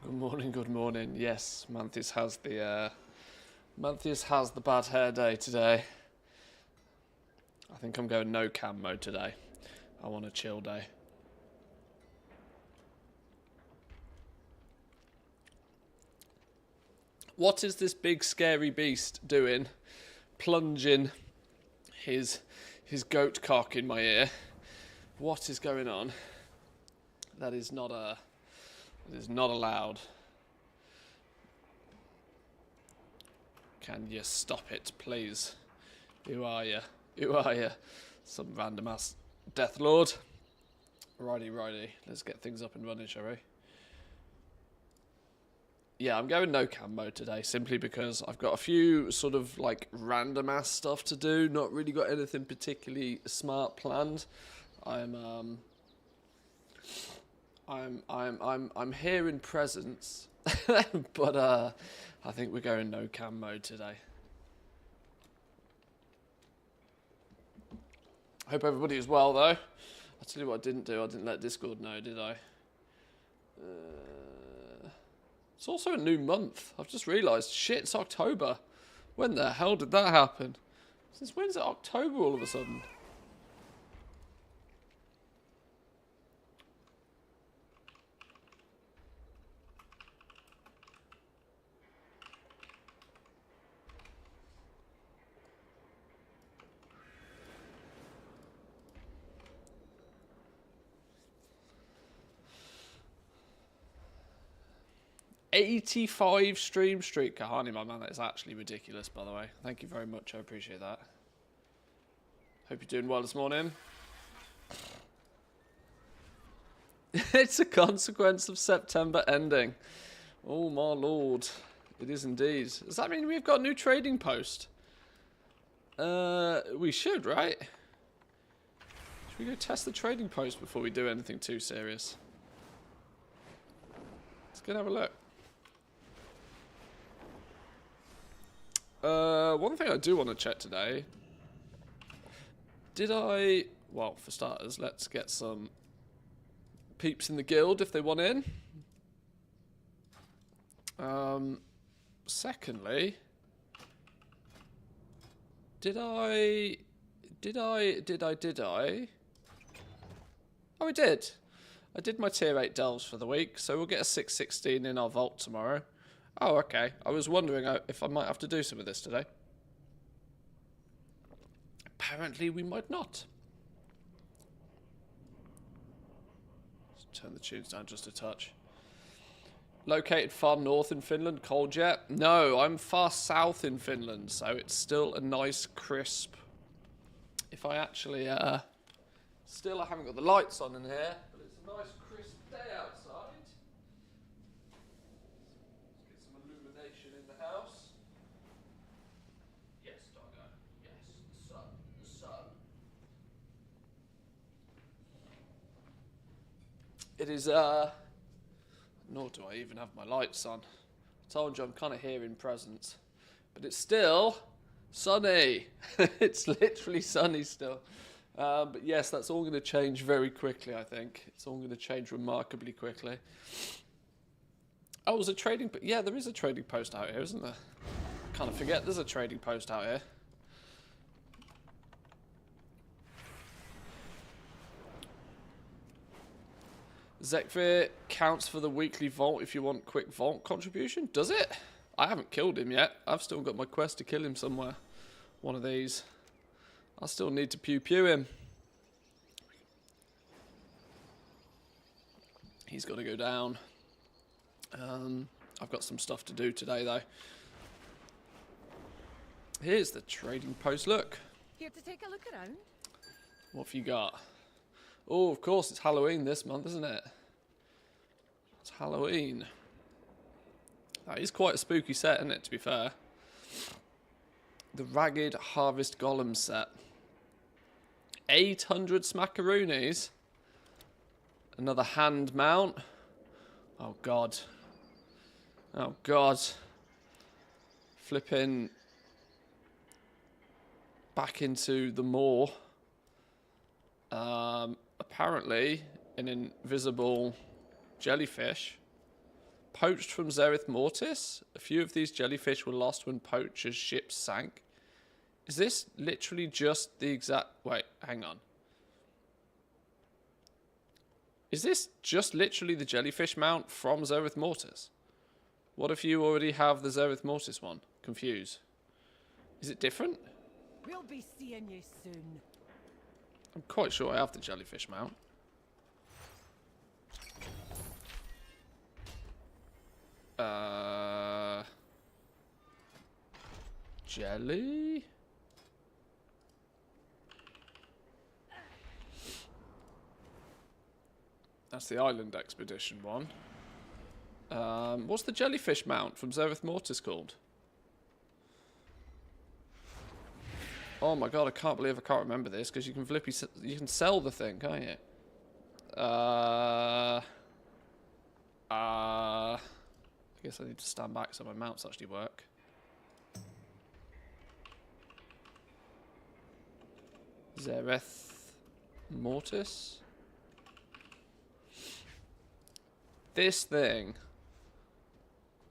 Good morning, good morning. Yes, Manthis has the bad hair day today. I think I'm going no cam mode today. I want a chill day. What is this big scary beast doing? Plunging his goat cock in my ear. What is going on? That is not allowed. Can you stop it, please? Who are you? Who are you? Some random ass Death Lord. Righty. Let's get things up and running, shall we? Yeah, I'm going no cam mode today, simply because I've got a few sort of like random ass stuff to do. Not really got anything particularly smart planned. I'm here in presence, but I think we're going no cam mode today. Hope everybody is well though. I'll tell you what I didn't do. I didn't let Discord know, did I? It's also a new month. I've just realised. Shit, it's October. When the hell did that happen? Since when's it October all of a sudden? $85 stream streak. Kahani, my man, that is actually ridiculous, by the way. Thank you very much. I appreciate that. Hope you're doing well this morning. It's a consequence of September ending. Oh, my lord. It is indeed. Does that mean we've got a new trading post? We should, right? Should we go test the trading post before we do anything too serious? Let's go and have a look. One thing I do want to check today. Well, for starters, let's get some peeps in the guild if they want in. Secondly, did I? Oh, I did. I did my tier 8 delves for the week, so we'll get a 616 in our vault tomorrow. Oh, okay. I was wondering if I might have to do some of this today. Apparently, we might not. Let's turn the tunes down just a touch. Located far north in Finland, cold yet? No, I'm far south in Finland, so it's still a nice crisp. If I actually, still I haven't got the lights on in here, but it's a nice crisp day outside. Let's get some illumination in the house. Yes, doggo. Yes, the sun. It is, nor do I even have my lights on. I told you I'm kind of here in presence. But it's still sunny. It's literally sunny still. But yes, that's all going to change very quickly, I think. It's all going to change remarkably quickly. Oh, there's a trading... Yeah, there is a trading post out here, isn't there? Kind of forget there's a trading post out here. Zekvir counts for the weekly vault if you want quick vault contribution. Does it? I haven't killed him yet. I've still got my quest to kill him somewhere. One of these. I still need to pew him. He's got to go down. I've got some stuff to do today, though. Here's the trading post. Look. Here to take a look around? What have you got? Oh, of course, it's Halloween this month, isn't it? It's Halloween. That is quite a spooky set, isn't it, to be fair? The Ragged Harvest Golem set. 800 smackaroonies. Another hand mount. Oh, God. Oh, God. Flipping back into the moor. Apparently, an invisible jellyfish poached from Zereth Mortis. A few of these jellyfish were lost when poachers' ships sank. Is this literally just the exact... Wait, hang on. Is this just literally the jellyfish mount from Zereth Mortis? What if you already have the Zereth Mortis one? Confused. Is it different? We'll be seeing you soon. I'm quite sure I have the jellyfish mount. Jelly? That's the island expedition one. What's the jellyfish mount from Zereth Mortis called? Oh my god, I can't believe I can't remember this, because you can sell the thing, can't you? I guess I need to stand back so my mounts actually work. Zereth Mortis? This thing.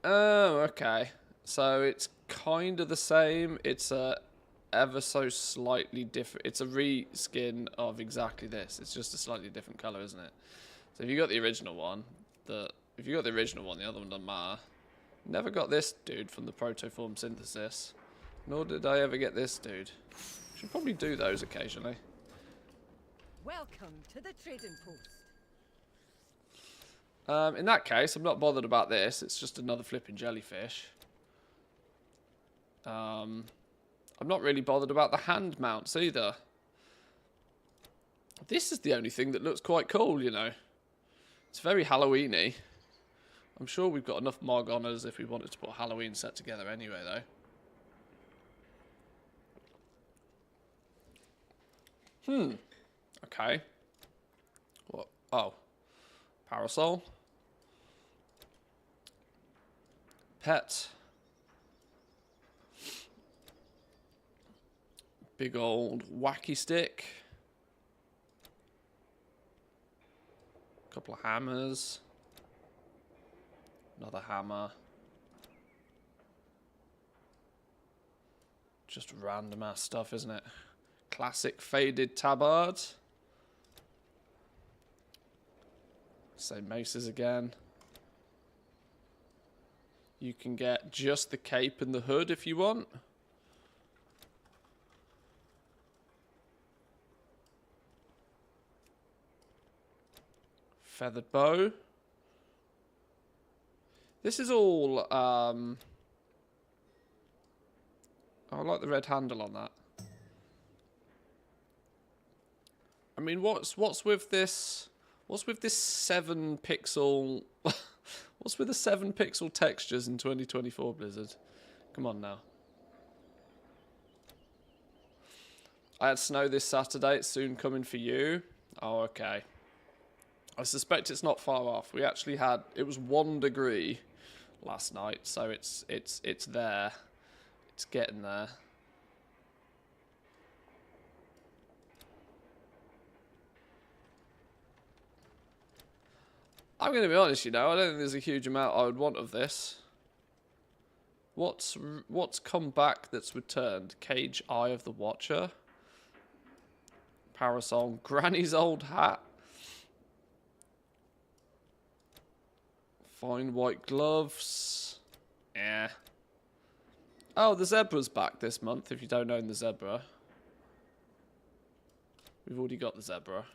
Oh, okay. So it's kind of the same. It's a ever so slightly different. It's a reskin of exactly this. It's just a slightly different color, isn't it? So if you got the original one, the other one doesn't matter. Never got this dude from the protoform synthesis. Nor did I ever get this dude. Should probably do those occasionally. Welcome to the trading post. In that case, I'm not bothered about this. It's just another flipping jellyfish. I'm not really bothered about the hand mounts either. This is the only thing that looks quite cool, you know. It's very Halloween-y. I'm sure we've got enough Morgonas if we wanted to put a Halloween set together anyway, though. Okay. What? Oh. Parasol. Pet. Big old wacky stick. Couple of hammers. Another hammer. Just random ass stuff, isn't it? Classic faded tabard. Same maces again. You can get just the cape and the hood if you want. Feathered bow. This is all, I like the red handle on that. I mean, what's with this? What's with this 7 pixel? What's with the 7 pixel textures in 2024, Blizzard? Come on now. I had snow this Saturday. It's soon coming for you. Oh, okay. I suspect it's not far off. We actually had, it was 1 degree last night, so it's there. It's getting there. I'm going to be honest, you know, I don't think there's a huge amount I would want of this. What's come back that's returned? Cage Eye of the Watcher. Parasol. Granny's old hat. Fine white gloves. Yeah. Oh, the zebra's back this month, if you don't own the zebra. We've already got the zebra.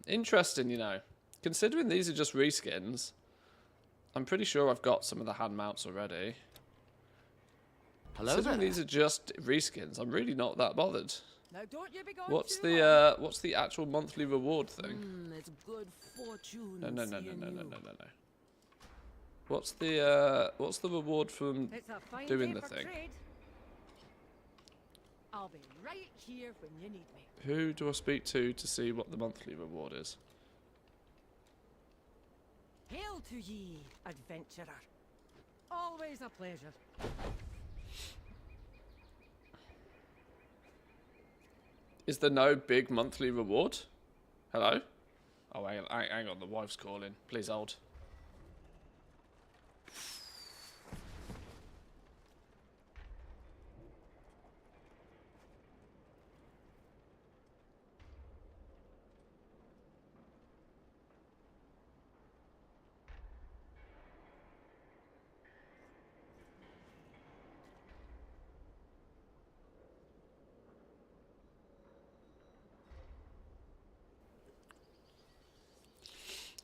Interesting, you know. Considering these are just reskins, I'm pretty sure I've got some of the hand mounts already. Hello Considering there. these are just reskins, I'm really not that bothered. Now don't you be going What's too what's the actual monthly reward thing? It's good fortune. No. seeing you. What's the reward from It's a fine doing day the for thing? trade. I'll be right here when you need me. Who do I speak to see what the monthly reward is? Hail to ye, adventurer. Always a pleasure. Is there no big monthly reward? Hello? Oh, hang on, the wife's calling. Please hold.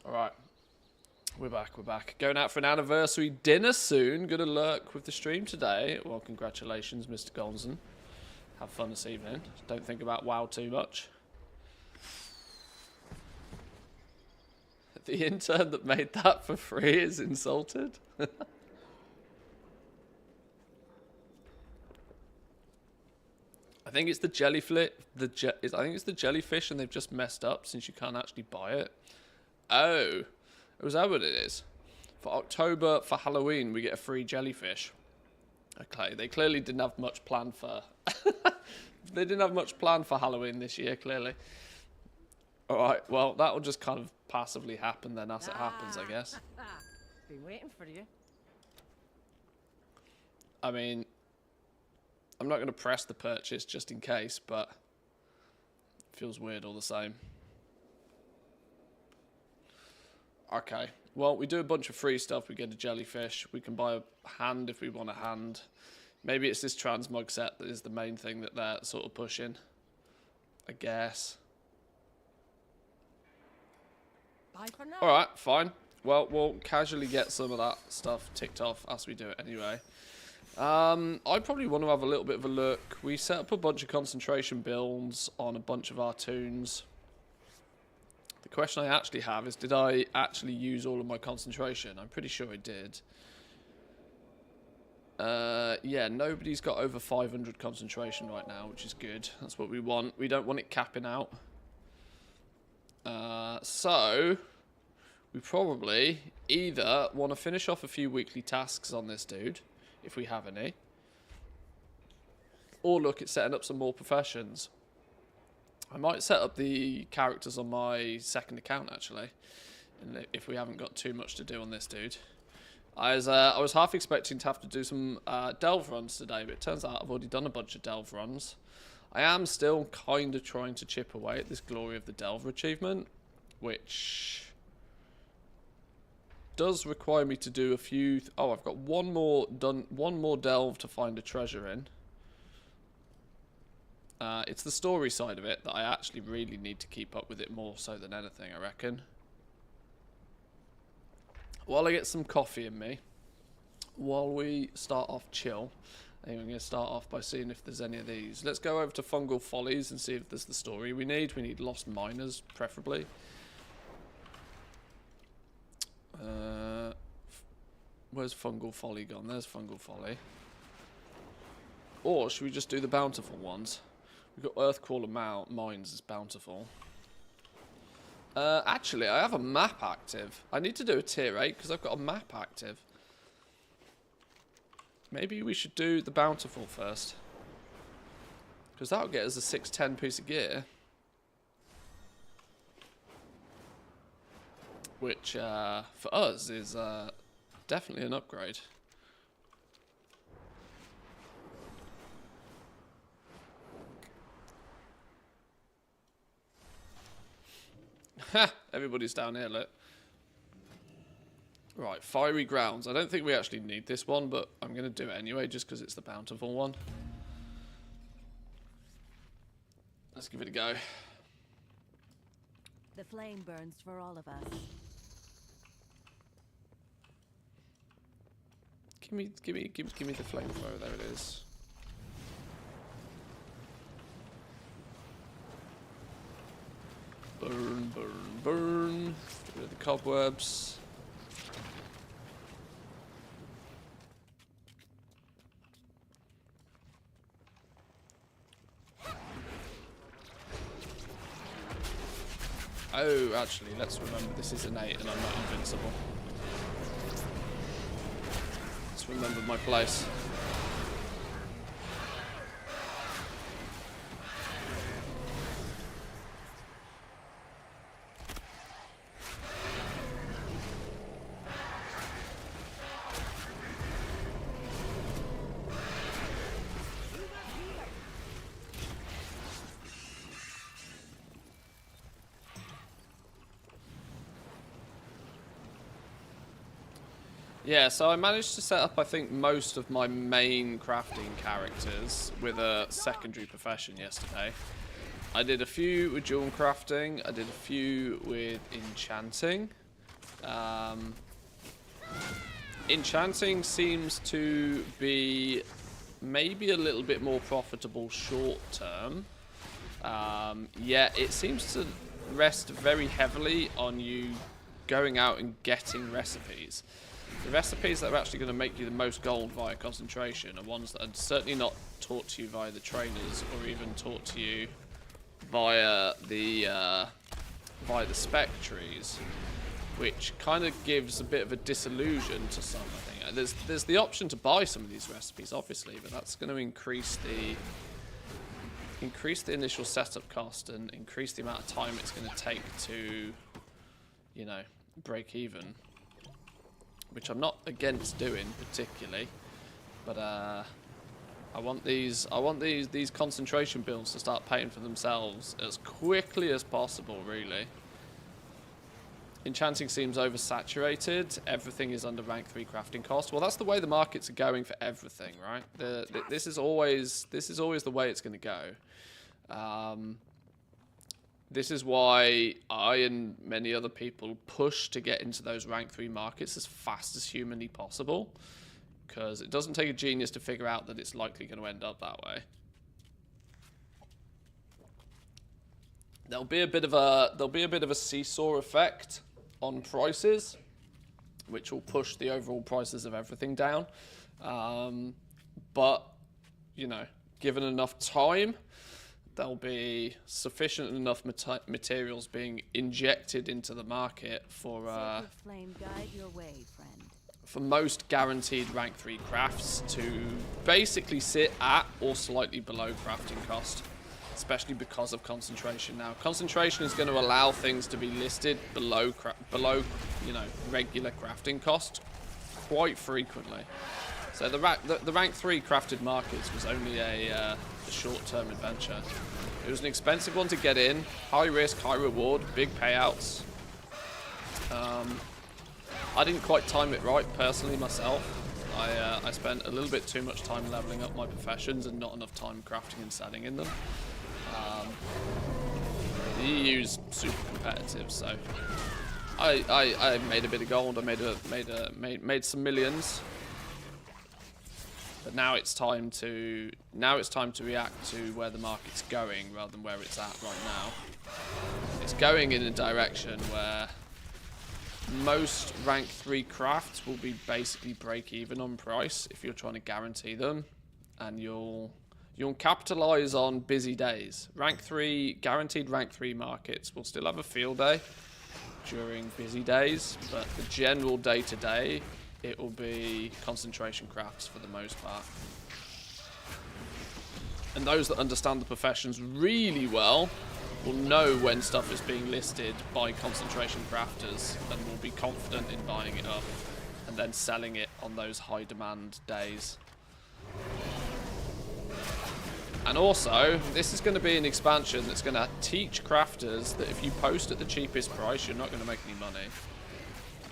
Alright. We're back, we're back. Going out for an anniversary dinner soon. Good luck with the stream today. Well, congratulations, Mr. Gonson. Have fun this evening. Don't think about WoW too much. The intern that made that for free is insulted. I think it's the jellyfish. I think it's the jellyfish, and they've just messed up since you can't actually buy it. Oh, is that what it is? For October, for Halloween, we get a free jellyfish. Okay, they clearly didn't have much planned for. They didn't have much planned for Halloween this year, clearly. All right, well, that will just kind of passively happen then as it happens, I guess. Been waiting for you. I mean, I'm not going to press the purchase just in case, but it feels weird all the same. Okay, well, we do a bunch of free stuff. We get a jellyfish. We can buy a hand if we want a hand. Maybe it's this transmog set that is the main thing that they're sort of pushing, I guess. Bye for now. Alright, fine. Well, we'll casually get some of that stuff ticked off as we do it anyway. I probably want to have a little bit of a look. We set up a bunch of concentration builds on a bunch of our toons. The question I actually have is, did I actually use all of my concentration? I'm pretty sure I did. Yeah, nobody's got over 500 concentration right now, which is good. That's what we want. We don't want it capping out. So, we probably either want to finish off a few weekly tasks on this dude, if we have any, or look at setting up some more professions. I might set up the characters on my second account, actually, if we haven't got too much to do on this dude. I was half expecting to have to do some delve runs today, but it turns out I've already done a bunch of delve runs. I am still kind of trying to chip away at this Glory of the Delver achievement, which does require me to do a few... Oh, I've got one more delve to find a treasure in. It's the story side of it that I actually really need to keep up with it more so than anything, I reckon. While I get some coffee in me, while we start off chill, I think I'm going to start off by seeing if there's any of these. Let's go over to Fungal Follies and see if there's the story we need. We need Lost Miners, preferably. Where's Fungal Folly gone? There's Fungal Folly. Or should we just do the bountiful ones? We've got Earthcrawler Mines as bountiful. Actually, I have a map active. I need to do a tier 8 because I've got a map active. Maybe we should do the bountiful first, because that'll get us a 610 piece of gear, which for us is definitely an upgrade. Ha! Everybody's down here, look. Right, Fiery Grounds. I don't think we actually need this one, but I'm going to do it anyway, just because it's the bountiful one. Let's give it a go. The flame burns for all of us. Give me the flamethrower. There it is. Burn, burn, burn. Get rid of the cobwebs. Oh, actually, let's remember this is an 8 and I'm not invincible. Let's remember my place. Yeah, so I managed to set up, I think, most of my main crafting characters with a secondary profession yesterday. I did a few with jewel crafting, I did a few with enchanting, Enchanting seems to be maybe a little bit more profitable short term. Yeah, it seems to rest very heavily on you going out and getting recipes. The recipes that are actually going to make you the most gold via concentration are ones that are certainly not taught to you via the trainers, or even taught to you via the spec trees, which kind of gives a bit of a disillusion to some. I think there's the option to buy some of these recipes, obviously, but that's going to increase the initial setup cost and increase the amount of time it's going to take to, you know, break even. Which I'm not against doing particularly, but I want these concentration builds to start paying for themselves as quickly as possible, really. Enchanting seems oversaturated. Everything is under rank 3 crafting cost. Well, that's the way the markets are going for everything, right? This is always the way it's going to go. This is why I and many other people push to get into those rank 3 markets as fast as humanly possible, because it doesn't take a genius to figure out that it's likely going to end up that way. There'll be a bit of a seesaw effect on prices, which will push the overall prices of everything down. But you know, given enough time, there'll be sufficient enough materials being injected into the market for Flame guide your way, friend. for most guaranteed rank 3 crafts to basically sit at or slightly below crafting cost, especially because of concentration. Now, concentration is going to allow things to be listed below you know, regular crafting cost quite frequently. So the rank 3 crafted markets was only a short-term adventure. It was an expensive one to get in, high risk, high reward, big payouts. I didn't quite time it right personally myself. I spent a little bit too much time leveling up my professions and not enough time crafting and setting in them. The EU's super competitive, so I made a bit of gold. I made some millions. But now it's time to react to where the market's going rather than where it's at right now. It's going in a direction where most rank 3 crafts will be basically break even on price if you're trying to guarantee them, and you'll capitalize on busy days. Guaranteed rank 3 markets will still have a field day during busy days, but the general day-to-day, it will be concentration crafts for the most part. And those that understand the professions really well will know when stuff is being listed by concentration crafters and will be confident in buying it up and then selling it on those high demand days. And also, this is going to be an expansion that's going to teach crafters that if you post at the cheapest price, you're not going to make any money.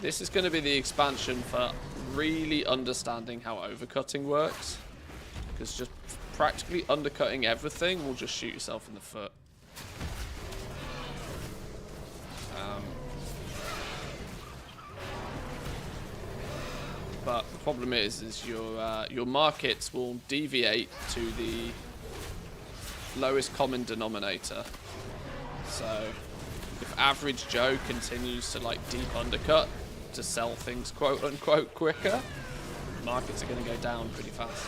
This is going to be the expansion for really understanding how overcutting works, because just practically undercutting everything will just shoot yourself in the foot. But the problem is your markets will deviate to the lowest common denominator. So if average Joe continues to like deep undercut to sell things quote unquote quicker, markets are going to go down pretty fast.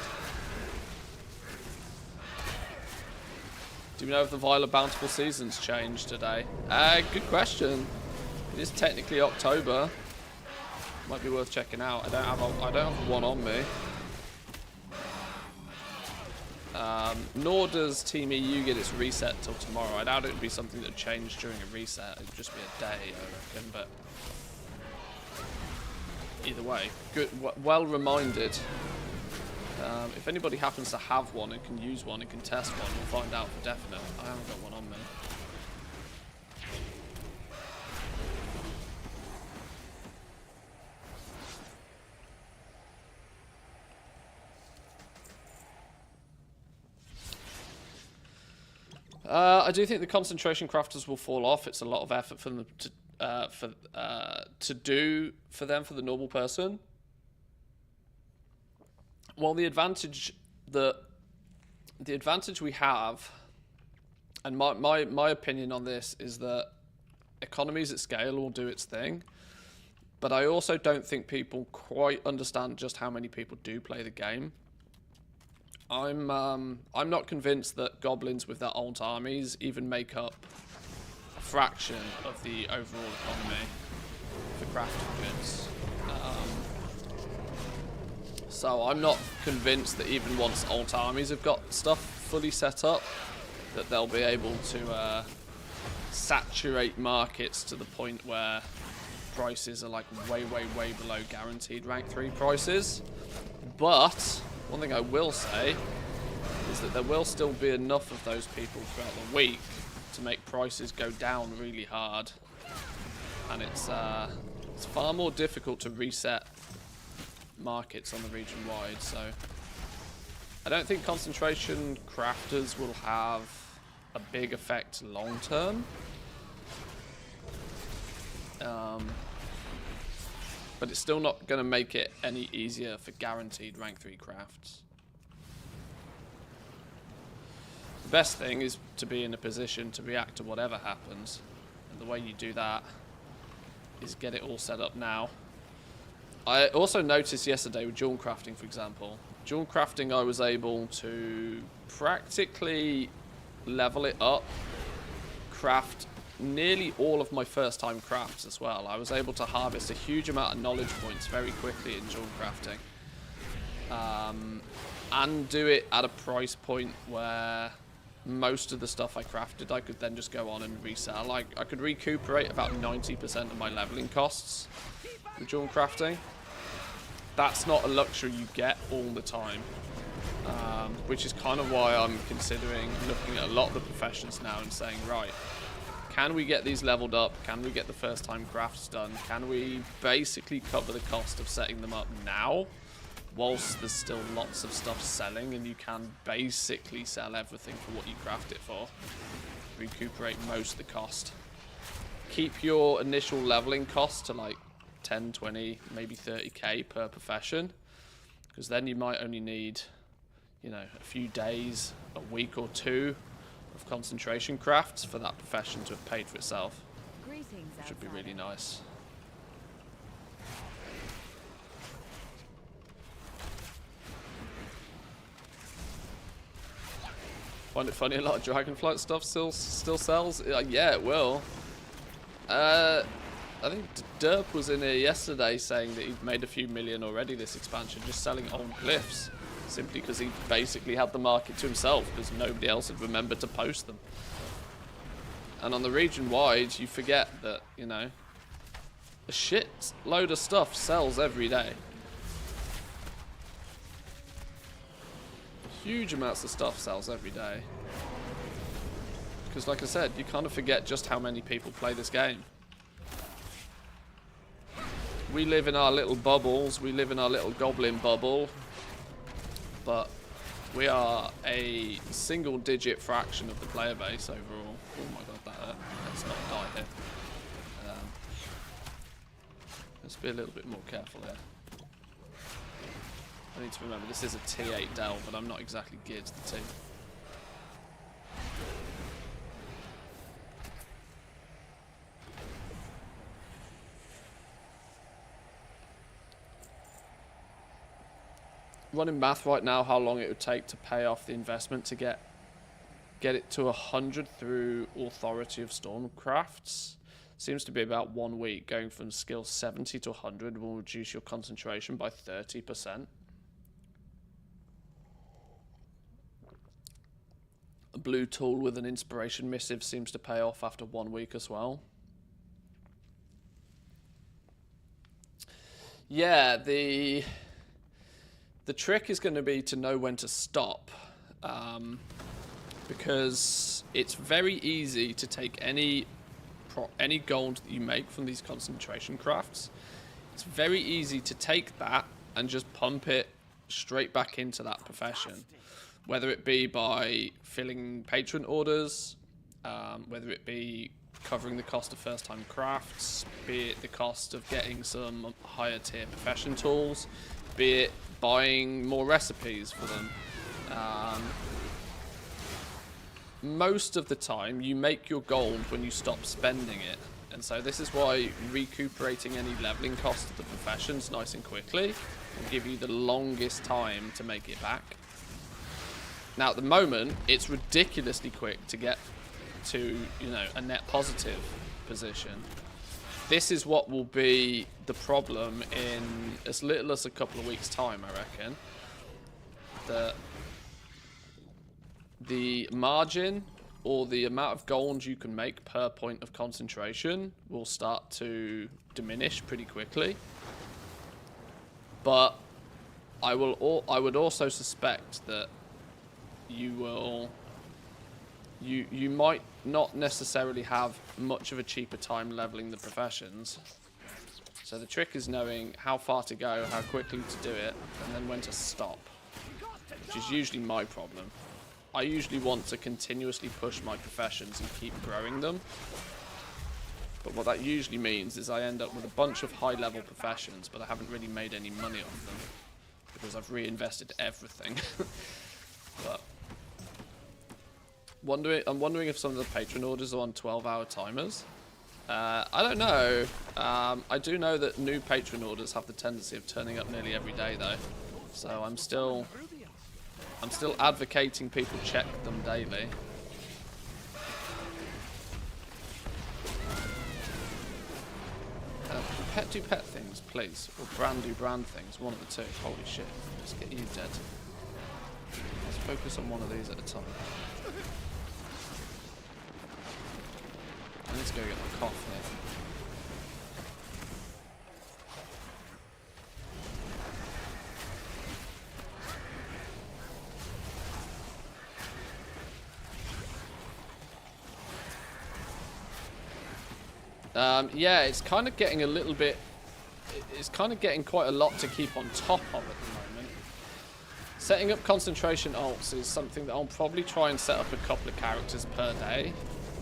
Do we know if the Violet Bountiful season's changed today? Good question. It is technically October. Might be worth checking out. I don't have one on me. Nor does Team EU get its reset till tomorrow. I doubt it would be something that would change during a reset. It would just be a day, I reckon. But either way, good, well reminded. If anybody happens to have one and can use one and can test one, we'll find out for definite. I haven't got one on me. I do think the concentration crafters will fall off. It's a lot of effort for them to do for them, for the normal person. Well, the advantage we have, and my opinion on this is that economies at scale will do its thing, but I also don't think people quite understand just how many people do play the game. I'm not convinced that goblins with their old armies even make up a fraction of the overall economy for crafting goods. So I'm not convinced that even once alt armies have got stuff fully set up, that they'll be able to saturate markets to the point where prices are like way below guaranteed rank 3 prices. But one thing I will say is that there will still be enough of those people throughout the week to make prices go down really hard, and it's far more difficult to reset markets on the region wide. So I don't think concentration crafters will have a big effect long term, but it's still not going to make it any easier for guaranteed rank 3 crafts. The best thing is to be in a position to react to whatever happens, and the way you do that is get it all set up now. I also noticed yesterday with jewel crafting, for example. Jewel crafting, I was able to practically level it up, craft nearly all of my first time crafts as well. I was able to harvest a huge amount of knowledge points very quickly in jewel crafting. And do it at a price point where most of the stuff I crafted I could then just go on and resell. Like, I could recuperate about 90% of my leveling costs with jewel crafting. That's not a luxury you get all the time, which is kind of why I'm considering looking at a lot of the professions now and saying, right, can we get these leveled up? Can we get the first time crafts done? Can we basically cover the cost of setting them up now, whilst there's still lots of stuff selling, and you can basically sell everything for what you craft it for, recuperate most of the cost. Keep your initial leveling cost to like 10, 20, maybe 30k per profession, because then you might only need, you know, a few days, a week or two of concentration crafts for that profession to have paid for itself, which would be really nice. Find it funny a lot of Dragonflight stuff still sells? Yeah, it will. I think Derp was in here yesterday saying that he'd made a few million already this expansion just selling old glyphs, simply because he basically had the market to himself because nobody else had remembered to post them. And on the region wide, you forget that, you know, a shit load of stuff sells every day. Huge amounts of stuff sells every day. Because like I said, you kind of forget just how many people play this game. We live in our little bubbles, we live in our little goblin bubble, but we are a single-digit fraction of the player base overall. Oh my god, that hurt. Let's not die here. Let's be a little bit more careful here. I need to remember this is a T8 Dell, but I'm not exactly geared to the T. Running math right now, how long it would take to pay off the investment to get it to 100 through Authority of Stormcrafts. Seems to be about 1 week. Going from skill 70 to 100 will reduce your concentration by 30%. A blue tool with an inspiration missive seems to pay off after 1 week as well. Yeah, the trick is going to be to know when to stop, because it's very easy to take any gold that you make from these concentration crafts. It's very easy to take that and just pump it straight back into that profession, whether it be by filling patron orders, whether it be covering the cost of first-time crafts, be it the cost of getting some higher-tier profession tools, be it buying more recipes for them. Most of the time, you make your gold when you stop spending it. And so this is why recuperating any leveling cost of the professions nice and quickly will give you the longest time to make it back. Now, at the moment, it's ridiculously quick to get to, you know, a net positive position. This is what will be the problem in as little as a couple of weeks' time, I reckon. The margin or the amount of gold you can make per point of concentration will start to diminish pretty quickly. But I would also suspect that you might not necessarily have much of a cheaper time leveling the professions. So the trick is knowing how far to go, how quickly to do it, and then when to stop, which is usually my problem. I usually want to continuously push my professions and keep growing them. But what that usually means is I end up with a bunch of high-level professions, but I haven't really made any money off them because I've reinvested everything. But I'm wondering if some of the patron orders are on 12-hour timers. I don't know. I do know that new patron orders have the tendency of turning up nearly every day, though. So I'm still advocating people check them daily. Do pet things, please, or do brand things. One of the two. Holy shit! Let's get you dead. Let's focus on one of these at a time. I need to go get my cough here. Yeah, it's kind of getting a little bit... It's kind of getting quite a lot to keep on top of at the moment. Setting up concentration ults is something that I'll probably try and set up a couple of characters per day.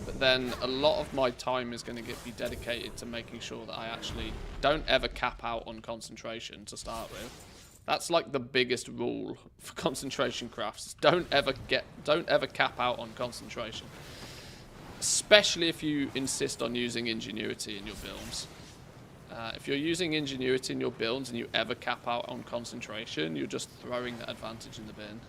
But then a lot of my time is going to be dedicated to making sure that I actually don't ever cap out on concentration to start with. That's like the biggest rule for concentration crafts. Don't ever cap out on concentration. Especially if you insist on using ingenuity in your builds. If you're using ingenuity in your builds and you ever cap out on concentration, you're just throwing that advantage in the bin.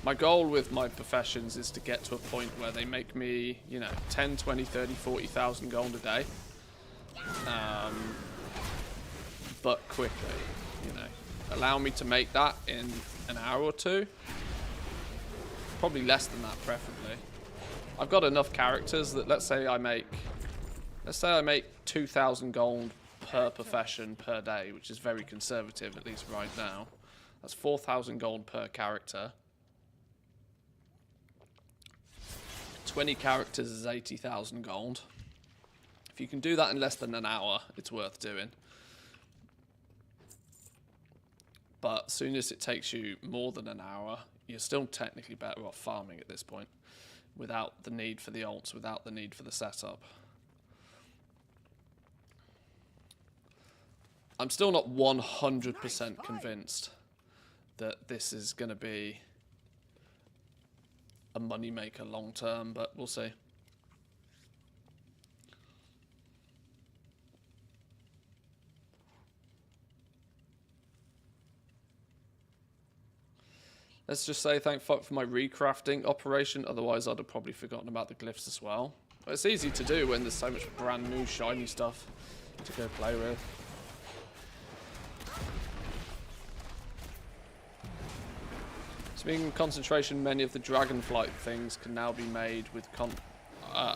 My goal with my professions is to get to a point where they make me, you know, 10, 20, 30, 40,000 gold a day. But quickly, you know. Allow me to make that in an hour or two. Probably less than that, preferably. I've got enough characters that let's say I make 2,000 gold per profession per day, which is very conservative, at least right now. That's 4,000 gold per character. 20 characters is 80,000 gold. If you can do that in less than an hour, it's worth doing. But as soon as it takes you more than an hour, you're still technically better off farming at this point, without the need for the ults, without the need for the setup. I'm still not 100% convinced that this is going to be a moneymaker long term, but we'll see. Let's just say thank fuck for my recrafting operation, otherwise I'd have probably forgotten about the glyphs as well. But it's easy to do when there's so much brand new shiny stuff to go play with. Speaking of concentration, many of the dragonflight things can now be made with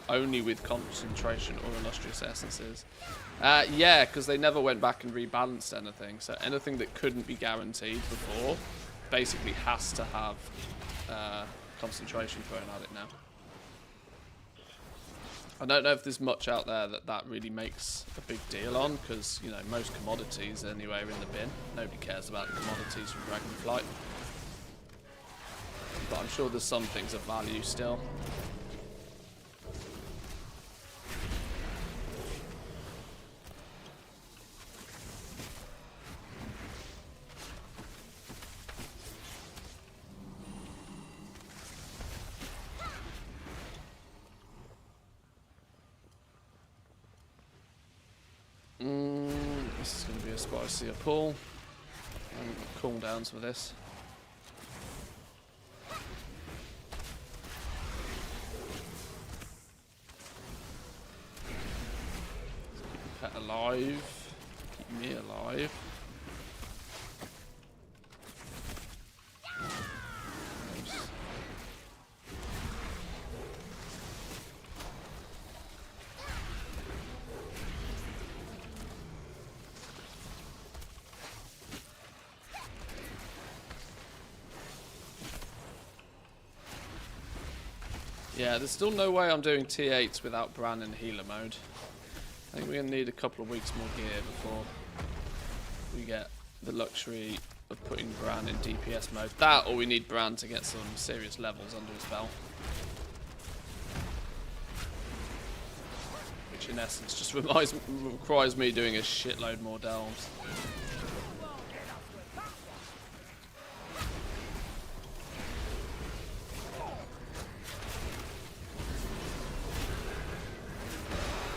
only with concentration or illustrious essences. Yeah, because they never went back and rebalanced anything. So anything that couldn't be guaranteed before basically has to have concentration thrown at it now. I don't know if there's much out there that really makes a big deal on, because, you know, most commodities anyway are in the bin. Nobody cares about the commodities from Dragonflight. But I'm sure there's some things of value still. This is going to be a spicier pull. I'm going to cooldowns for this. Keep the pet alive. Keep me alive. Yeah, there's still no way I'm doing T8s without Bran in healer mode. I think we're going to need a couple of weeks more gear before we get the luxury of putting Bran in DPS mode. That, or we need Bran to get some serious levels under his belt. Which in essence just requires me doing a shitload more delves.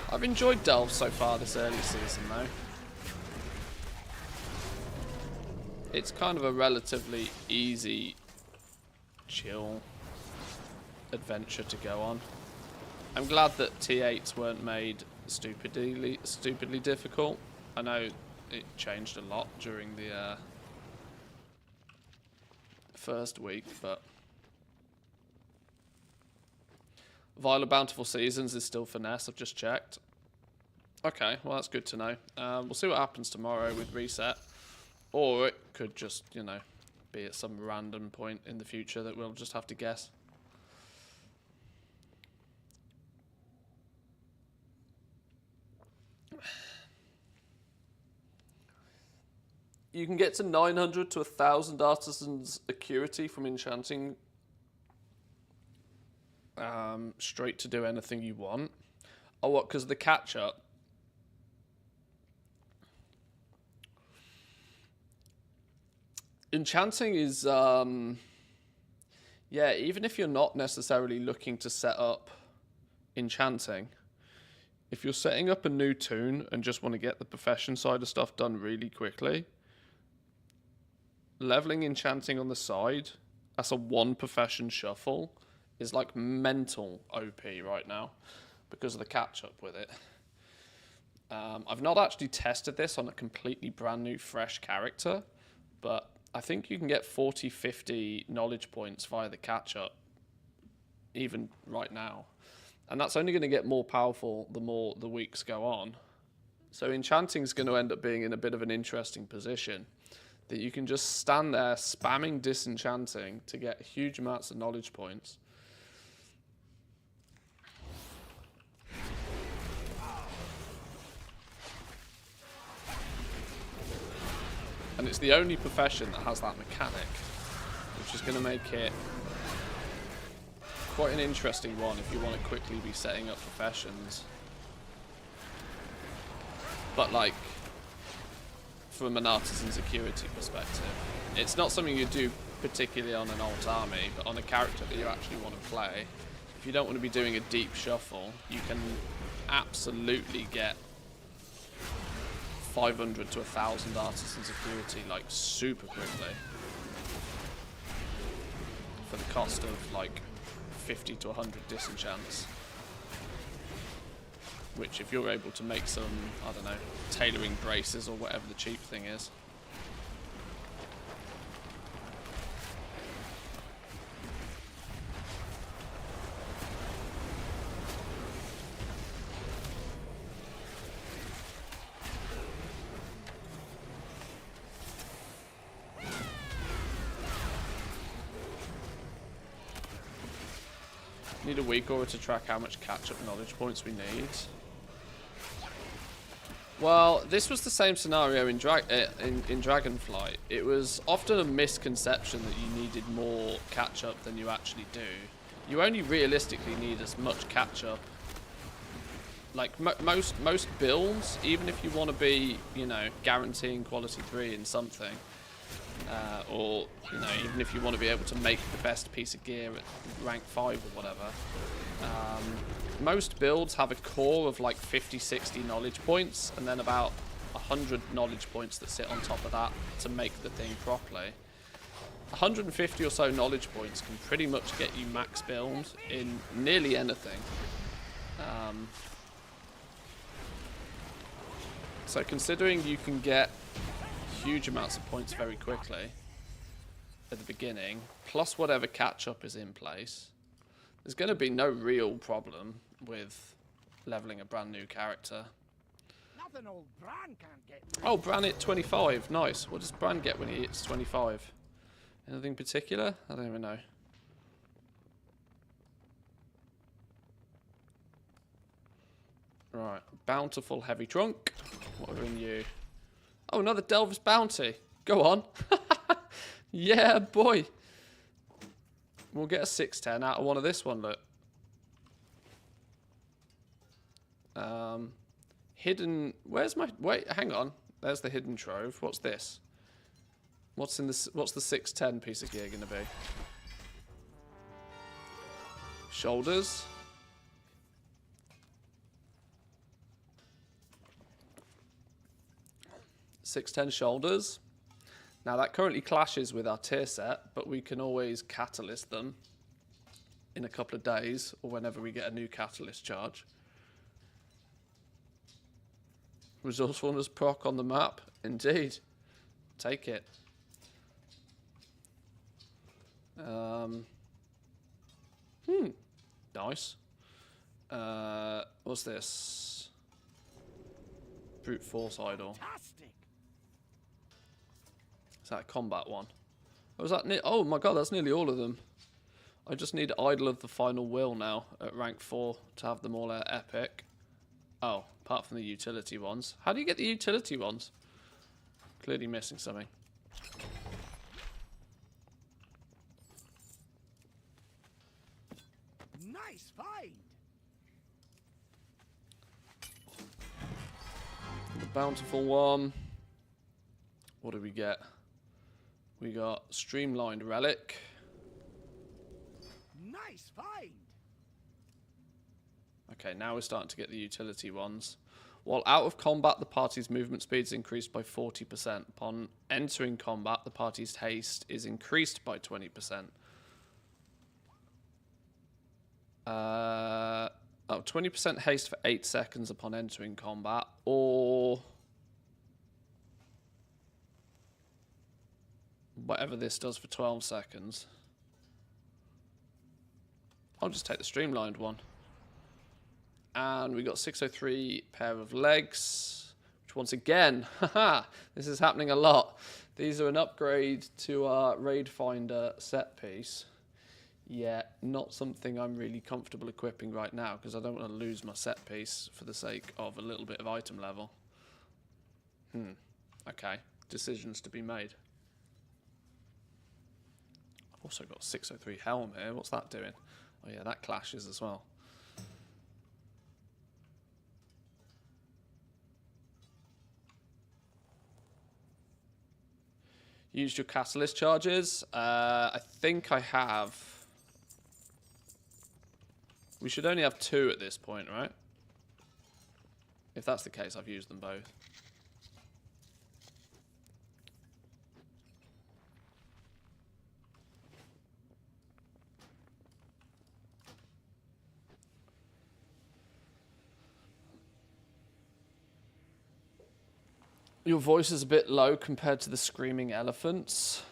I've enjoyed delves so far this early season though. It's kind of a relatively easy, chill adventure to go on. I'm glad that T8s weren't made stupidly difficult. I know it changed a lot during the first week, but Violet Bountiful Seasons is still finesse, I've just checked. Okay, well that's good to know. We'll see what happens tomorrow with reset. Or it could just, you know, be at some random point in the future that we'll just have to guess. You can get to 900 to 1,000 artisans acuity from enchanting straight to do anything you want. Oh, what? Because of the catch-up? Enchanting is, yeah, even if you're not necessarily looking to set up enchanting, if you're setting up a new toon and just want to get the profession side of stuff done really quickly, leveling enchanting on the side, that's a one profession shuffle, is like mental OP right now because of the catch-up with it. I've not actually tested this on a completely brand new fresh character, but I think you can get 40, 50 knowledge points via the catch-up even right now. And that's only going to get more powerful the more the weeks go on. So enchanting is going to end up being in a bit of an interesting position that you can just stand there spamming disenchanting to get huge amounts of knowledge points. And it's the only profession that has that mechanic, which is going to make it quite an interesting one if you want to quickly be setting up professions. But like, from an artisan security perspective, it's not something you do particularly on an alt army, but on a character that you actually want to play. If you don't want to be doing a deep shuffle, you can absolutely get 500 to 1,000 artisan security like super quickly for the cost of like 50 to 100 disenchants, which if you're able to make some, I don't know, tailoring braces or whatever the cheap thing is. Need a week or to track how much catch-up knowledge points we need. Well, this was the same scenario in Dragonflight. It was often a misconception that you needed more catch-up than you actually do. You only realistically need as much catch-up. Like most builds, even if you want to be, you know, guaranteeing quality 3 in something, or, you know, even if you want to be able to make the best piece of gear at rank 5 or whatever, most builds have a core of like 50-60 knowledge points, and then about 100 knowledge points that sit on top of that to make the thing properly. 150 or so knowledge points can pretty much get you max build in nearly anything. So considering you can get huge amounts of points very quickly at the beginning, plus whatever catch-up is in place, there's going to be no real problem with leveling a brand new character. Nothing old Bran can't get. Oh, Bran hit 25. Nice. What does Bran get when he hits 25? Anything particular? I don't even know. Right. Bountiful heavy trunk. What are in you? Oh, another Delver's bounty. Go on. Yeah, boy. We'll get a 610 out of one of this one, look. Hidden... Where's my... Wait, hang on. There's the hidden trove. What's this? What's in this? What's the 610 piece of gear going to be? Shoulders. .610 shoulders. Now that currently clashes with our tier set, but we can always catalyst them in a couple of days or whenever we get a new catalyst charge. Resourcefulness proc on the map, indeed. Take it. Nice. What's this? Brute force idol. Fantastic. Is that a combat one? Or is that oh my god, that's nearly all of them. I just need Idol of the Final Will now at rank 4 to have them all at epic. Oh, apart from the utility ones. How do you get the utility ones? Clearly missing something. Nice find. The bountiful one. What do we get? We got Streamlined Relic. Nice find. Okay, now we're starting to get the utility ones. While out of combat, the party's movement speed is increased by 40%. Upon entering combat, the party's haste is increased by 20%. 20% haste for 8 seconds upon entering combat, or whatever this does for 12 seconds. I'll just take the streamlined one. And we got 603 pair of legs, which once again, haha, this is happening a lot. These are an upgrade to our Raid Finder set piece. Yet not something I'm really comfortable equipping right now because I don't want to lose my set piece for the sake of a little bit of item level. Okay, decisions to be made. I've also got 603 helm here. What's that doing? Oh yeah, that clashes as well. Used your catalyst charges. I think I have. We should only have 2 at this point, right? If that's the case, I've used them both. Your voice is a bit low compared to the screaming elephants.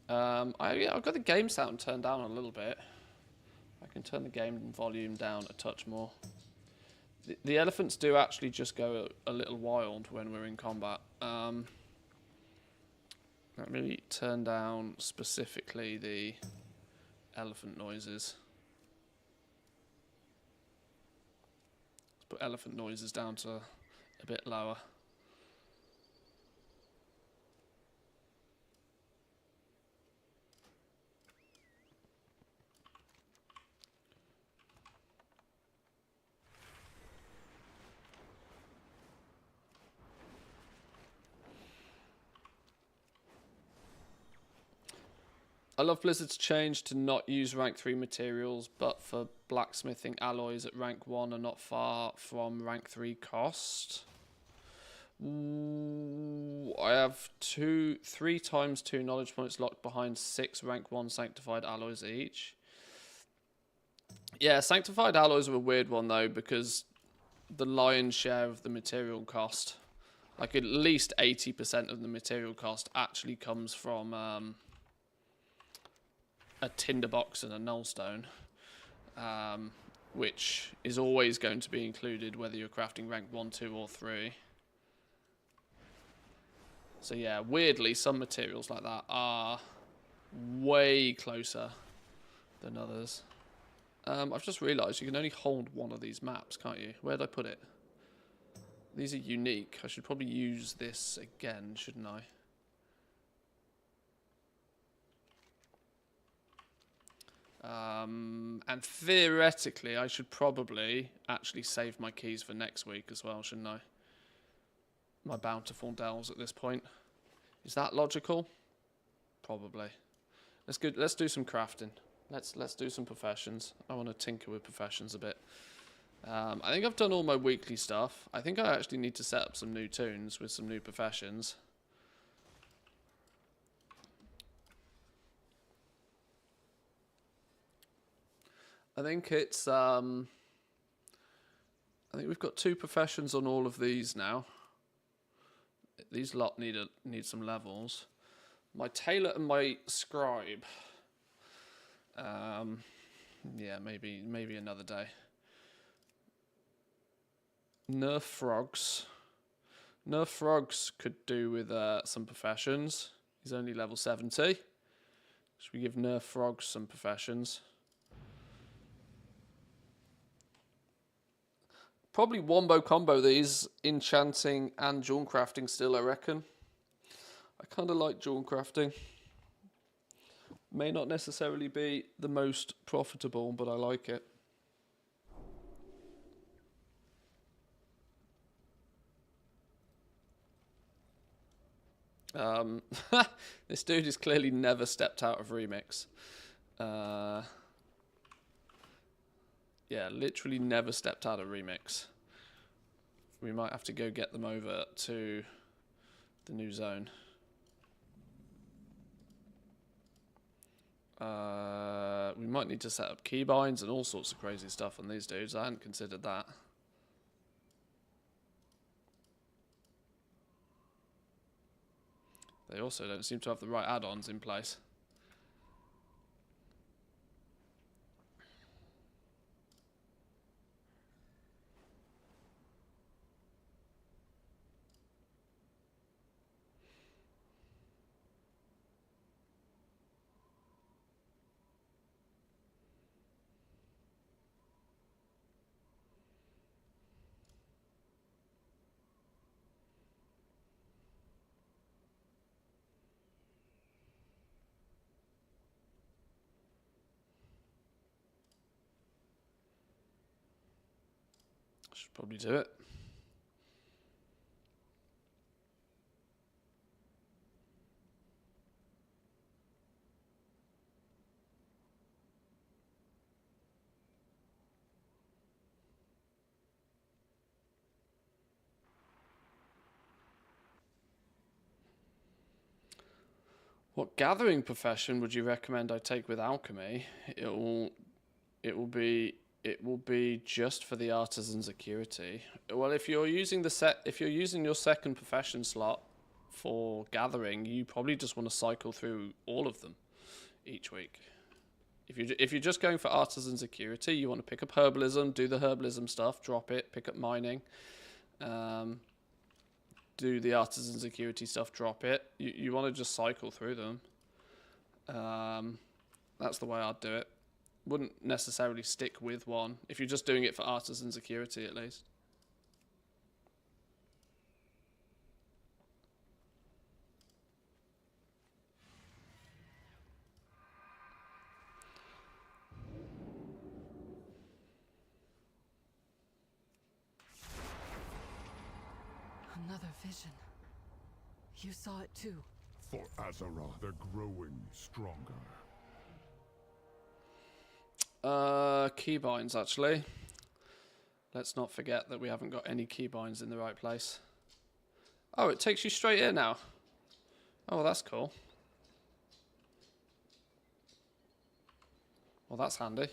I've got the game sound turned down a little bit. I can turn the game volume down a touch more. The elephants do actually just go a little wild when we're in combat. Let me turn down specifically the elephant noises. Put elephant noises down to a bit lower. I love Blizzard's change to not use rank 3 materials, but for blacksmithing alloys at rank 1 are not far from rank 3 cost. Ooh, I have 3 times 2 knowledge points locked behind 6 rank 1 sanctified alloys each. Yeah, sanctified alloys are a weird one though, because the lion's share of the material cost, like at least 80% of the material cost, actually comes from a tinderbox and a nullstone, which is always going to be included whether you're crafting rank 1, 2 or 3. So yeah, weirdly some materials like that are way closer than others. I've just realised you can only hold one of these maps, can't you? Where'd I put it? These are unique. I should probably use this again, shouldn't I? And theoretically, I should probably actually save my keys for next week as well, shouldn't I? My bountiful delves at this point. Is that logical? Probably. Let's do some crafting. Let's do some professions. I want to tinker with professions a bit. I think I've done all my weekly stuff. I think I actually need to set up some new tunes with some new professions. I think it's I think we've got 2 professions on all of these now. These lot need some levels. My tailor and my scribe. Yeah, maybe another day. Nerf frogs. Nerf frogs could do with some professions. He's only level 70. Should we give Nerf frogs some professions? Probably wombo combo these, enchanting and jewel crafting still, I reckon. I kind of like jewel crafting. May not necessarily be the most profitable, but I like it. This dude has clearly never stepped out of Remix. Yeah, literally never stepped out of Remix. We might have to go get them over to the new zone. We might need to set up keybinds and all sorts of crazy stuff on these dudes. I hadn't considered that. They also don't seem to have the right add-ons in place. Should probably do it. What gathering profession would you recommend I take with alchemy? It will be just for the artisan's acuity. Well, if you're using your second profession slot for gathering, you probably just want to cycle through all of them each week. If you're just going for artisan's acuity, you want to pick up herbalism, do the herbalism stuff, drop it, pick up mining, do the artisan's acuity stuff, drop it. You want to just cycle through them. That's the way I'd do it. Wouldn't necessarily stick with one if you're just doing it for artisan's acuity, at least. Another vision. You saw it too. For Azara, they're growing stronger. Keybinds, actually. Let's not forget that we haven't got any keybinds in the right place. Oh, it takes you straight in now. Oh, well, that's cool. Well, that's handy.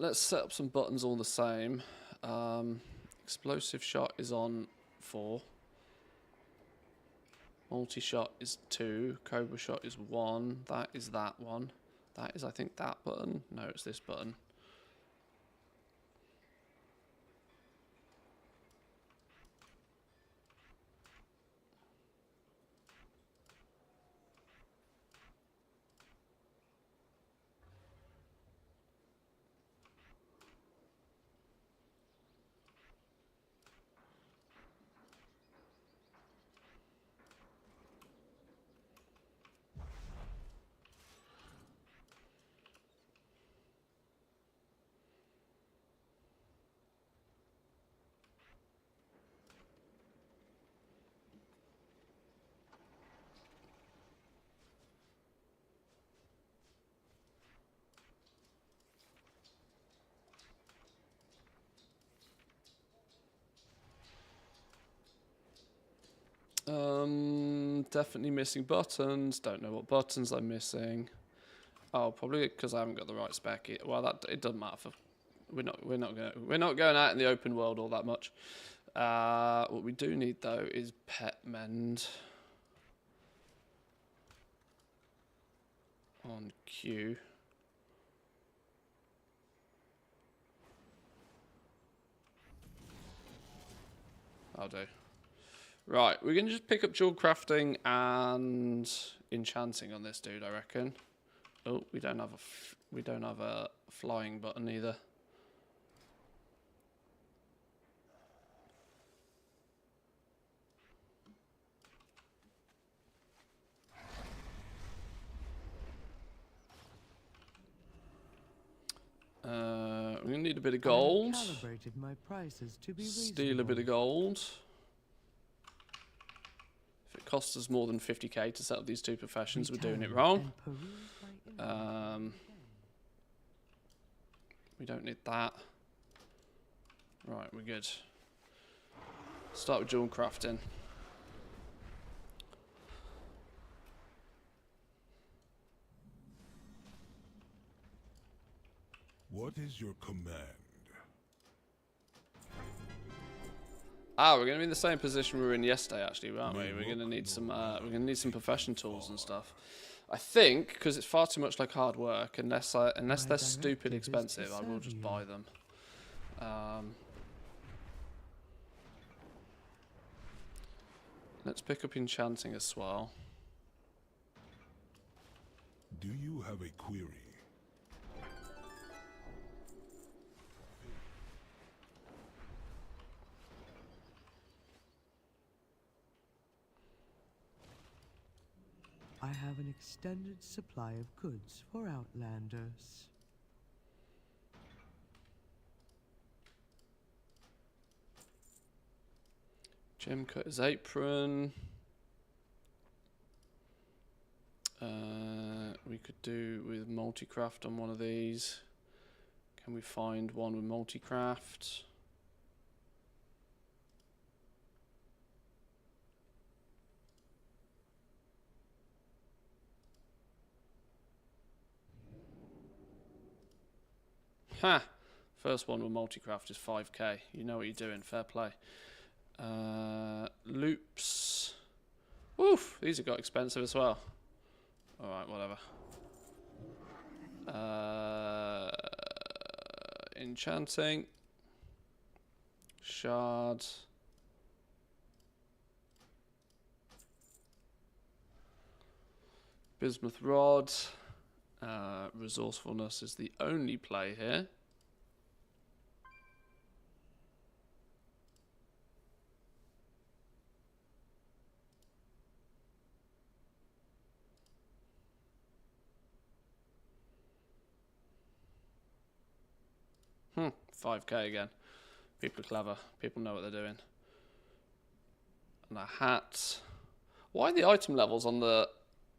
Let's set up some buttons all the same. Explosive shot is on 4. Multi-shot is 2. Cobra shot is 1. That is that one. That is, I think, that button. No, it's this button. Definitely missing buttons. Don't know what buttons I'm missing. Oh, probably because I haven't got the right spec. Well, that it doesn't matter. We're not going out in the open world all that much. What we do need though is pet mend on Q. I'll do. Right, we're gonna just pick up jewel crafting and enchanting on this dude, I reckon. Oh, we don't have a flying button either. We're gonna need a bit of gold. Calibrated my prices to be Steal a bit of gold. If it costs us more than 50k to set up these 2 professions, we're doing it wrong. We don't need that. Right, we're good. Start with jewel crafting. What is your command? Ah, we're going to be in the same position we were in yesterday, actually, aren't we? We're going to need some. We're going to need some profession tools and stuff. I think because it's far too much like hard work. Unless they're stupid expensive, I will just buy them. Let's pick up enchanting as well. Do you have a query? I have an extended supply of goods for outlanders. Gem cutter's apron. We could do with multi-craft on one of these. Can we find one with multi-craft? Ha! First one with multi-craft is 5k. You know what you're doing. Fair play. Loops. Woof! These have got expensive as well. Alright, whatever. Enchanting. Shard. Bismuth rod. Resourcefulness is the only play here. 5k again. People are clever. People know what they're doing. And a hat. Why are the item levels on the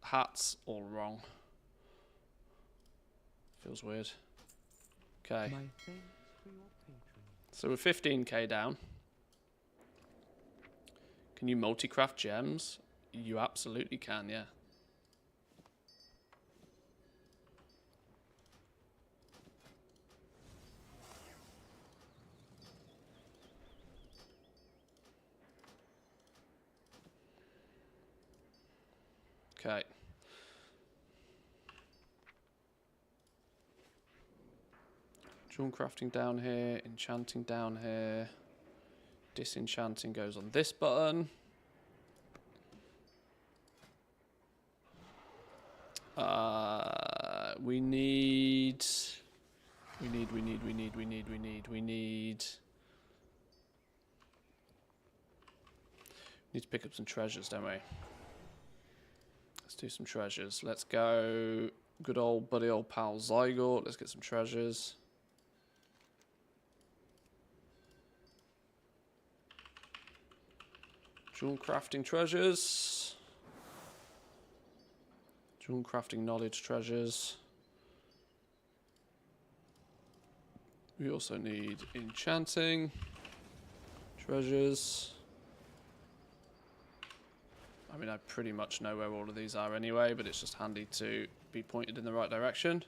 hats all wrong? Feels weird. Okay. My thanks for your patronage. So we're 15k down. Can you multi-craft gems? You absolutely can, yeah. Okay. Jewel crafting down here, enchanting down here. Disenchanting goes on this button. We need to pick up some treasures, don't we? Let's do some treasures. Let's go good old buddy old pal Zygot. Let's get some treasures. Jewel crafting treasures. Jewel crafting knowledge treasures. We also need enchanting treasures. I mean, I pretty much know where all of these are anyway, but it's just handy to be pointed in the right direction.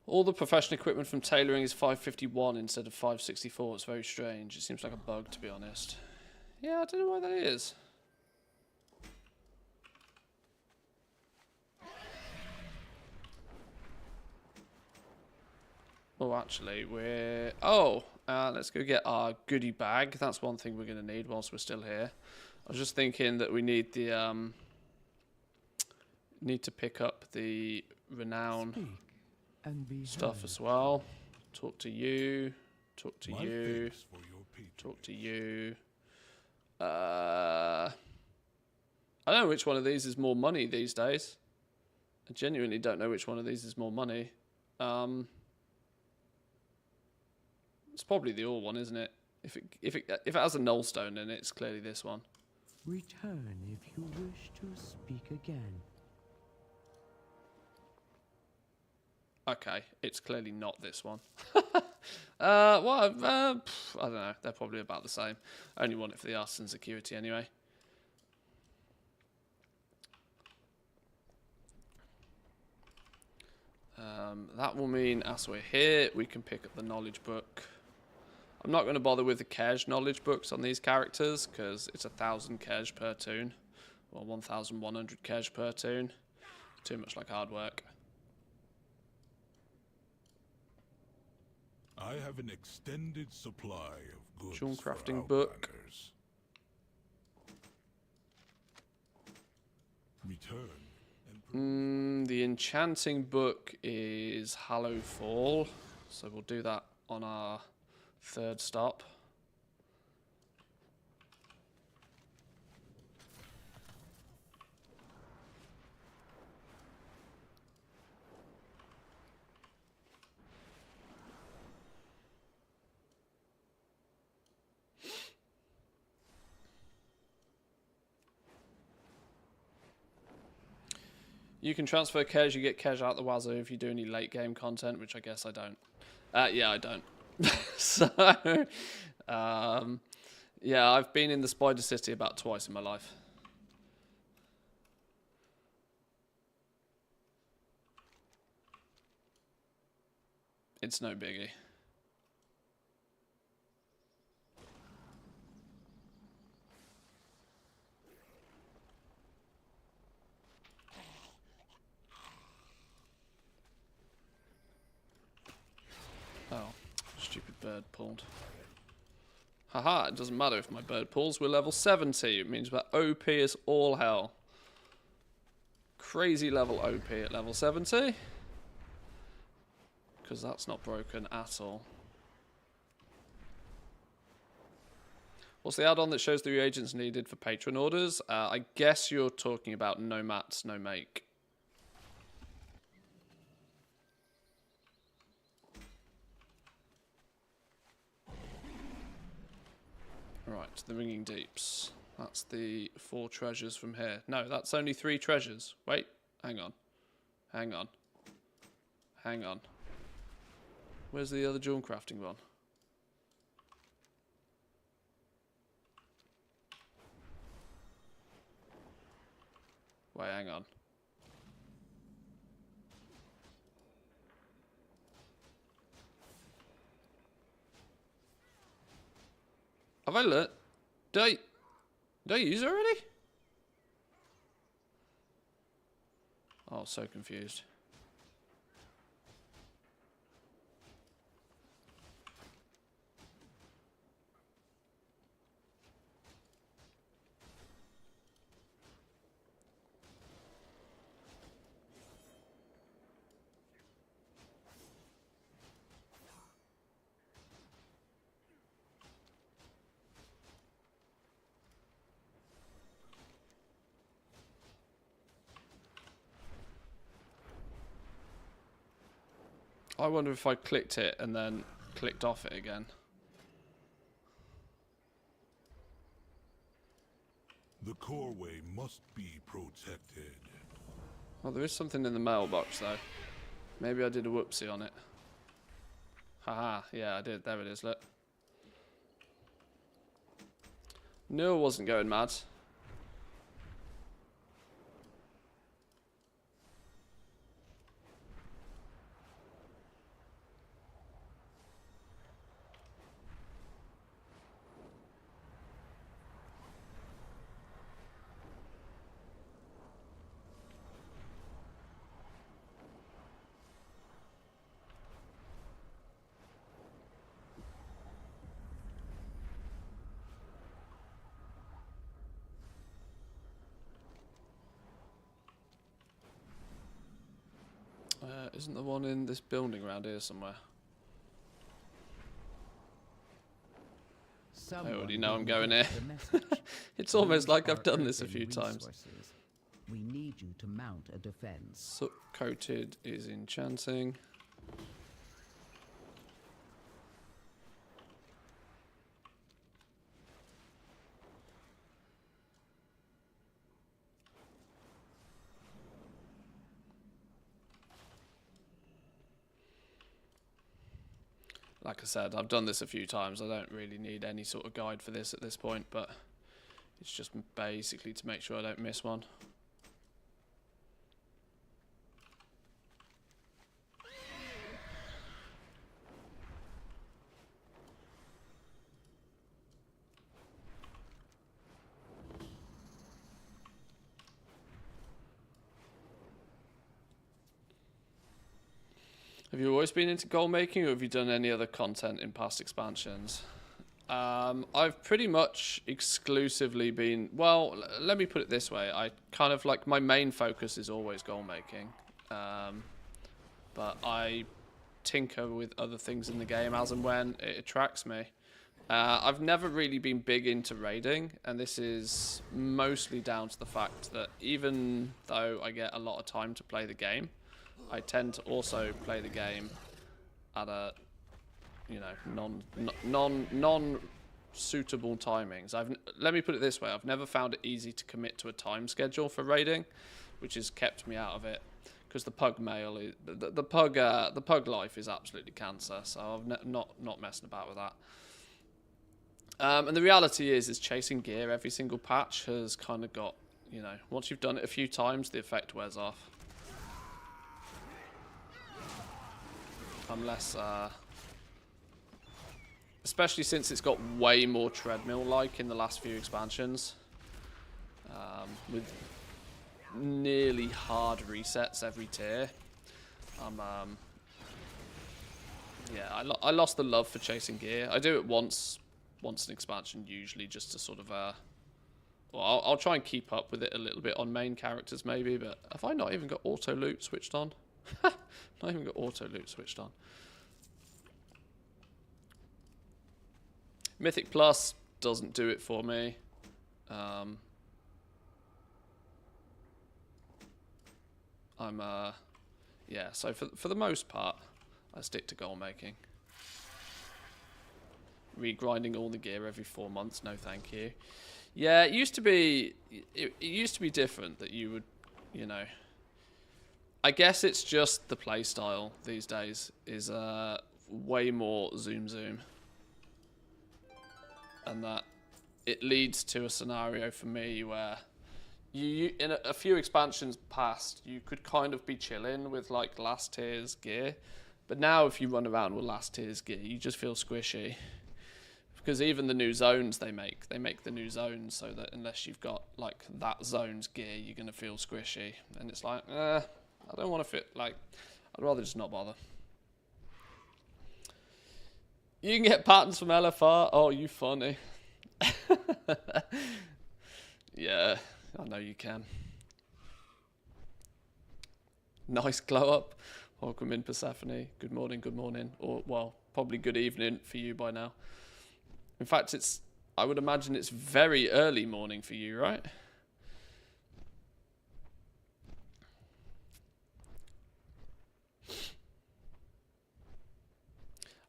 All the professional equipment from tailoring is 551 instead of 564. It's very strange. It seems like a bug, to be honest. Yeah, I don't know why that is. Oh, actually, we're... Oh, let's go get our goodie bag. That's one thing we're going to need whilst we're still here. I was just thinking that we need the... need to pick up the renown... Speak and be stuff heard. as well. Talk to you. Talk to My you. thanks for your patronage. Talk to you. I don't know which one of these is more money these days. I genuinely don't know which one of these is more money. It's probably the all one, isn't it? If it has a null stone in it, it's clearly this one. Return if you wish to speak again. Okay, it's clearly not this one. Well, I don't know. They're probably about the same. I only want it for the arson security anyway. That will mean as we're here, we can pick up the knowledge book. I'm not going to bother with the cash knowledge books on these characters because it's 1,000 cash per toon, or 1,100 cash per toon. Too much like hard work. I have an extended supply of goods Jewel for crafting book. outlanders. Return and The enchanting book is Hallow Fall, so we'll do that on our third stop. You can transfer cash, you get cash out the wazoo if you do any late game content, which I guess I don't. Yeah, I don't. So, yeah, I've been in the Spider City about twice in my life. It's no biggie. Oh, stupid bird pulled. Haha, it doesn't matter if my bird pulls. We're level 70. It means we're OP as all hell. Crazy level OP at level 70. Because that's not broken at all. What's the add-on that shows the reagents needed for patron orders? I guess you're talking about no mats, no make. Right, the Ringing Deeps. That's the 4 treasures from here. No, that's only 3 treasures. Wait, hang on. Hang on. Hang on. Where's the other jewel crafting one? Wait, hang on. Have I learnt? Did I use it already? Oh, so confused. I wonder if I clicked it and then clicked off it again. The coreway must be protected. Oh, there is something in the mailbox though. Maybe I did a whoopsie on it. Haha, yeah, I did. There it is, look. No, I wasn't going mad. Isn't the one in this building around here somewhere? I already know I'm going here. It's almost like I've done this a few times. We need you to mount a defense. Soot coated is enchanting. Like I said, I've done this a few times. I don't really need any sort of guide for this at this point, but it's just basically to make sure I don't miss one. Have you always been into goal making, or have you done any other content in past expansions? I've pretty much exclusively been, well, let me put it this way. I kind of like, my main focus is always goal making. But I tinker with other things in the game as and when it attracts me. I've never really been big into raiding, and this is mostly down to the fact that even though I get a lot of time to play the game, I tend to also play the game at a, you know, non-suitable timings. Let me put it this way: I've never found it easy to commit to a time schedule for raiding, which has kept me out of it. Because the pug mail is the pug life is absolutely cancer. So I've not messing about with that. And the reality is chasing gear every single patch has kind of got, you know, once you've done it a few times, the effect wears off. Unless, especially since it's got way more treadmill-like in the last few expansions, with nearly hard resets every tier. Yeah, I lost the love for chasing gear. I do it once an expansion, usually, just to sort of, well, I'll try and keep up with it a little bit on main characters maybe, but have I not even got auto loot switched on? Not even got auto loot switched on. Mythic Plus, doesn't do it for me. Yeah, so for the most part, I stick to goal making. Regrinding all the gear every 4 months, no thank you. Yeah, it used to be different that you would, you know. I guess it's just the play style these days is way more zoom. And that it leads to a scenario for me where you in a few expansions past, you could kind of be chilling with like last tier's gear. But now if you run around with last tier's gear, you just feel squishy. Because even the new zones they make the new zones so that unless you've got like that zone's gear, you're going to feel squishy. And it's like, I don't want to fit, like, I'd rather just not bother. You can get patterns from LFR. Oh, you funny. Yeah, I know you can. Nice glow up. Welcome in, Persephone. Good morning, good morning. Or, well, probably good evening for you by now. In fact, I would imagine it's very early morning for you, right?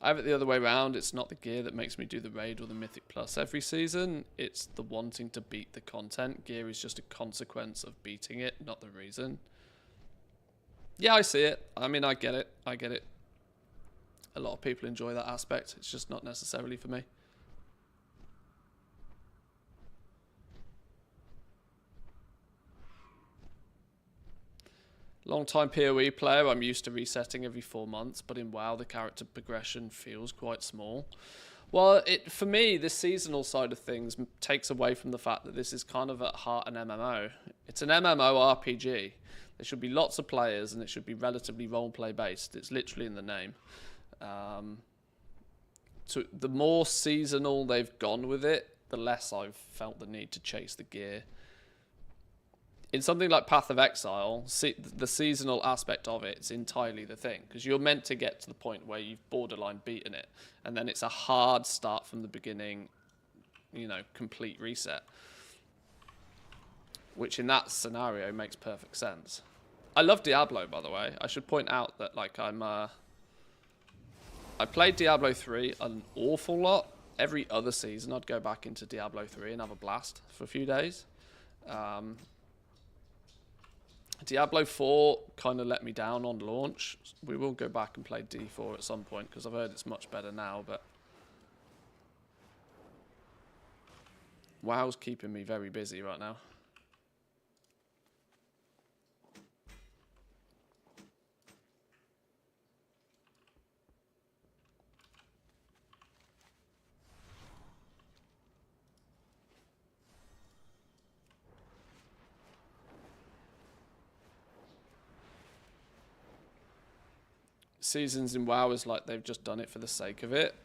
I have it the other way around. It's not the gear that makes me do the raid or the Mythic Plus every season. It's the wanting to beat the content. Gear is just a consequence of beating it, not the reason. Yeah, I see it. I mean, I get it. I get it. A lot of people enjoy that aspect. It's just not necessarily for me. Long-time PoE player, I'm used to resetting every 4 months, but in WoW the character progression feels quite small. Well, for me, this seasonal side of things takes away from the fact that this is kind of at heart an MMO. It's an MMORPG. There should be lots of players and it should be relatively roleplay based. It's literally in the name. So the more seasonal they've gone with it, the less I've felt the need to chase the gear. In something like Path of Exile, the seasonal aspect of it is entirely the thing. Because you're meant to get to the point where you've borderline beaten it. And then it's a hard start from the beginning, you know, complete reset. Which in that scenario makes perfect sense. I love Diablo, by the way. I should point out that, like, I played Diablo 3 an awful lot. Every other season I'd go back into Diablo 3 and have a blast for a few days. Diablo 4 kind of let me down on launch. We will go back and play D4 at some point because I've heard it's much better now, but WoW's keeping me very busy right now. Seasons in WoW is like they've just done it for the sake of it.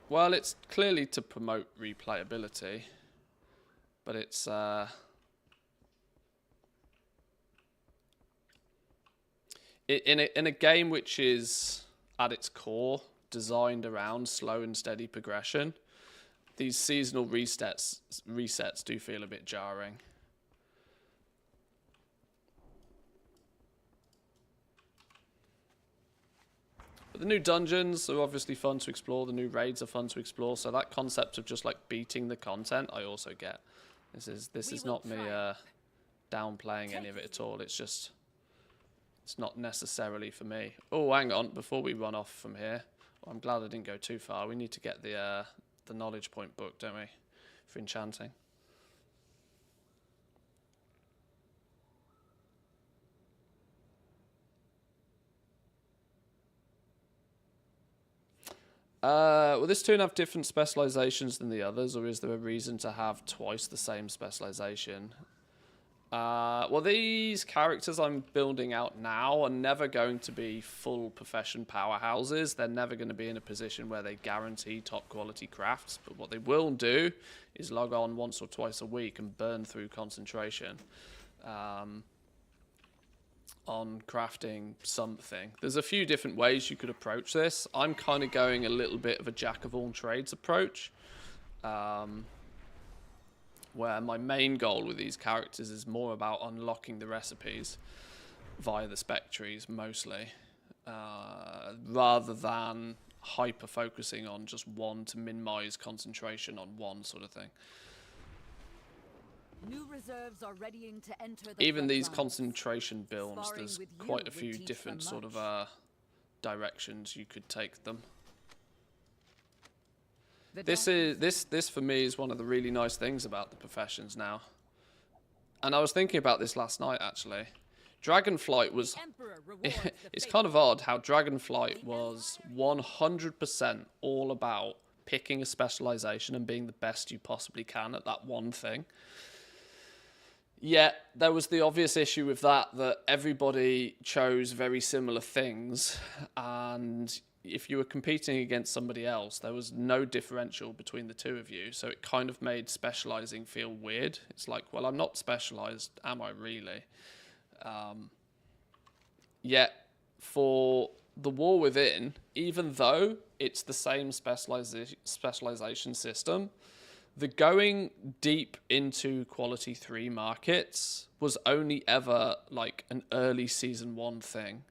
Well, it's clearly to promote replayability, but it's in a game which is at its core designed around slow and steady progression. These seasonal resets do feel a bit jarring. The new dungeons are obviously fun to explore. The new raids are fun to explore. So that concept of just like beating the content, I also get. This is not me downplaying any of it at all. It's just, it's not necessarily for me. Oh, hang on. Before we run off from here, I'm glad I didn't go too far. We need to get the knowledge point book, don't we, for enchanting. Will this toon have different specializations than the others, or is there a reason to have twice the same specialization? Well, these characters I'm building out now are never going to be full profession powerhouses. They're never going to be in a position where they guarantee top quality crafts, but what they will do is log on once or twice a week and burn through concentration. On crafting something. There's a few different ways you could approach this. I'm kind of going a little bit of a jack of all trades approach. where my main goal with these characters is more about unlocking the recipes via the spectries mostly, rather than hyper focusing on just one to minimize concentration on one sort of thing. New reserves are readying to enter the Even front these lines. concentration builds, Sparring there's with you quite a would few teach different them sort of much. directions you could take them. The This for me is one of the really nice things about the professions now. And I was thinking about this last night actually. Dragonflight was Emperor rewards the it's faithful. kind of odd how Dragonflight was 100% all about picking a specialization and being the best you possibly can at that one thing. Yet there was the obvious issue with that everybody chose very similar things, and if you were competing against somebody else, there was no differential between the two of you, so it kind of made specializing feel weird. It's like, well, I'm not specialized, am I really? Yet for the War Within, even though it's the same specialization system, the going deep into Quality 3 markets was only ever like an early Season 1 thing.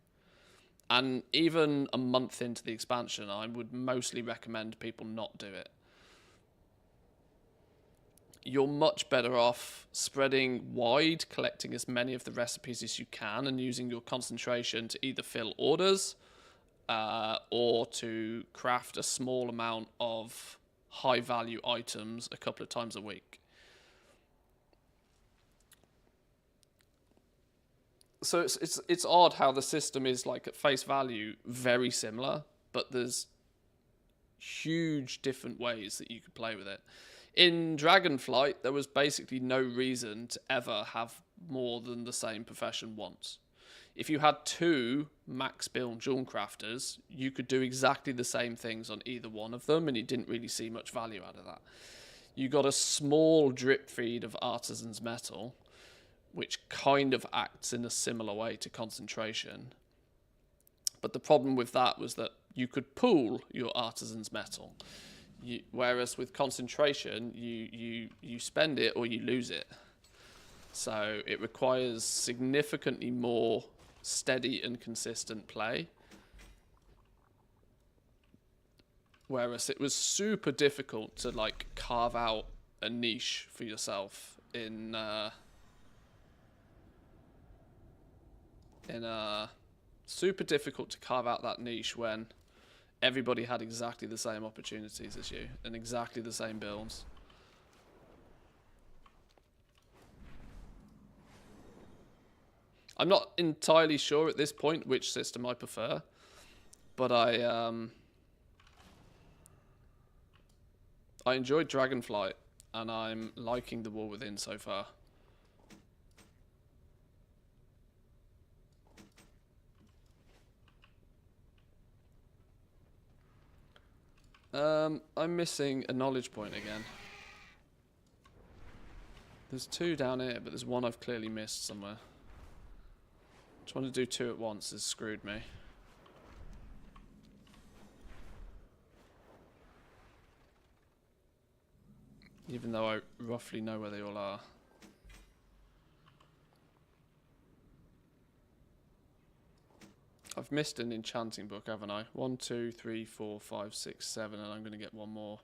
And even a month into the expansion, I would mostly recommend people not do it. You're much better off spreading wide, collecting as many of the recipes as you can, and using your concentration to either fill orders or to craft a small amount of high-value items a couple of times a week. So it's odd how the system is, like, at face value very similar, but there's huge different ways that you could play with it. In Dragonflight, there was basically no reason to ever have more than the same profession once. If you had two max build jewel crafters, you could do exactly the same things on either one of them, and you didn't really see much value out of that. You got a small drip feed of artisan's metal, which kind of acts in a similar way to concentration. But the problem with that was that you could pool your artisan's metal. Whereas with concentration, you spend it or you lose it. So it requires significantly more steady and consistent play. Whereas it was super difficult to like carve out a niche for yourself in super difficult to carve out that niche when everybody had exactly the same opportunities as you and exactly the same builds. I'm not entirely sure at this point which system I prefer, but I enjoyed Dragonflight and I'm liking the War Within so far. I'm missing a knowledge point again. There's two down here, but there's one I've clearly missed somewhere. Trying to do two at once has screwed me. Even though I roughly know where they all are. I've missed an enchanting book, haven't I? 1, 2, 3, 4, 5, 6, 7, and I'm going to get one more.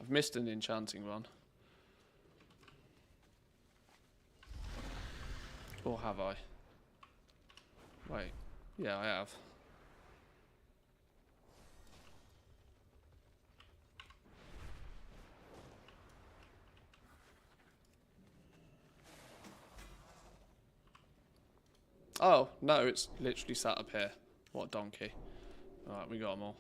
I've missed an enchanting one. Or have I? Wait. Yeah, I have. Oh, no, it's literally sat up here. What a donkey. Alright, we got them all.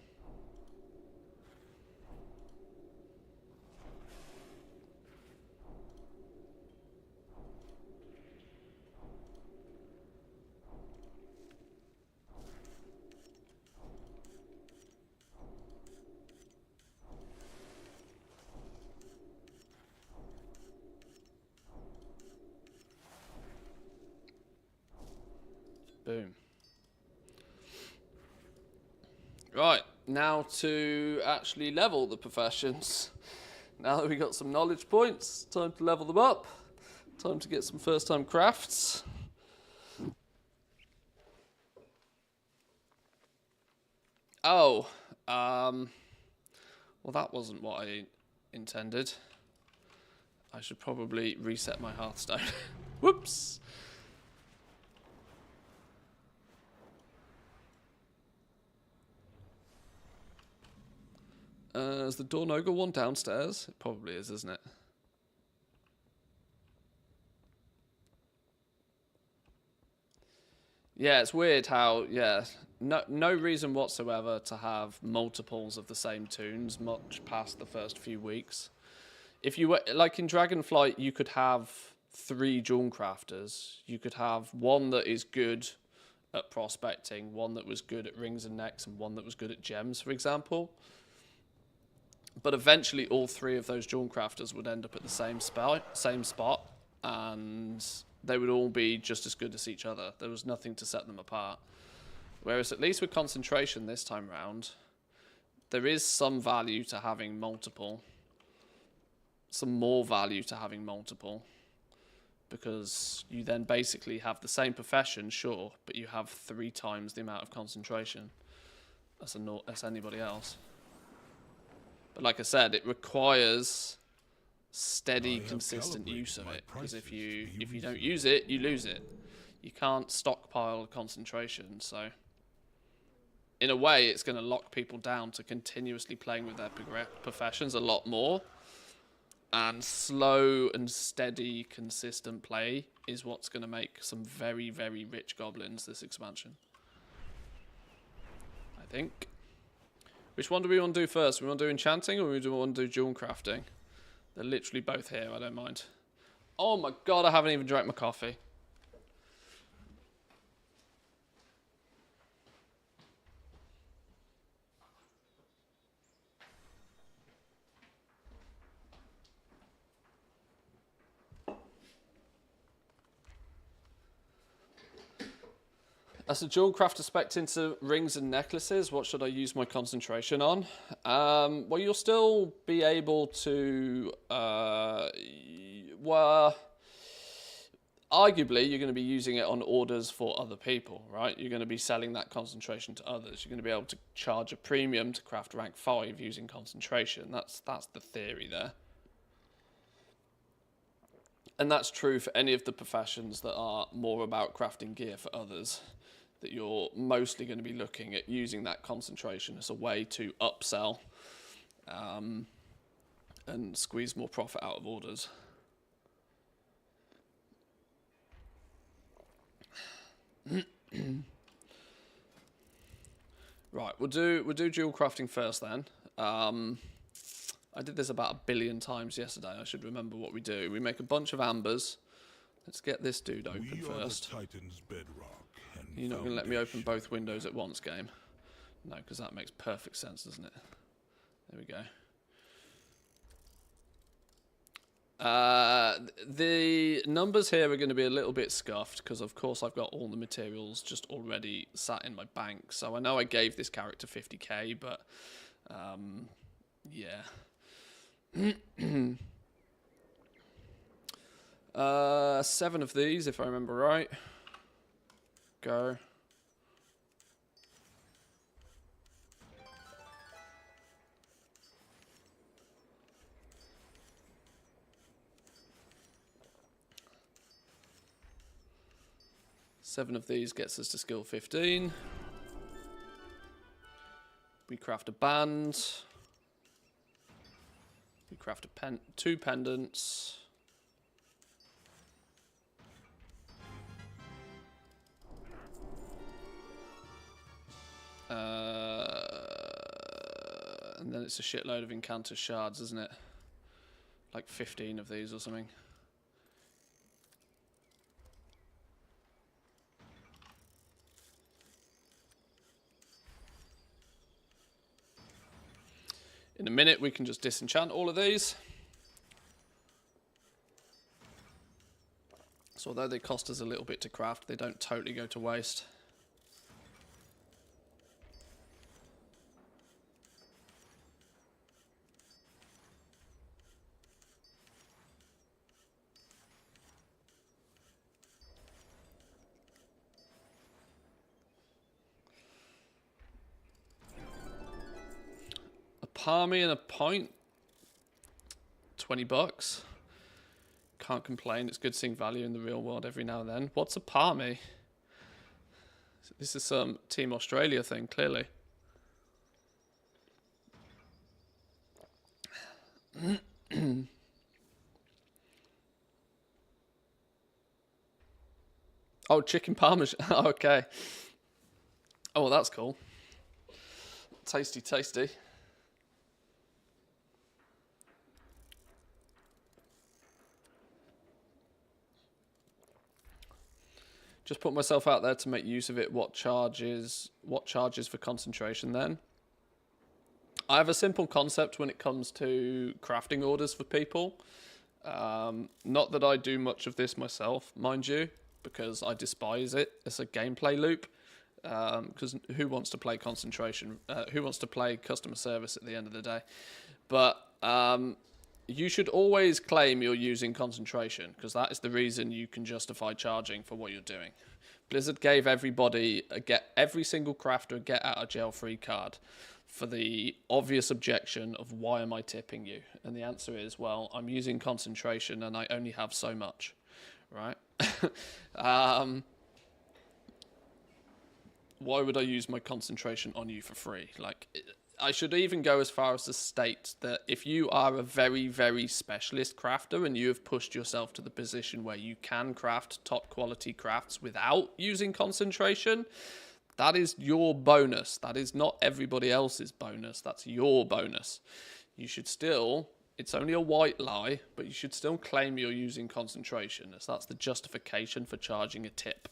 Boom. Right, now to actually level the professions. Now that we got some knowledge points, time to level them up. Time to get some first-time crafts. Oh, well, that wasn't what I intended. I should probably reset my Hearthstone. Whoops. Is the Dornoga one downstairs? It probably is, isn't it? Yeah, it's weird how, yeah, no reason whatsoever to have multiples of the same tunes much past the first few weeks. If you were, like in Dragonflight, you could have 3 Jewel Crafters. You could have one that is good at prospecting, one that was good at rings and necks, and one that was good at gems, for example. But eventually all 3 of those Jewel Crafters would end up at the same spot, and they would all be just as good as each other. There was nothing to set them apart. Whereas at least with concentration this time round, there is some value to having multiple. Some more value to having multiple. Because you then basically have the same profession, sure, but you have 3 times the amount of concentration as anybody else. But like I said, it requires steady, consistent use of it, because if you don't use it, you lose it. You can't stockpile concentration, so in a way it's going to lock people down to continuously playing with their professions a lot more, and slow and steady, consistent play is what's going to make some very, very rich goblins this expansion, I think. Which one do we want to do first? We want to do enchanting, or we want to do jewel crafting? They're literally both here, I don't mind. Oh my god, I haven't even drank my coffee. As a jewel crafter spec'd into rings and necklaces, what should I use my concentration on? Well, you'll still be able to, well, arguably you're going to be using it on orders for other people, right? You're going to be selling that concentration to others. You're going to be able to charge a premium to craft rank 5 using concentration. That's the theory there. And that's true for any of the professions that are more about crafting gear for others, that you're mostly going to be looking at using that concentration as a way to upsell and squeeze more profit out of orders. Right, we'll do jewel crafting first then. I did this about 1 billion times yesterday. I should remember what we do. We make a bunch of ambers. Let's get this dude open first. Titan's bedrock. You're not going to let me open both windows at once, game? No, because that makes perfect sense, doesn't it? There we go. The numbers here are going to be a little bit scuffed because, of course, I've got all the materials just already sat in my bank. So I know I gave this character 50k, but yeah. 7 of these, if I remember right. Go. Seven of these gets us to skill 15. We craft a band. We craft a 2 pendants. And then it's a shitload of encounter shards, isn't it? Like 15 of these or something. In a minute, we can just disenchant all of these. So although they cost us a little bit to craft, they don't totally go to waste. palmy and a point. $20. Can't complain. It's good seeing value in the real world every now and then. What's a palmy? This is some Team Australia thing, clearly. Oh, chicken parmesan. Okay. Oh, well, that's cool. Tasty, tasty. Just put myself out there to make use of it. What charges for concentration then? I have a simple concept when it comes to crafting orders for people. Not that I do much of this myself, mind you, because I despise it as a gameplay loop. Because who wants to play concentration? Who wants to play customer service at the end of the day? But you should always claim you're using concentration, because that is the reason you can justify charging for what you're doing. Blizzard gave every single crafter a get out of jail free card for the obvious objection of why am I tipping you? And the answer is, well, I'm using concentration and I only have so much, right? Why would I use my concentration on you for free? Like, I should even go as far as to state that if you are a very, very specialist crafter and you have pushed yourself to the position where you can craft top quality crafts without using concentration, that is your bonus. That is not everybody else's bonus. That's your bonus. You should still, it's only a white lie, but you should still claim you're using concentration, as that's the justification for charging a tip.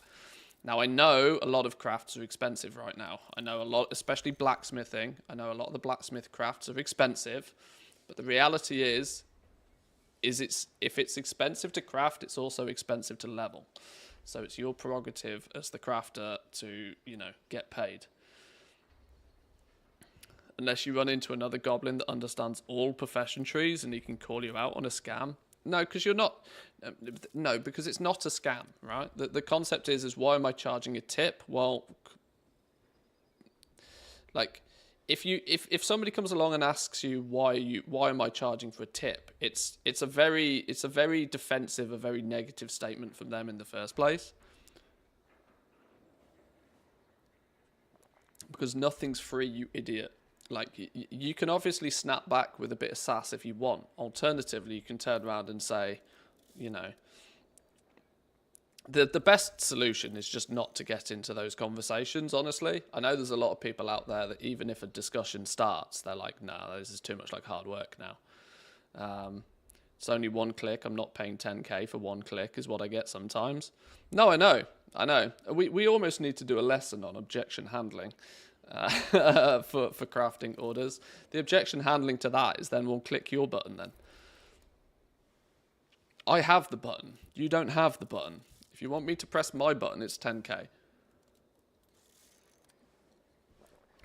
Now, I know a lot of crafts are expensive right now. I know a lot, especially blacksmithing. I know a lot of the blacksmith crafts are expensive. But the reality is if it's expensive to craft, it's also expensive to level. So it's your prerogative as the crafter to, get paid. Unless you run into another goblin that understands all profession trees and he can call you out on a scam. No, because you're not. No, because it's not a scam, right? The concept is why am I charging a tip? Well, like, if somebody comes along and asks you why am I charging for a tip? It's a very defensive, a very negative statement from them in the first place. Because nothing's free, you idiot. Like, you can obviously snap back with a bit of sass if you want. Alternatively, you can turn around and say, the best solution is just not to get into those conversations, honestly. I know there's a lot of people out there that even if a discussion starts, they're like, nah, this is too much like hard work now. It's only one click. I'm not paying 10k for one click is what I get sometimes. No, I know. We almost need to do a lesson on objection handling. For crafting orders. The objection handling to that is then we'll click your button then. I have the button. You don't have the button. If you want me to press my button, it's 10k.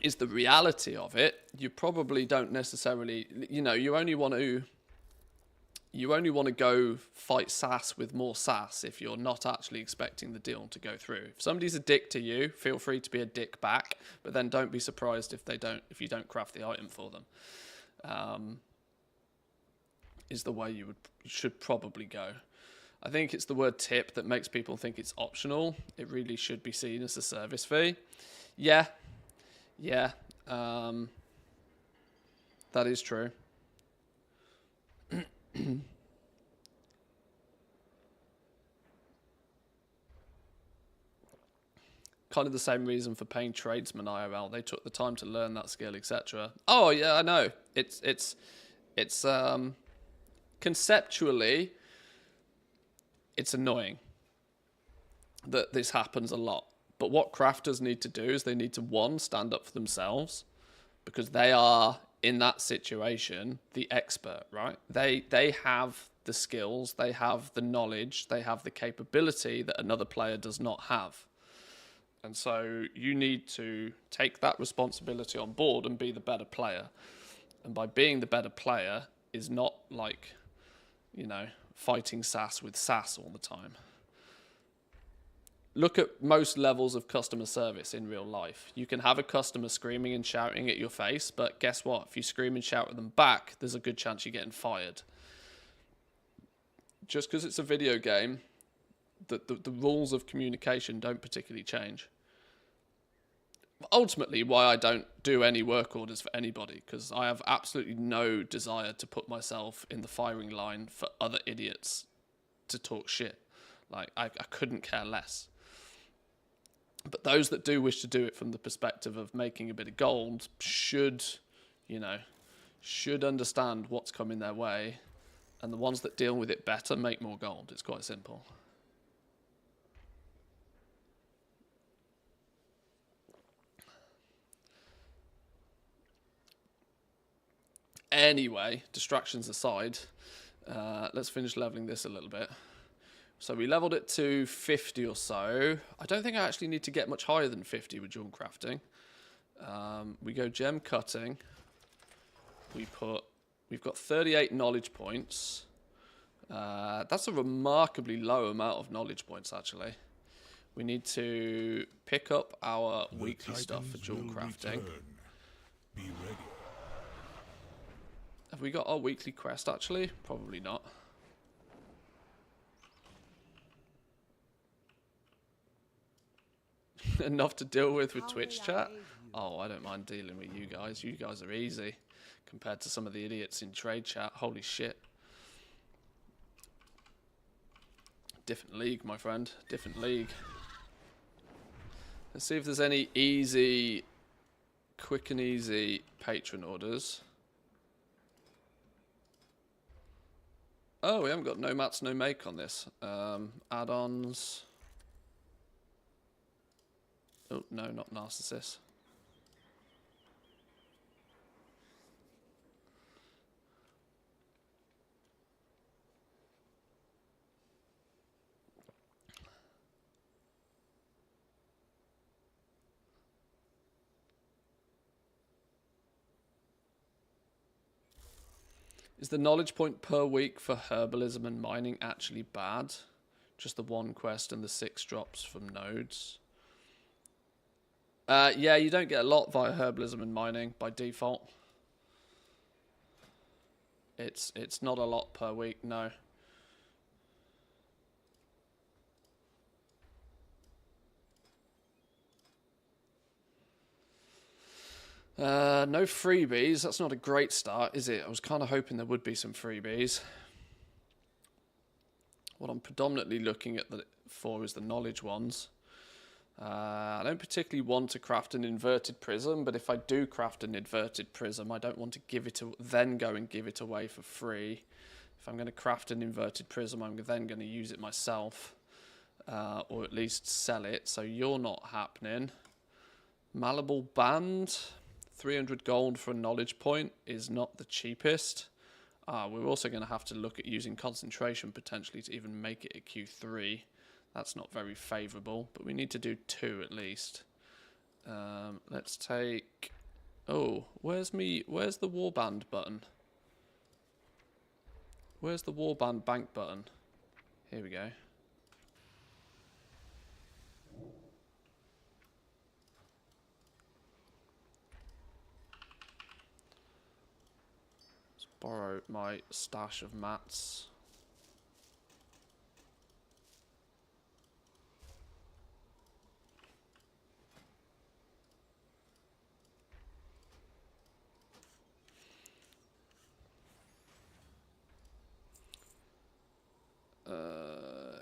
Is the reality of it, you probably don't necessarily, you only want to go fight sass with more sass if you're not actually expecting the deal to go through. If somebody's a dick to you, feel free to be a dick back, but then don't be surprised if you don't craft the item for them. Is the way you should probably go. I think it's the word tip that makes people think it's optional. It really should be seen as a service fee. Yeah. That is true. Kind of the same reason for paying tradesmen IRL. They took the time to learn that skill, etc. Oh yeah, I know. It's conceptually, it's annoying that this happens a lot. But what crafters need to do is they need to, one, stand up for themselves, because they are, in that situation, the expert, right? They have the skills, they have the knowledge, they have the capability that another player does not have. And so you need to take that responsibility on board and be the better player. And by being the better player is not like, fighting sass with sass all the time. look at most levels of customer service in real life. You can have a customer screaming and shouting at your face, but guess what? If you scream and shout at them back, there's a good chance you're getting fired. Just because it's a video game, the rules of communication don't particularly change. Ultimately, why I don't do any work orders for anybody, because I have absolutely no desire to put myself in the firing line for other idiots to talk shit. Like, I couldn't care less. But those that do wish to do it from the perspective of making a bit of gold should understand what's coming their way, and the ones that deal with it better make more gold. It's quite simple. Anyway, distractions aside, let's finish leveling this a little bit. So we leveled it to 50 or so. I don't think I actually need to get much higher than 50 with jewel crafting. We go gem cutting. We've got 38 knowledge points. That's a remarkably low amount of knowledge points, actually. We need to pick up our weekly stuff for jewel crafting. Be ready. Have we got our weekly quest, actually? Probably not. Enough to deal with Twitch chat? Oh, I don't mind dealing with you guys. You guys are easy compared to some of the idiots in trade chat. Holy shit. Different league, my friend. Different league. Let's see if there's any easy, quick and easy patron orders. Oh, we haven't got no mats, no make on this. Add-ons. Oh, no, not Narcissus. Is the knowledge point per week for herbalism and mining actually bad? Just the one quest and the 6 drops from nodes. Yeah, you don't get a lot via herbalism and mining by default. It's not a lot per week, no. No freebies. That's not a great start, is it? I was kind of hoping there would be some freebies. What I'm predominantly looking at for is the knowledge ones. I don't particularly want to craft an inverted prism, but if I do craft an inverted prism, I don't want to then go and give it away for free. If I'm going to craft an inverted prism, I'm then going to use it myself, or at least sell it. So you're not happening. Malleable band, 300 gold for a knowledge point is not the cheapest. We're also going to have to look at using concentration potentially to even make it a Q3. That's not very favourable, but we need to do 2 at least. Let's take... Oh, where's the warband button? Where's the warband bank button? Here we go. Let's borrow my stash of mats.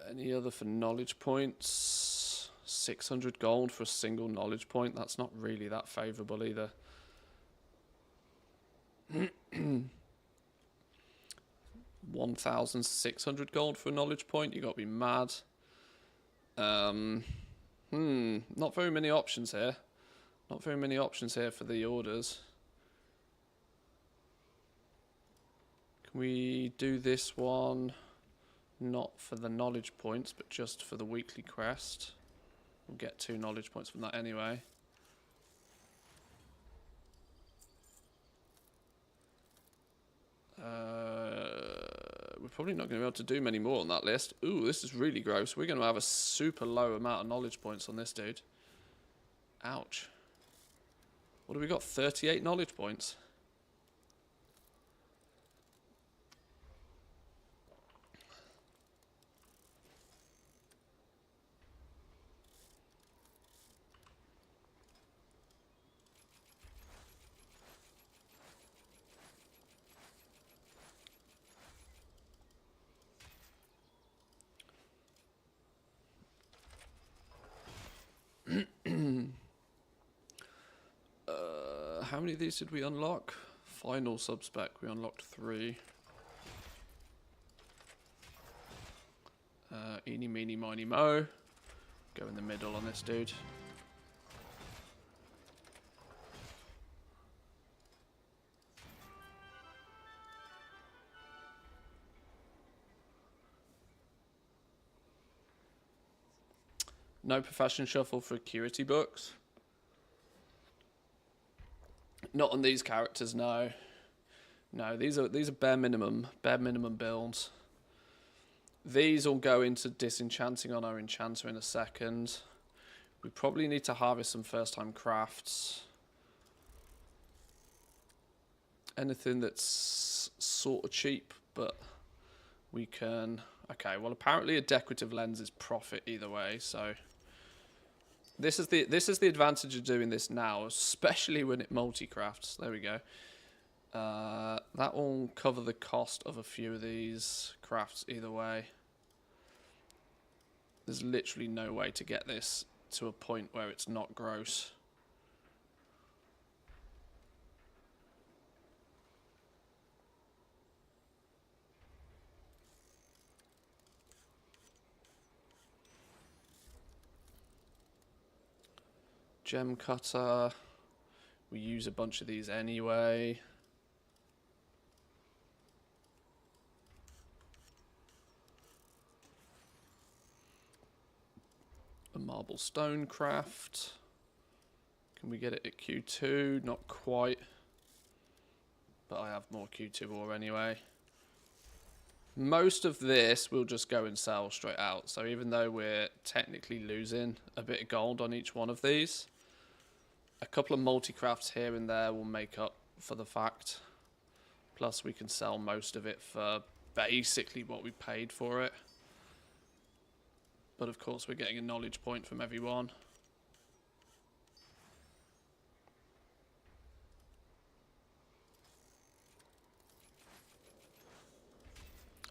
Any other for knowledge points? 600 gold for a single knowledge point. That's not really that favourable either. 1,600 gold for a knowledge point. You got to be mad. Not very many options here. Not very many options here for the orders. Can we do this one? Not for the knowledge points, but just for the weekly quest. We'll get 2 knowledge points from that anyway. We're probably not going to be able to do many more on that list. Ooh, this is really gross. We're going to have a super low amount of knowledge points on this dude. Ouch. What have we got? 38 knowledge points. How many of these did we unlock? Final subspec, we unlocked 3. Eeny, meeny, miny, mo. Go in the middle on this dude. No profession shuffle for acuity books. Not on these characters, no. No, these are bare minimum builds. These will go into disenchanting on our enchanter in a second. We probably need to harvest some first-time crafts. Anything that's sort of cheap, but we can... Okay, well apparently a decorative lens is profit either way, so... This is the advantage of doing this now, especially when it multi-crafts. There we go. That will cover the cost of a few of these crafts either way. There's literally no way to get this to a point where it's not gross. Gem cutter. We use a bunch of these anyway. A marble stone craft. Can we get it at Q2? Not quite. But I have more Q2 ore anyway. Most of this we'll just go and sell straight out. So even though we're technically losing a bit of gold on each one of these, a couple of multi-crafts here and there will make up for the fact. Plus we can sell most of it for basically what we paid for it. But of course we're getting a knowledge point from everyone.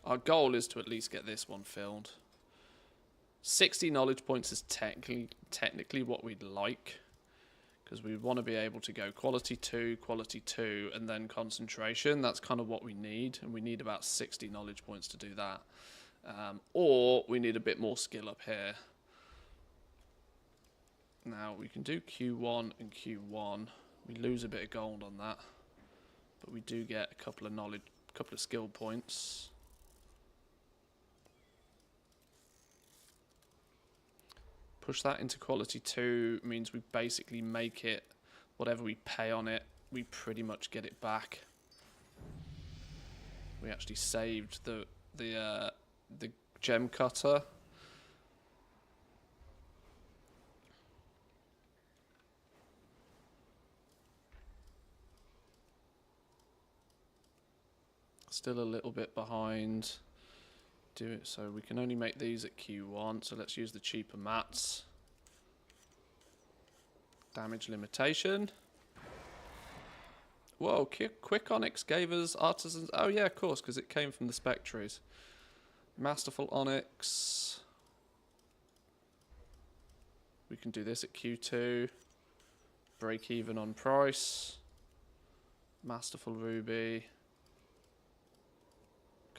Our goal is to at least get this one filled. 60 knowledge points is technically what we'd like. Because we want to be able to go quality 2, and then concentration. That's kind of what we need. And we need about 60 knowledge points to do that. Or we need a bit more skill up here. Now we can do Q1 and Q1. We lose a bit of gold on that. But we do get a couple of skill points. Push that into quality 2 means we basically make it, whatever we pay on it, we pretty much get it back. We actually saved the gem cutter. Still a little bit behind. Do it so we can only make these at Q1, so let's use the cheaper mats. Damage limitation. Whoa, quick onyx gave us artisans. Oh yeah, of course, because it came from the spectres. Masterful onyx. We can do this at Q2. Break even on price. Masterful ruby.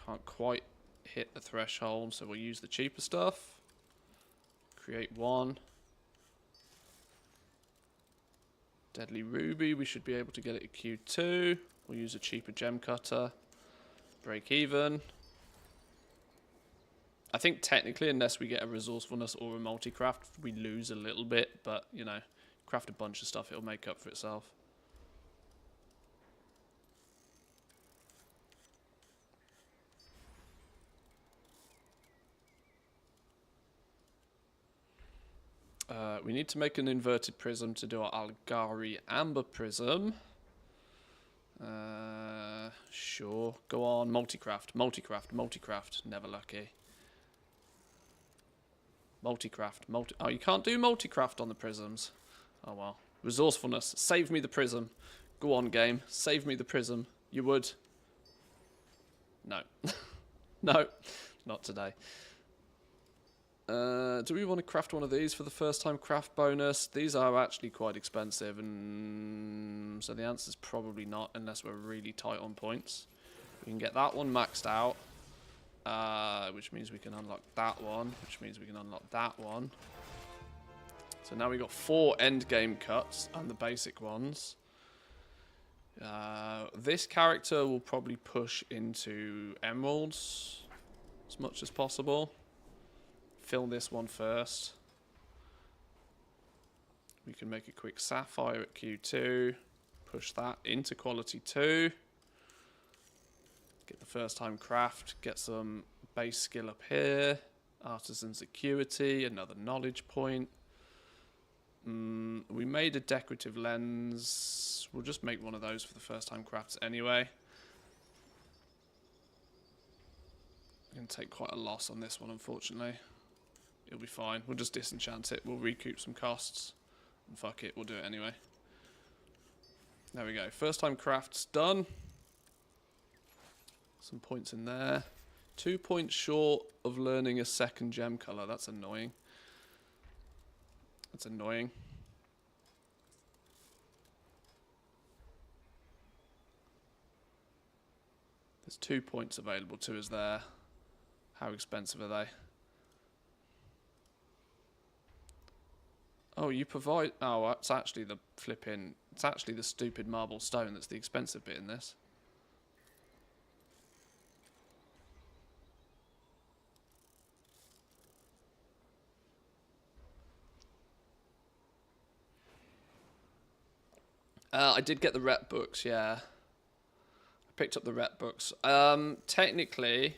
Can't quite hit the threshold, so we'll use the cheaper stuff. Create one. Deadly ruby, we should be able to get it at Q2. We'll use a cheaper gem cutter. Break even. I think technically, unless we get a resourcefulness or a multi-craft, we lose a little bit, but you know, craft a bunch of stuff, it'll make up for itself. We need to make an inverted prism to do our Algari Amber Prism. Sure. Go on. Multicraft. Multicraft. Multicraft. Never lucky. Multicraft. Oh, you can't do multicraft on the prisms. Oh, well. Resourcefulness. Save me the prism. Go on, game. Save me the prism. You would. No. No. Not today. Do we want to craft one of these for the first time craft bonus? These are actually quite expensive, and so the answer is probably not, unless we're really tight on points. We can get that one maxed out, which means we can unlock that one, which means we can unlock that one. So now we've got 4 end game cuts and the basic ones. This character will probably push into emeralds as much as possible. Fill this one first. We can make a quick sapphire at Q2. Push that into quality 2. Get the first time craft. Get some base skill up here. Artisan's acuity. Another knowledge point. We made a decorative lens. We'll just make one of those for the first time crafts anyway. I'm going to take quite a loss on this one, unfortunately. It'll be fine. We'll just disenchant it. We'll recoup some costs. And fuck it, we'll do it anyway. There we go. First time crafts done. Some points in there. 2 points short of learning a second gem colour. That's annoying. That's annoying. There's 2 points available to us there. How expensive are they? Oh, you provide... Oh, it's actually the flipping... It's actually the stupid marble stone that's the expensive bit in this. I did get the rep books, yeah. I picked up the rep books. Technically,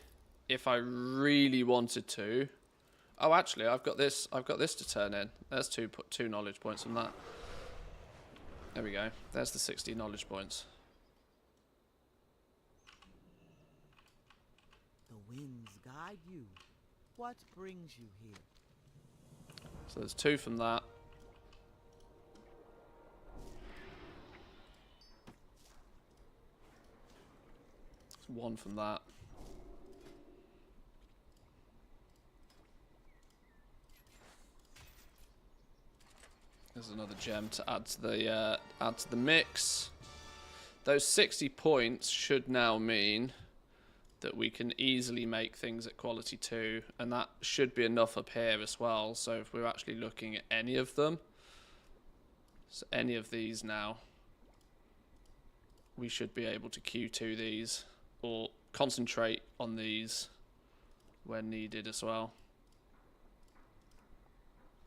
if I really wanted to... Oh, actually, I've got this to turn in. There's two knowledge points from that. There we go. There's the 60 knowledge points. The winds guide you. What brings you here? So there's 2 from that. There's 1 from that. There's another gem to add to the mix. Those 60 points should now mean that we can easily make things at quality 2, and that should be enough up here as well. So if we're actually looking at any of them, so any of these now, we should be able to Q2 these or concentrate on these when needed as well.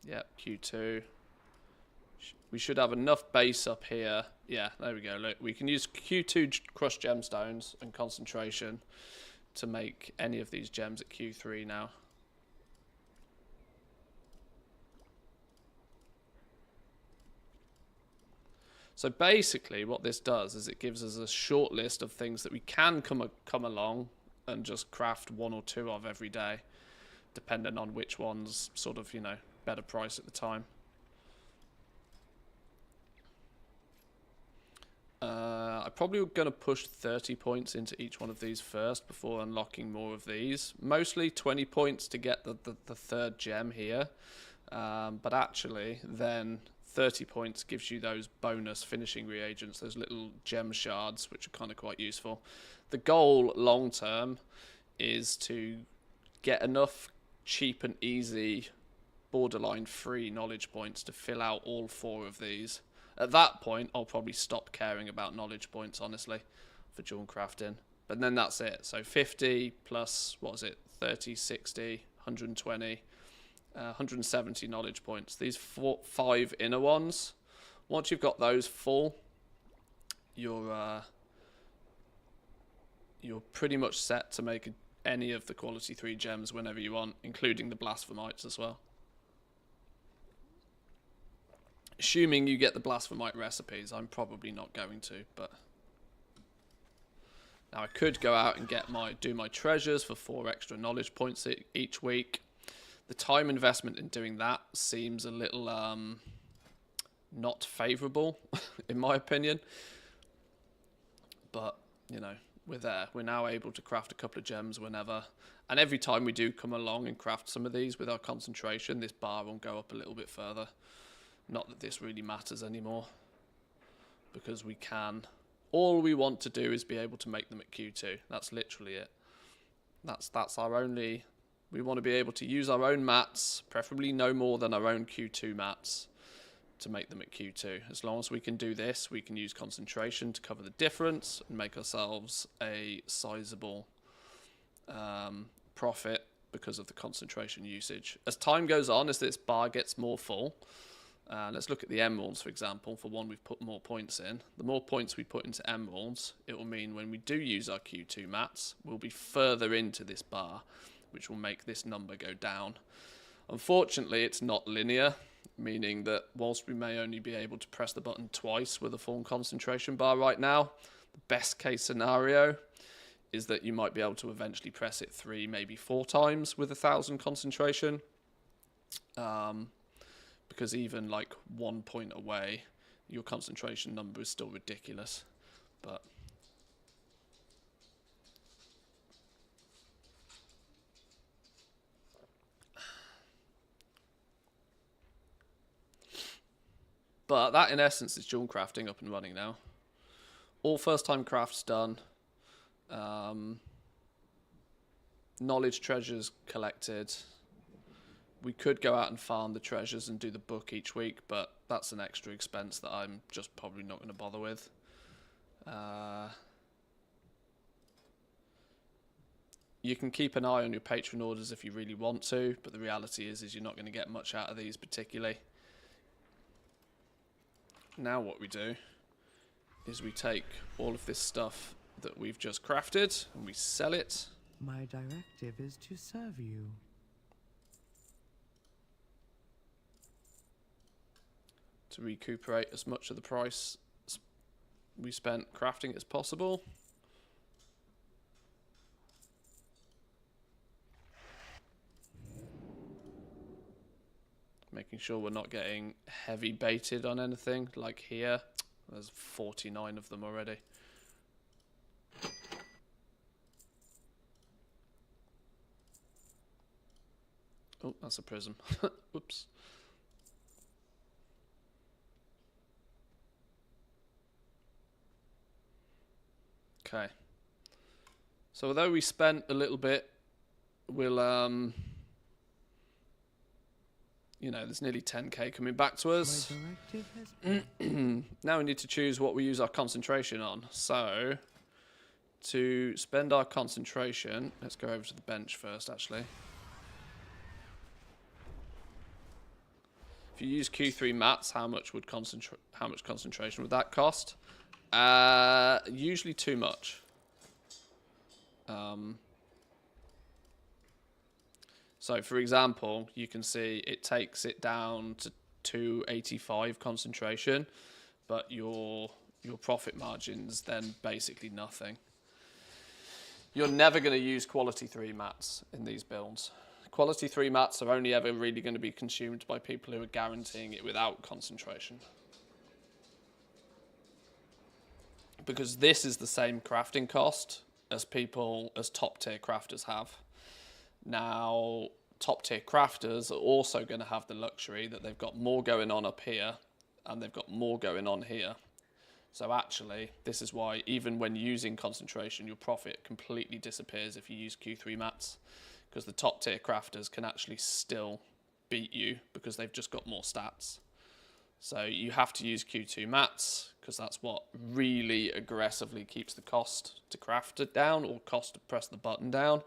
Yep, Q2. We should have enough base up here. Yeah, there we go. Look, we can use Q2 crushed gemstones and concentration to make any of these gems at Q3 now. So basically what this does is it gives us a short list of things that we can come along and just craft 1 or 2 of every day, depending on which one's sort of, you know, better price at the time. I'm probably going to push 30 points into each one of these first before unlocking more of these. Mostly 20 points to get the 3rd gem here. But actually, then 30 points gives you those bonus finishing reagents, those little gem shards, which are kind of quite useful. The goal long term is to get enough cheap and easy borderline free knowledge points to fill out all 4 of these. At that point, I'll probably stop caring about knowledge points, honestly, for jewel crafting. But then that's it. So 50 plus, what was it, 30, 60, 120, 170 knowledge points. These 5 inner ones, once you've got those full, you're pretty much set to make any of the quality 3 gems whenever you want, including the blasphemites as well. Assuming you get the blasphemite recipes, I'm probably not going to, but now I could go out and do my treasures for 4 extra knowledge points each week. The time investment in doing that seems a little not favourable, in my opinion. But, you know, we're there. We're now able to craft a couple of gems whenever. And every time we do come along and craft some of these with our concentration, this bar will go up a little bit further. Not that this really matters anymore, because we can. All we want to do is be able to make them at Q2. That's literally it. That's our only. We want to be able to use our own mats, preferably no more than our own Q2 mats, to make them at Q2. As long as we can do this, we can use concentration to cover the difference and make ourselves a sizable profit because of the concentration usage. As time goes on, as this bar gets more full, let's look at the emeralds, for example. For one, we've put more points in. The more points we put into emeralds, it will mean when we do use our Q2 mats, we'll be further into this bar, which will make this number go down. Unfortunately, it's not linear, meaning that whilst we may only be able to press the button twice with a full concentration bar right now, the best case scenario is that you might be able to eventually press it 3, maybe 4 times with 1,000 concentration. Because even like 1 point away, your concentration number is still ridiculous. But that in essence is dual crafting up and running now. All first time crafts done. Knowledge treasures collected. We could go out and farm the treasures and do the book each week, but that's an extra expense that I'm just probably not going to bother with. You can keep an eye on your patron orders if you really want to, but the reality is you're not going to get much out of these particularly. Now what we do is we take all of this stuff that we've just crafted and we sell it. My directive is to serve you. To recuperate as much of the price we spent crafting as possible. Making sure we're not getting heavy baited on anything, like here. There's 49 of them already. Oh, that's a prism. Oops. Okay. So although we spent a little bit, we'll you know, there's nearly 10k coming back to us. My directive has Now we need to choose what we use our concentration on. So, to spend our concentration, let's go over to the bench first, actually. If you use Q3 mats, how much concentration would that cost? Usually too much. So, for example, you can see it takes it down to 285 concentration, but your profit margin's then basically nothing. You're never going to use quality 3 mats in these builds. Quality 3 mats are only ever really going to be consumed by people who are guaranteeing it without concentration. Because this is the same crafting cost as top tier crafters have. Now, top tier crafters are also going to have the luxury that they've got more going on up here and they've got more going on here. So actually, this is why even when using concentration, your profit completely disappears if you use Q3 mats, because the top tier crafters can actually still beat you because they've just got more stats. So you have to use Q2 mats because that's what really aggressively keeps the cost to craft it down, or cost to press the button down,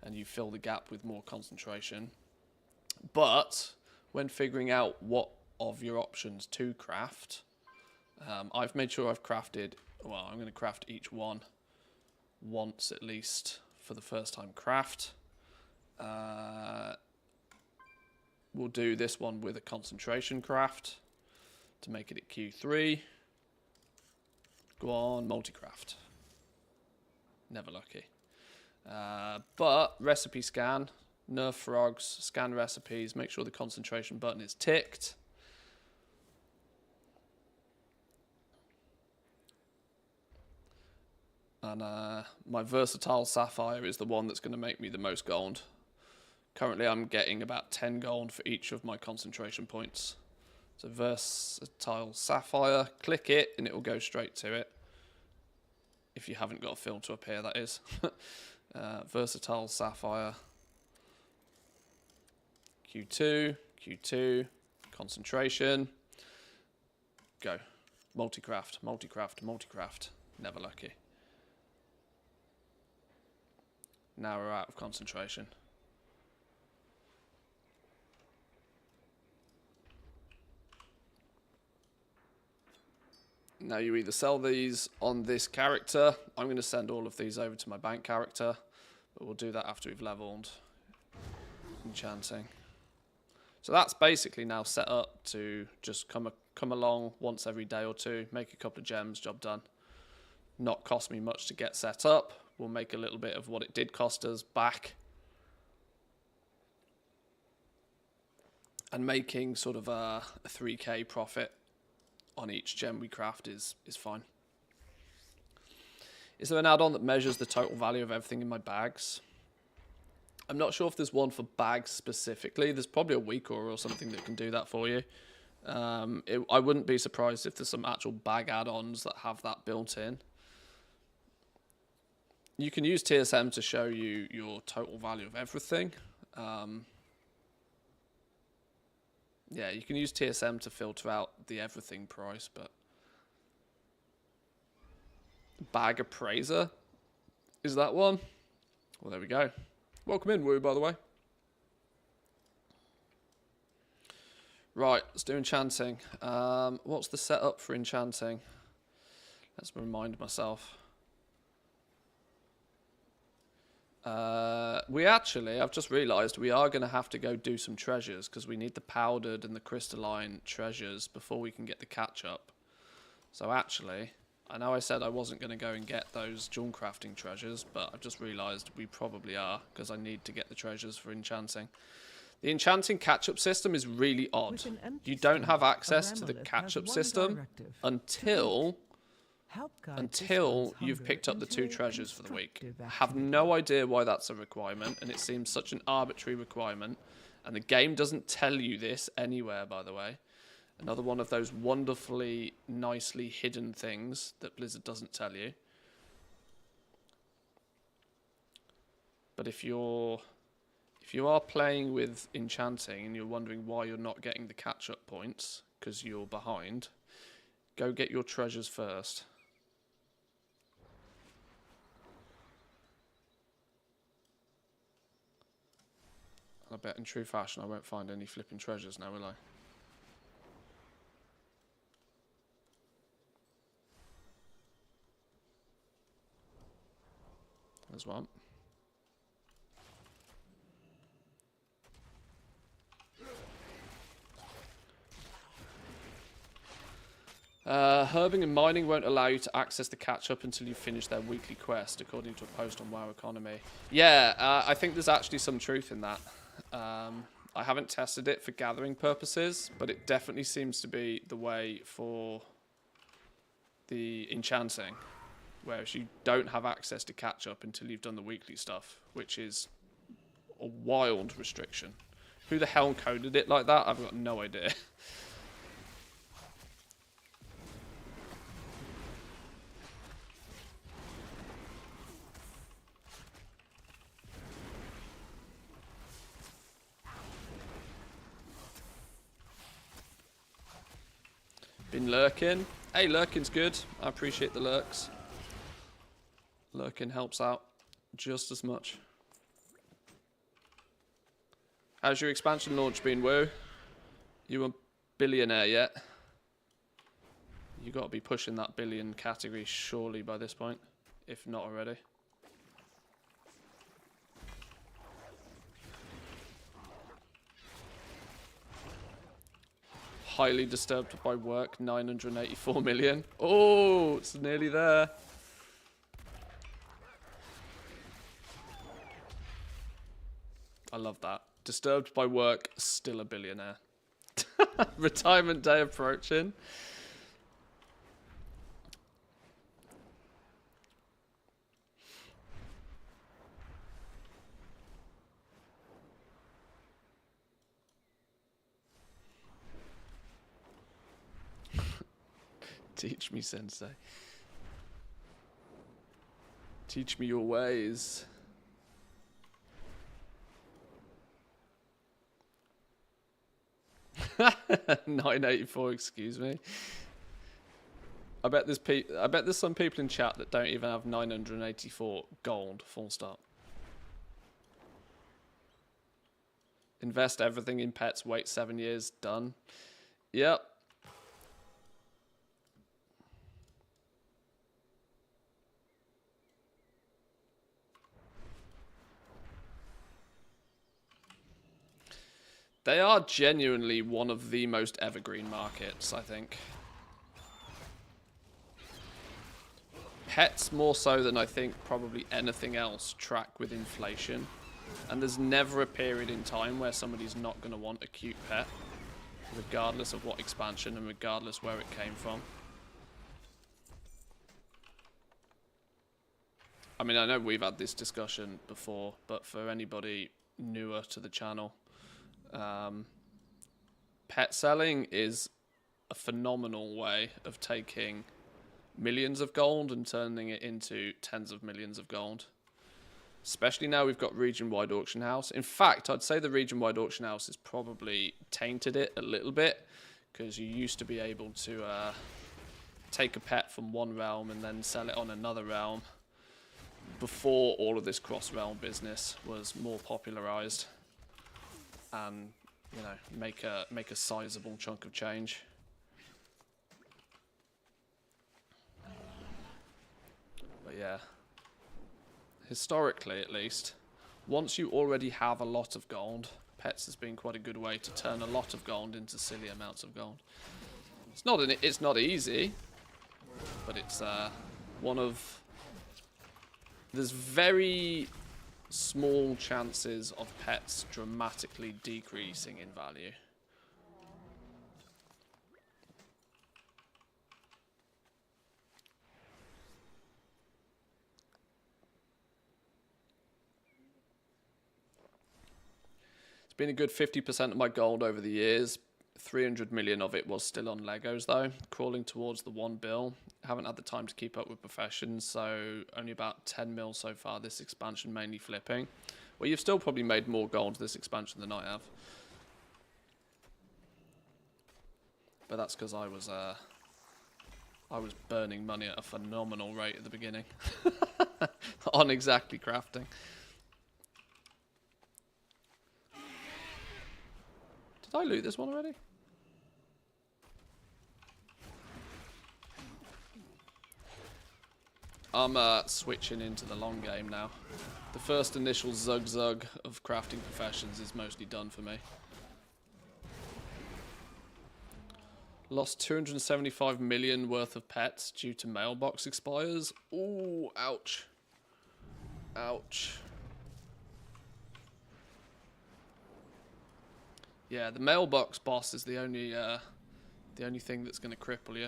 and you fill the gap with more concentration. But when figuring out what of your options to craft, I've made sure I've crafted, well, I'm going to craft each one once at least for the first time craft. We'll do this one with a concentration craft to make it at Q3. Go on, multicraft. Never lucky. But recipe scan, nerf frogs, scan recipes, make sure the concentration button is ticked. And my versatile sapphire is the one that's going to make me the most gold. Currently I'm getting about 10 gold for each of my concentration points. So versatile sapphire, click it and it will go straight to it. If you haven't got a filter up here, that is. Versatile sapphire. Q2, Q2, concentration. Go. Multicraft, multicraft, multicraft. Never lucky. Now we're out of concentration. Now you either sell these on this character. I'm going to send all of these over to my bank character, but we'll do that after we've leveled enchanting. So that's basically now set up to just come along once every day or two, make a couple of gems, job done. Not cost me much to get set up. We'll make a little bit of what it did cost us back. And making sort of a 3k profit on each gem we craft is fine. Is there an add-on that measures the total value of everything in my bags? I'm not sure if there's one for bags specifically. There's probably a Weaker or something that can do that for you. I wouldn't be surprised if there's some actual bag add-ons that have that built in. You can use TSM to show you your total value of everything. Yeah, you can use TSM to filter out the everything price, but bag appraiser, is that one? Well, there we go. Welcome in, Woo, by the way. Right, let's do enchanting. What's the setup for enchanting? Let's remind myself. I've just realised we are going to have to go do some treasures because we need the powdered and the crystalline treasures before we can get the catch-up. So actually, I know I said I wasn't going to go and get those jewel crafting treasures, but I've just realised we probably are because I need to get the treasures for enchanting. The enchanting catch-up system is really odd. You don't have access to the catch-up system until you've picked up the 2 treasures for the week. I have no idea why that's a requirement, and it seems such an arbitrary requirement. And the game doesn't tell you this anywhere, by the way. Another one of those wonderfully, nicely hidden things that Blizzard doesn't tell you. But if you are playing with enchanting and you're wondering why you're not getting the catch-up points because you're behind, go get your treasures first. I bet in true fashion I won't find any flipping treasures now, will I? There's one. Herbing and mining won't allow you to access the catch-up until you finish their weekly quest, according to a post on WoW Economy. Yeah, I think there's actually some truth in that. I haven't tested it for gathering purposes, but it definitely seems to be the way for the enchanting, whereas you don't have access to catch-up until you've done the weekly stuff, which is a wild restriction. Who the hell coded it like that? I've got no idea. Been lurking. Hey, lurking's good. I appreciate the lurks. Lurking helps out just as much. How's your expansion launch been, Woo? You a billionaire yet? You got to be pushing that billion category surely by this point, if not already. highly disturbed by work, 984 million. Oh, it's nearly there. I love that. Disturbed by work, still a billionaire. Retirement day approaching. Teach me, Sensei. Teach me your ways. $984, excuse me. I bet there's some people in chat that don't even have 984 gold, full stop. Invest everything in pets, wait 7 years, done. Yep. They are genuinely one of the most evergreen markets, I think. Pets more so than I think probably anything else track with inflation. And there's never a period in time where somebody's not going to want a cute pet, regardless of what expansion and regardless where it came from. I mean, I know we've had this discussion before, but for anybody newer to the channel, pet selling is a phenomenal way of taking millions of gold and turning it into tens of millions of gold. Especially now we've got region-wide auction house. In fact, I'd say the region-wide auction house has probably tainted it a little bit, because you used to be able to take a pet from one realm and then sell it on another realm before all of this cross-realm business was more popularized and, you know, make a sizable chunk of change. But yeah, historically at least, once you already have a lot of gold, pets has been quite a good way to turn a lot of gold into silly amounts of gold. It's not easy, but it's one of... There's very small chances of pets dramatically decreasing in value. It's been a good 50% of my gold over the years. 300 million of it was still on Legos though, crawling towards the 1 bill. Haven't had the time to keep up with professions, so only about 10 mil so far this expansion, mainly flipping. Well, you've still probably made more gold this expansion than I have. But that's because I was burning money at a phenomenal rate at the beginning. On exactly crafting. Did I loot this one already? I'm switching into the long game now. The first initial zug of crafting professions is mostly done for me. Lost 275 million worth of pets due to mailbox expires. Ooh, ouch. Ouch. Yeah, the mailbox boss is the only thing that's going to cripple you.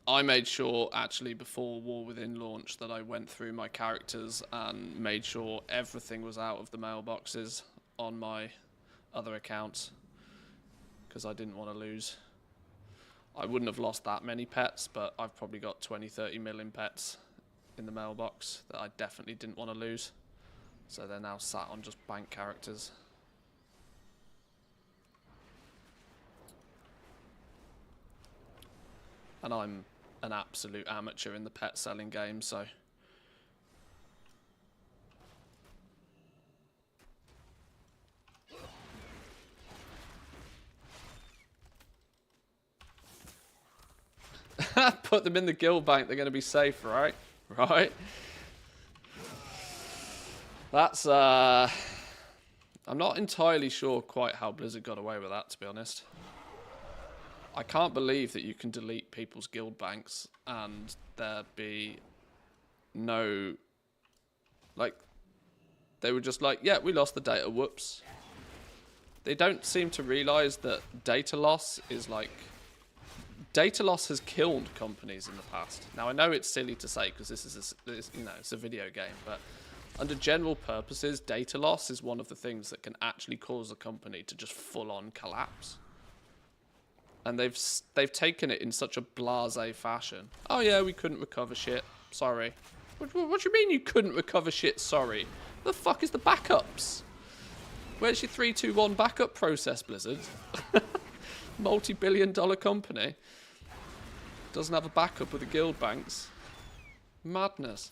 I made sure, actually, before War Within launch, that I went through my characters and made sure everything was out of the mailboxes on my other accounts, because I didn't want to lose. I wouldn't have lost that many pets, but I've probably got 20-30 million pets in the mailbox that I definitely didn't want to lose. So they're now sat on just bank characters. And I'm an absolute amateur in the pet selling game, so... Put them in the guild bank, they're going to be safe, right? Right? That's, I'm not entirely sure quite how Blizzard got away with that, to be honest. I can't believe that you can delete people's guild banks and there be no... Like, they were just like, yeah, we lost the data, whoops. They don't seem to realise that data loss is like... Data loss has killed companies in the past. Now, I know it's silly to say because this is, you know, it's a video game, but under general purposes, data loss is one of the things that can actually cause a company to just full-on collapse. And they've taken it in such a blasé fashion. Oh yeah, we couldn't recover shit. Sorry. What do you mean you couldn't recover shit? Sorry. The fuck is the backups? Where's your 3-2-1 backup process, Blizzard? Multi-billion-dollar company doesn't have a backup with the guild banks. Madness.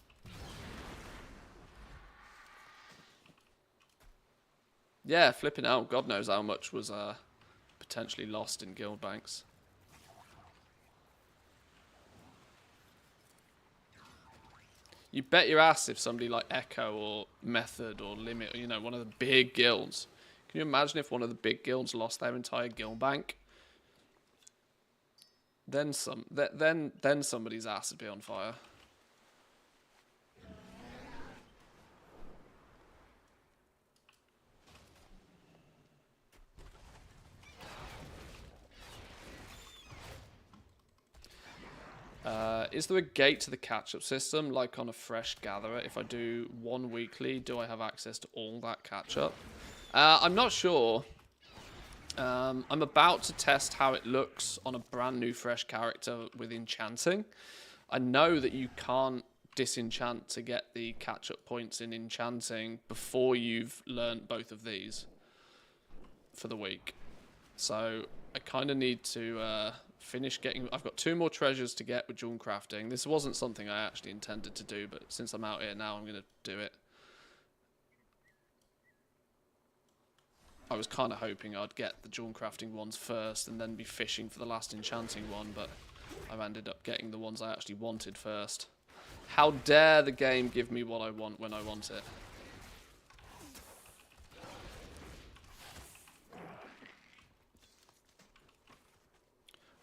Yeah, flipping out. God knows how much was potentially lost in guild banks. You bet your ass if somebody like Echo or Method or Limit, or, you know, one of the big guilds. Can you imagine if one of the big guilds lost their entire guild bank? Then somebody's ass would be on fire. Is there a gate to the catch-up system, like on a fresh gatherer? If I do one weekly, do I have access to all that catch-up? I'm not sure. I'm about to test how it looks on a brand new fresh character with enchanting. I know that you can't disenchant to get the catch-up points in enchanting before you've learnt both of these for the week. So I kind of need to finish getting... I've got 2 more treasures to get with jewel crafting. This wasn't something I actually intended to do, but since I'm out here now, I'm going to do it. I was kind of hoping I'd get the jewel crafting ones first and then be fishing for the last enchanting one, but I've ended up getting the ones I actually wanted first. How dare the game give me what I want when I want it.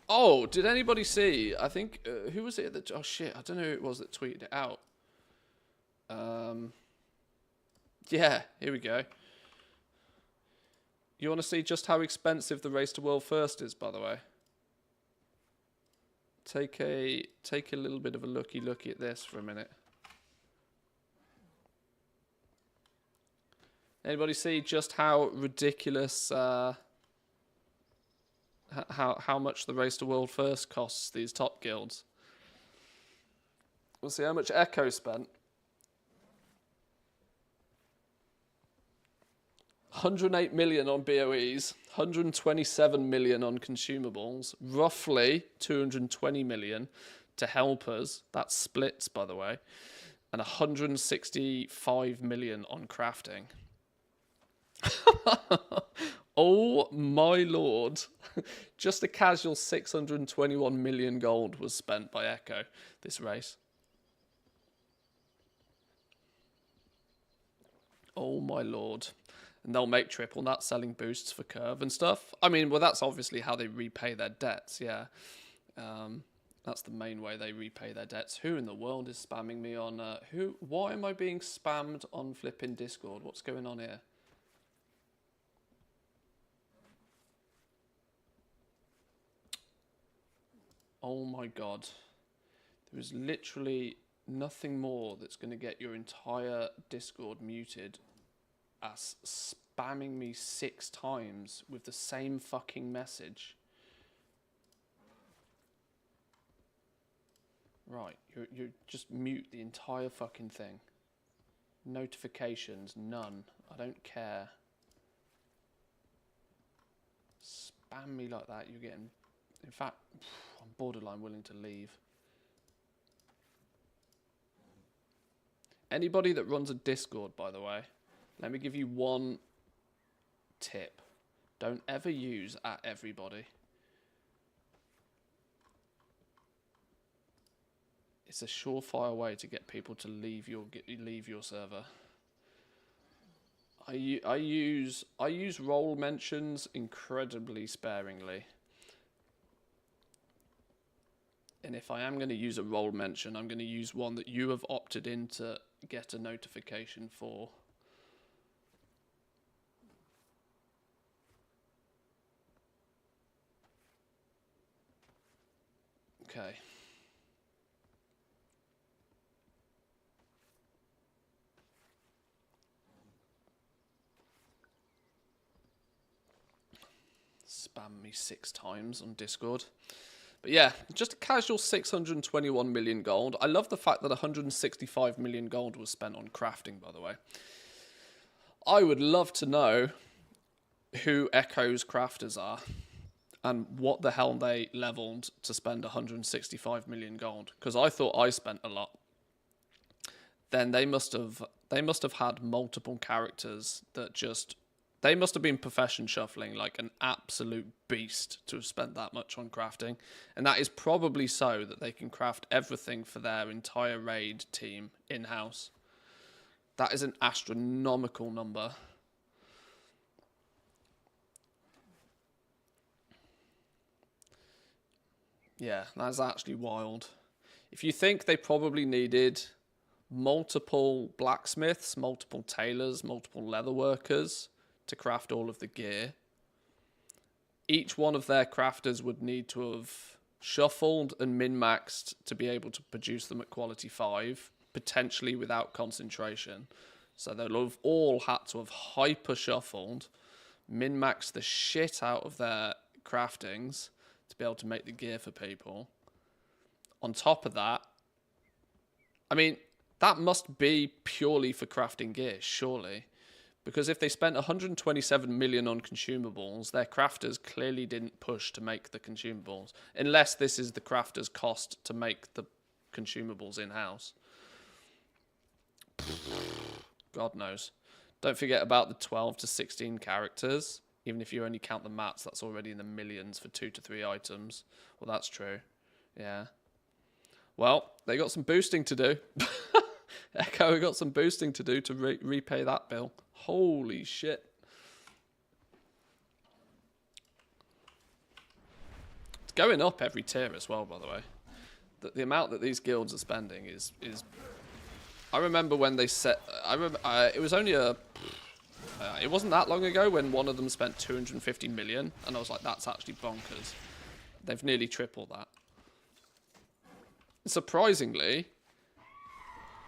Oh, did anybody see? I think, who was it that... Oh shit, I don't know who it was that tweeted it out. Yeah, here we go. You want to see just how expensive the Race to World First is, by the way? Take a little bit of a looky at this for a minute. Anybody see just how ridiculous, how much the Race to World First costs these top guilds? We'll see how much Echo spent. 108 million on BOEs, 127 million on consumables, roughly 220 million to helpers, that's splits by the way, and 165 million on crafting. Oh my lord. Just a casual 621 million gold was spent by Echo this race. Oh my lord. And they'll make triple nut selling boosts for curve and stuff. I mean, well, that's obviously how they repay their debts, yeah. That's the main way they repay their debts. Who in the world is spamming me on... Why am I being spammed on flipping Discord? What's going on here? Oh my god. There is literally nothing more that's going to get your entire Discord muted as spamming me 6 times with the same fucking message. Right, you just mute the entire fucking thing. Notifications, none. I don't care. Spam me like that, you're getting... In fact, I'm borderline willing to leave. Anybody that runs a Discord, by the way, let me give you one tip. Don't ever use @everybody. It's a surefire way to get people to leave your server. I use role mentions incredibly sparingly. And if I am going to use a role mention, I'm going to use one that you have opted in to get a notification for. Okay. Spam me 6 times on Discord. But yeah, just a casual 621 million gold. I love the fact that 165 million gold was spent on crafting, by the way. I would love to know who Echo's crafters are and what the hell they leveled to spend 165 million gold. Because I thought I spent a lot. Then they must have had multiple characters that just... They must have been profession shuffling like an absolute beast to have spent that much on crafting. And that is probably so that they can craft everything for their entire raid team in-house. That is an astronomical number. Yeah, that's actually wild. If you think they probably needed multiple blacksmiths, multiple tailors, multiple leather workers to craft all of the gear, each one of their crafters would need to have shuffled and min-maxed to be able to produce them at quality 5, potentially without concentration. So they'll have all had to have hyper shuffled, min-maxed the shit out of their craftings to be able to make the gear for people. On top of that, I mean, that must be purely for crafting gear, surely. Because if they spent 127 million on consumables, their crafters clearly didn't push to make the consumables. Unless this is the crafter's cost to make the consumables in-house. God knows. Don't forget about the 12 to 16 characters. Even if you only count the mats, that's already in the millions for 2 to 3 items. Well, that's true. Yeah. Well, they got some boosting to do. Echo got some boosting to do to repay that bill. Holy shit. It's going up every tier as well, by the way. The amount that these guilds are spending is... I remember when they set... it was only a... it wasn't that long ago when one of them spent 250 million, and I was like, that's actually bonkers. They've nearly tripled that. Surprisingly,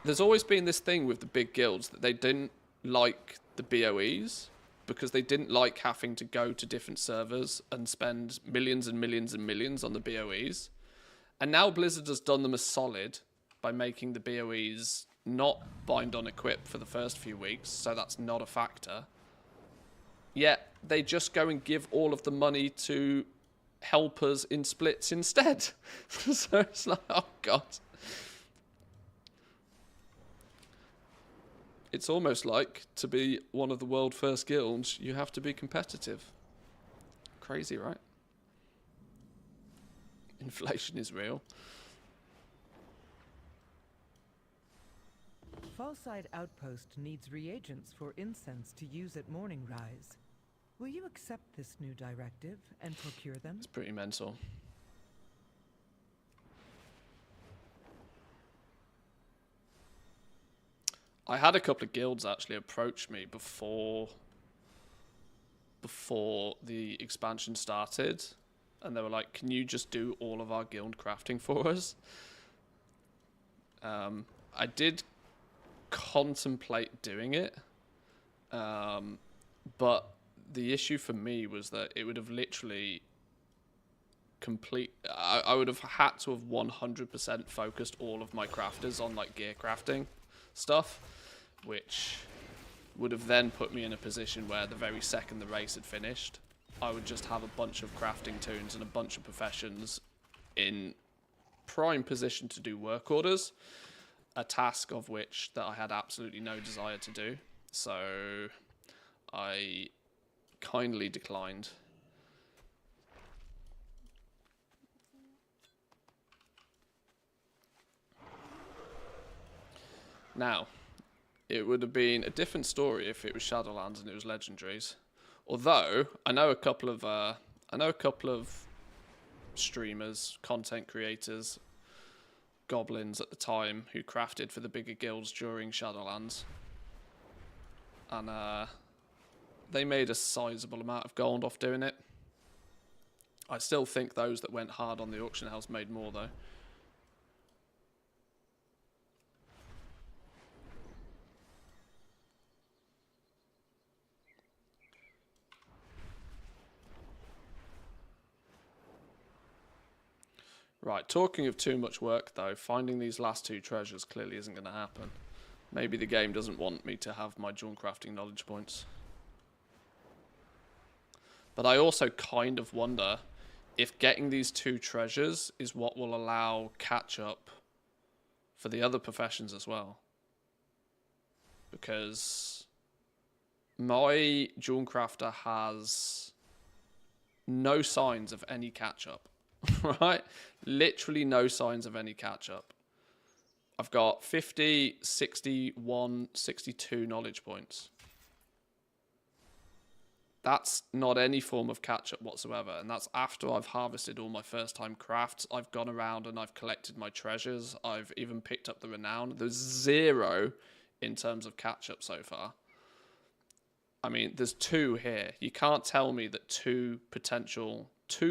there's always been this thing with the big guilds that they didn't like the BOEs because they didn't like having to go to different servers and spend millions and millions and millions on the BOEs. And now Blizzard has done them a solid by making the BOEs not bind on equip for the first few weeks, so that's not a factor. Yet they just go and give all of the money to helpers in splits instead. So it's like, oh god. It's almost like, to be one of the world first guilds, you have to be competitive. Crazy, right? Inflation is real. Fallside Outpost needs reagents for incense to use at morning rise. Will you accept this new directive and procure them? It's pretty mental. I had a couple of guilds actually approach me before the expansion started, and they were like, can you just do all of our guild crafting for us? I did contemplate doing it, but the issue for me was that it would have literally I would have had to have 100% focused all of my crafters on like gear crafting stuff, which would have then put me in a position where the very second the race had finished, I would just have a bunch of crafting toons and a bunch of professions in prime position to do work orders, a task of which that I had absolutely no desire to do. So I kindly declined. Now, it would have been a different story if it was Shadowlands and it was legendaries. Although I know a couple of streamers, content creators goblins at the time who crafted for the bigger guilds during Shadowlands. And they made a sizable amount of gold off doing it. I still think those that went hard on the auction house made more, though. Right, talking of too much work, though, finding these last 2 treasures clearly isn't going to happen. Maybe the game doesn't want me to have my jewel crafting knowledge points. But I also kind of wonder if getting these 2 treasures is what will allow catch-up for the other professions as well. Because my jewel crafter has no signs of any catch-up. Right? Literally no signs of any catch-up. I've got 50, 61, 62 knowledge points. That's not any form of catch-up whatsoever. And that's after I've harvested all my first-time crafts. I've gone around and I've collected my treasures. I've even picked up the renown. There's 0 in terms of catch-up so far. I mean, there's 2 here. You can't tell me that 2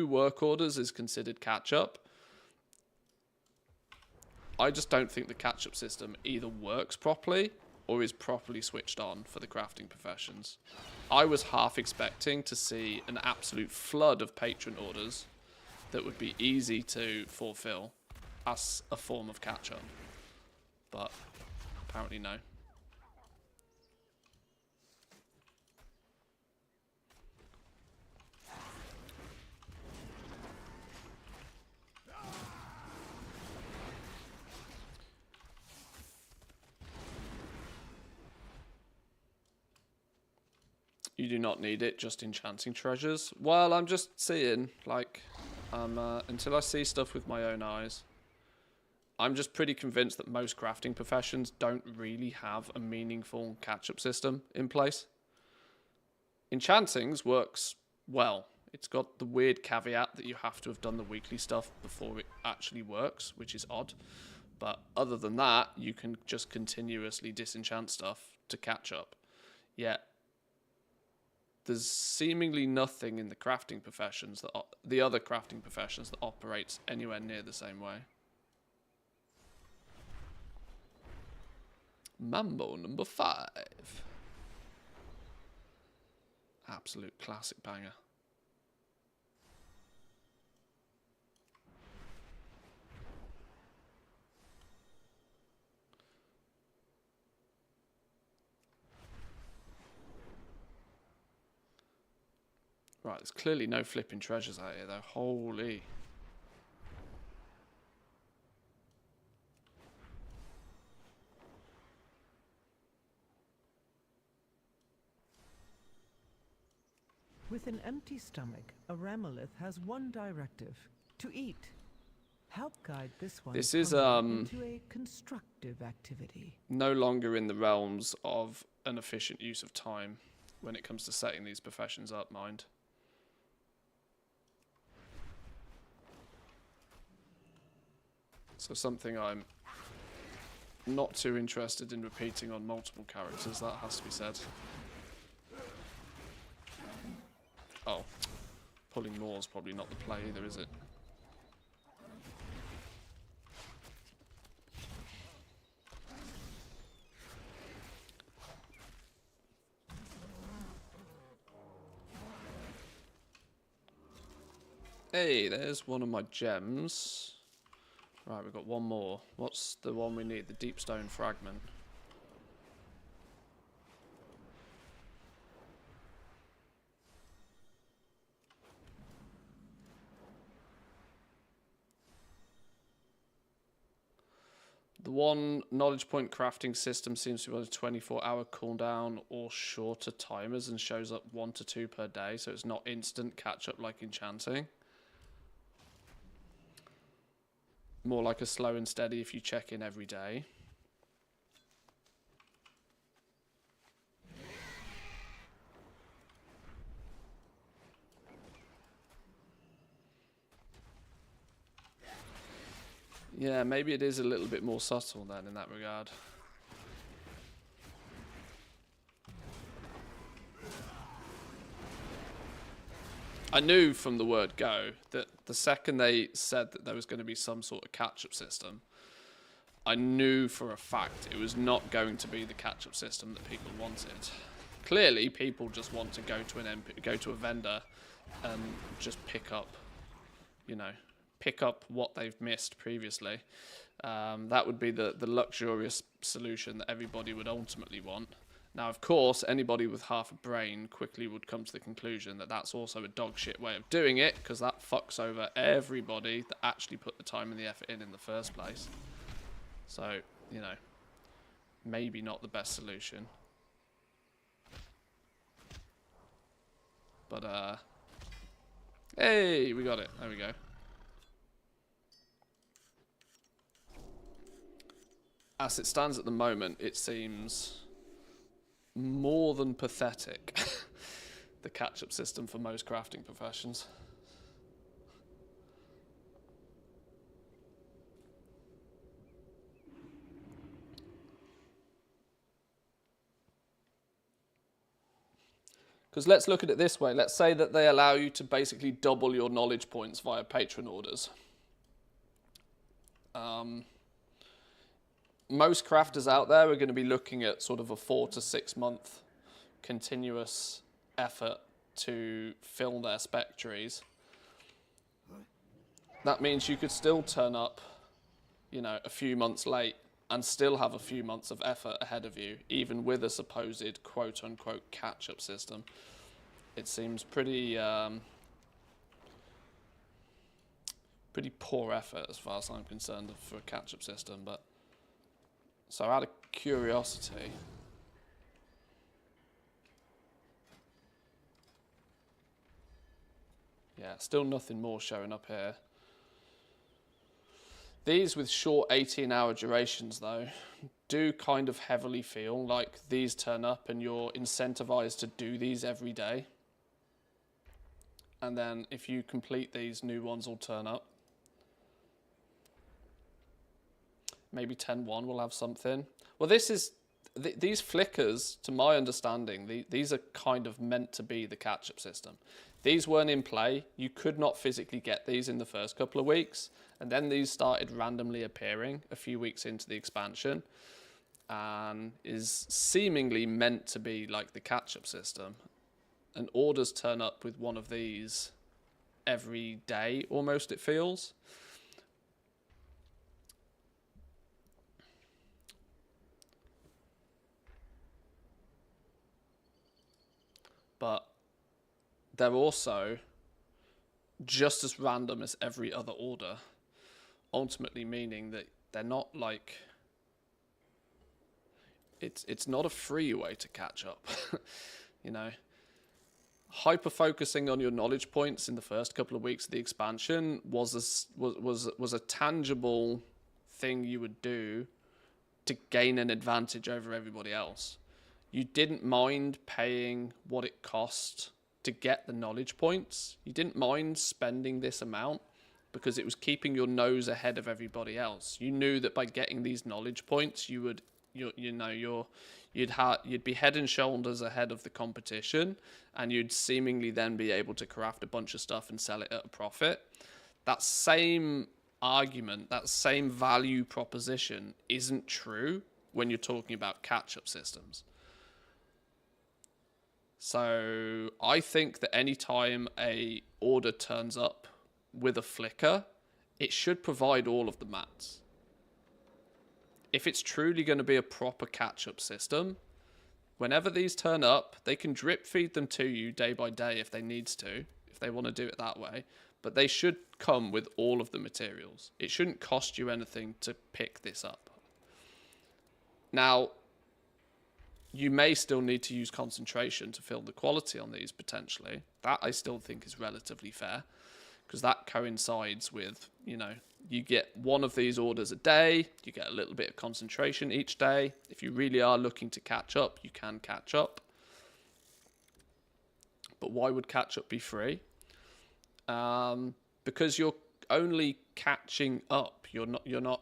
work orders is considered catch-up. I just don't think the catch-up system either works properly or is properly switched on for the crafting professions. I was half expecting to see an absolute flood of patron orders that would be easy to fulfill as a form of catch-up. But apparently no. You do not need it, just enchanting treasures. Well, I'm just seeing, like, until I see stuff with my own eyes, I'm just pretty convinced that most crafting professions don't really have a meaningful catch-up system in place. Enchantings works well. It's got the weird caveat that you have to have done the weekly stuff before it actually works, which is odd. But other than that, you can just continuously disenchant stuff to catch up. Yet, there's seemingly nothing in the crafting professions, the other crafting professions, that operates anywhere near the same way. Mambo number 5. Absolute classic banger. Right, there's clearly no flipping treasures out here, though. Holy. With an empty stomach, a Ramolith has one directive: to eat. Help guide this one This is into a constructive activity. no longer in the realms of an efficient use of time when it comes to setting these professions up, mind. So something I'm not too interested in repeating on multiple characters, that has to be said. Oh, pulling more is probably not the play either, is it? Hey, there's one of my gems. Right, we've got one more. What's the one we need? The deep stone fragment. The one knowledge point crafting system seems to be on a 24-hour cooldown or shorter timers and shows up 1 to 2 per day, so it's not instant catch-up like enchanting. More like a slow and steady if you check in every day. Yeah, maybe it is a little bit more subtle then in that regard. I knew from the word go that the second they said that there was going to be some sort of catch-up system, I knew for a fact it was not going to be the catch-up system that people wanted. Clearly, people just want to go to a vendor and just pick up, you know, pick up what they've missed previously. That would be the luxurious solution that everybody would ultimately want. Now, of course, anybody with half a brain quickly would come to the conclusion that that's also a dog shit way of doing it, because that fucks over everybody that actually put the time and the effort in the first place. So, you know, maybe not the best solution. But, hey, we got it. There we go. As it stands at the moment, it seems more than pathetic, the catch-up system for most crafting professions. Because let's look at it this way. Let's say that they allow you to basically double your knowledge points via patron orders. Most crafters out there are going to be looking at sort of a 4 to 6 month continuous effort to fill their spectries. That means you could still turn up, you know, a few months late and still have a few months of effort ahead of you, even with a supposed quote-unquote catch-up system. It seems pretty pretty poor effort as far as I'm concerned for a catch-up system. But so out of curiosity, yeah, still nothing more showing up here. These with short 18-hour durations, though, do kind of heavily feel like these turn up and you're incentivized to do these every day. And then if you complete these, new ones will turn up. Maybe 10-1 will have something. Well, this is... these flickers, to my understanding, these are kind of meant to be the catch-up system. These weren't in play. You could not physically get these in the first couple of weeks. And then these started randomly appearing a few weeks into the expansion. And is seemingly meant to be like the catch-up system. And orders turn up with one of these every day, almost, it feels. But they're also just as random as every other order, ultimately meaning that they're not like... It's not a free way to catch up, you know. Hyper-focusing on your knowledge points in the first couple of weeks of the expansion was a tangible thing you would do to gain an advantage over everybody else. You didn't mind paying what it cost to get the knowledge points. You didn't mind spending this amount because it was keeping your nose ahead of everybody else. You knew that by getting these knowledge points, you'd be head and shoulders ahead of the competition, and you'd seemingly then be able to craft a bunch of stuff and sell it at a profit. That same argument, that same value proposition isn't true when you're talking about catch-up systems. So I think that any time a order turns up with a flicker, it should provide all of the mats. If it's truly going to be a proper catch-up system, whenever these turn up, they can drip feed them to you day by day if they needs to, if they want to do it that way. But they should come with all of the materials. It shouldn't cost you anything to pick this up. Now, you may still need to use concentration to fill the quality on these potentially. That I still think is relatively fair, because that coincides with, you know, you get one of these orders a day, you get a little bit of concentration each day. If you really are looking to catch up, you can catch up. But why would catch up be free? Because you're only catching up. You're not.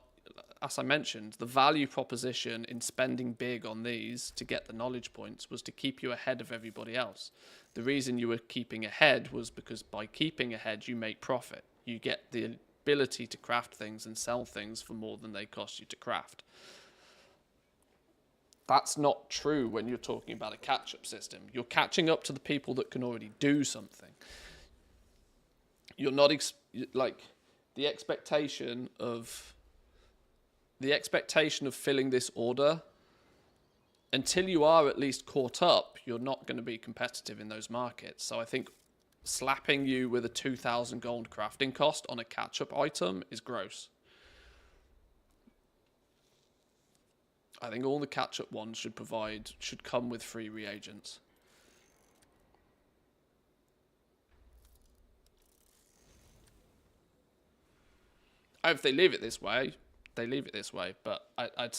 As I mentioned, the value proposition in spending big on these to get the knowledge points was to keep you ahead of everybody else. The reason you were keeping ahead was because by keeping ahead, you make profit. You get the ability to craft things and sell things for more than they cost you to craft. That's not true when you're talking about a catch-up system. You're catching up to the people that can already do something. You're not the expectation of filling this order. Until you are at least caught up, you're not going to be competitive in those markets. So I think slapping you with a 2,000 gold crafting cost on a catch-up item is gross. I think all the catch-up ones should come with free reagents. If they leave it this way, they leave it this way. But I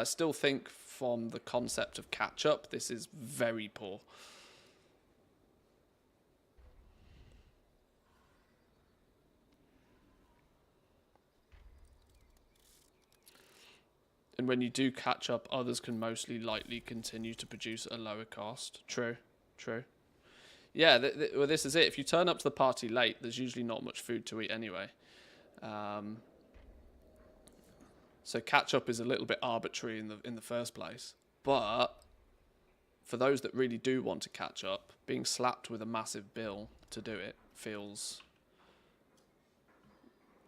still think from the concept of catch-up, this is very poor. And when you do catch up, others can mostly likely continue to produce at a lower cost. True. Yeah, well, this is it. If you turn up to the party late, there's usually not much food to eat anyway. So catch up is a little bit arbitrary in the first place. But for those that really do want to catch up, being slapped with a massive bill to do it feels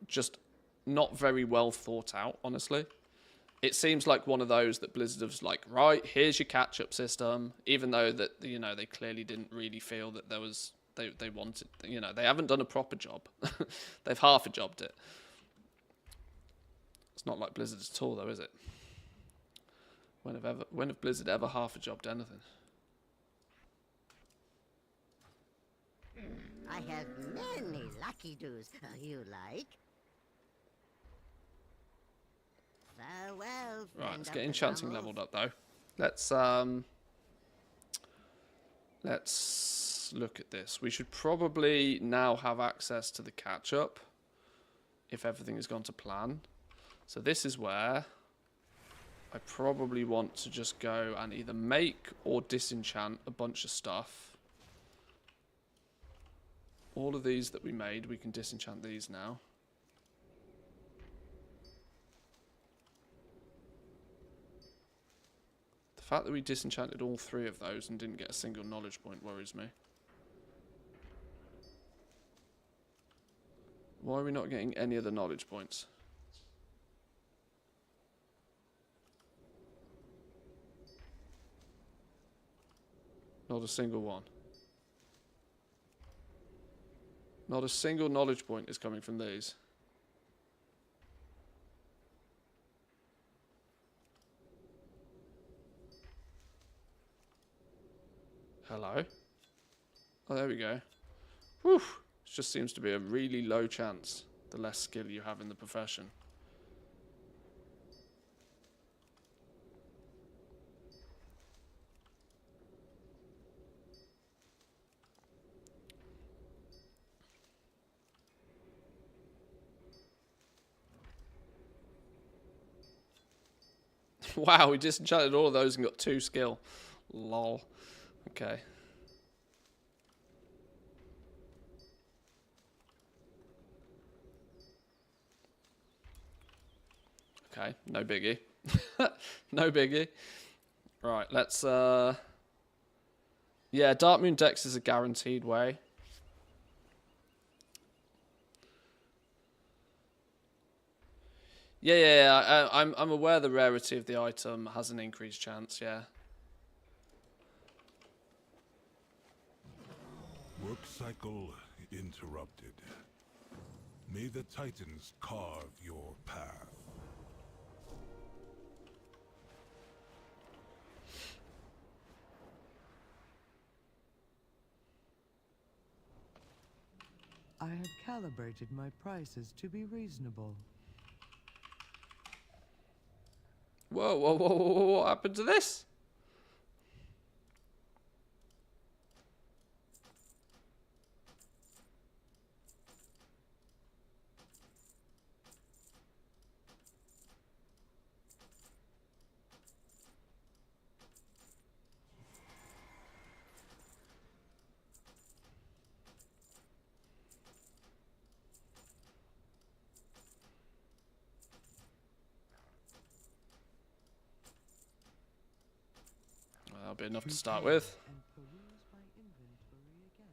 just not very well thought out, honestly. It seems like one of those that Blizzard was like, right, here's your catch-up system, even though that, you know, they clearly didn't really feel that there was, they wanted, you know, they haven't done a proper job. They've half-a-jobbed it. It's not like Blizzard at all, though, is it? When have Blizzard ever half-a-jobbed anything? I have many lucky doos. You like? Farewell, Right, let's friend get of the enchanting Rummels. leveled up, though. Let's look at this. We should probably now have access to the catch-up if everything has gone to plan. So this is where I probably want to just go and either make or disenchant a bunch of stuff. All of these that we made, we can disenchant these now. The fact that we disenchanted all three of those and didn't get a single knowledge point worries me. Why are we not getting any of the knowledge points? Not a single one. Not a single knowledge point is coming from these. Hello? Oh, there we go. Whew! It just seems to be a really low chance the less skill you have in the profession. Wow, we disenchanted all of those and got 2 skill. Lol. Okay. Okay, no biggie. No biggie. Right, let's yeah, Dark Moon Dex is a guaranteed way. Yeah. I'm aware the rarity of the item has an increased chance, yeah. Work cycle interrupted. May the Titans carve your path. I have calibrated my prices to be reasonable. Whoa, what happened to this? be enough to start with. And peruse my inventory again.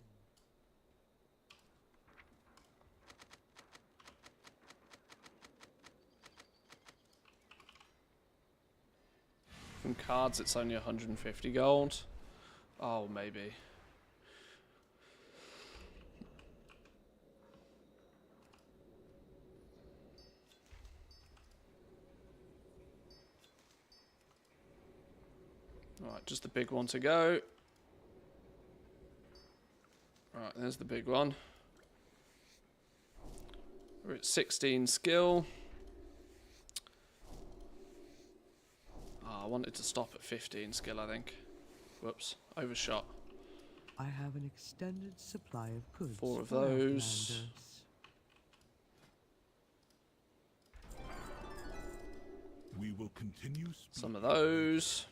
From cards, it's only 150 gold. Oh, maybe. Right, just the big one to go. Right, there's the big one. We're at 16 skill. Oh, I wanted to stop at 15 skill, I think. Whoops, overshot. I have an extended supply of goods 4 of for those. outlanders. We will continue Some of those.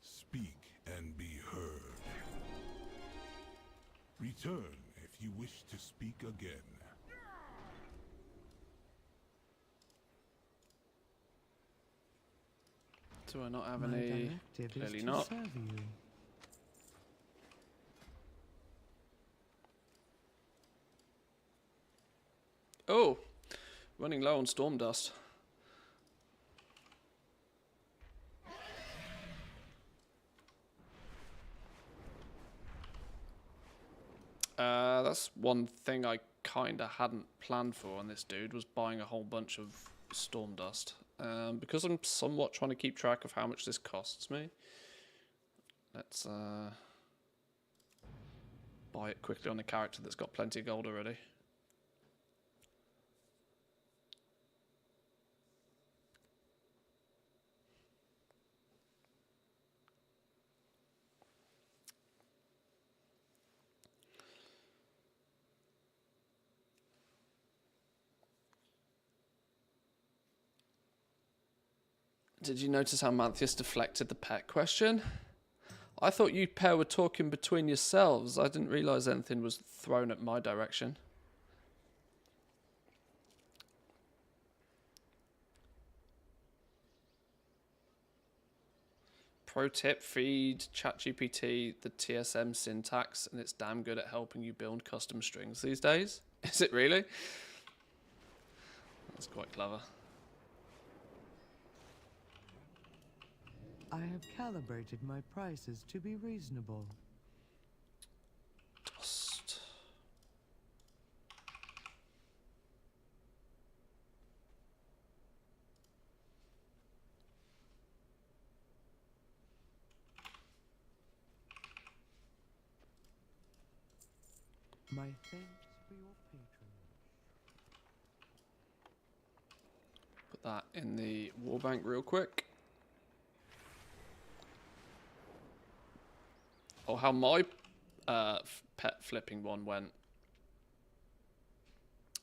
Speak and be heard. Return if you wish to speak again. Do I not have My any? directive Clearly is to not. serve you. Oh, running low on storm dust. That's one thing I kind of hadn't planned for on this dude, was buying a whole bunch of storm dust. Because I'm somewhat trying to keep track of how much this costs me. Let's buy it quickly on a character that's got plenty of gold already. Did you notice how Manthius deflected the pet question? I thought you pair were talking between yourselves. I didn't realise anything was thrown at my direction. Pro tip, feed ChatGPT the TSM syntax and it's damn good at helping you build custom strings these days. Is it really? That's quite clever. I have calibrated my prices to be reasonable. Dust. My thanks for your patronage. Put that in the warbank real quick. Oh, how my pet flipping one went.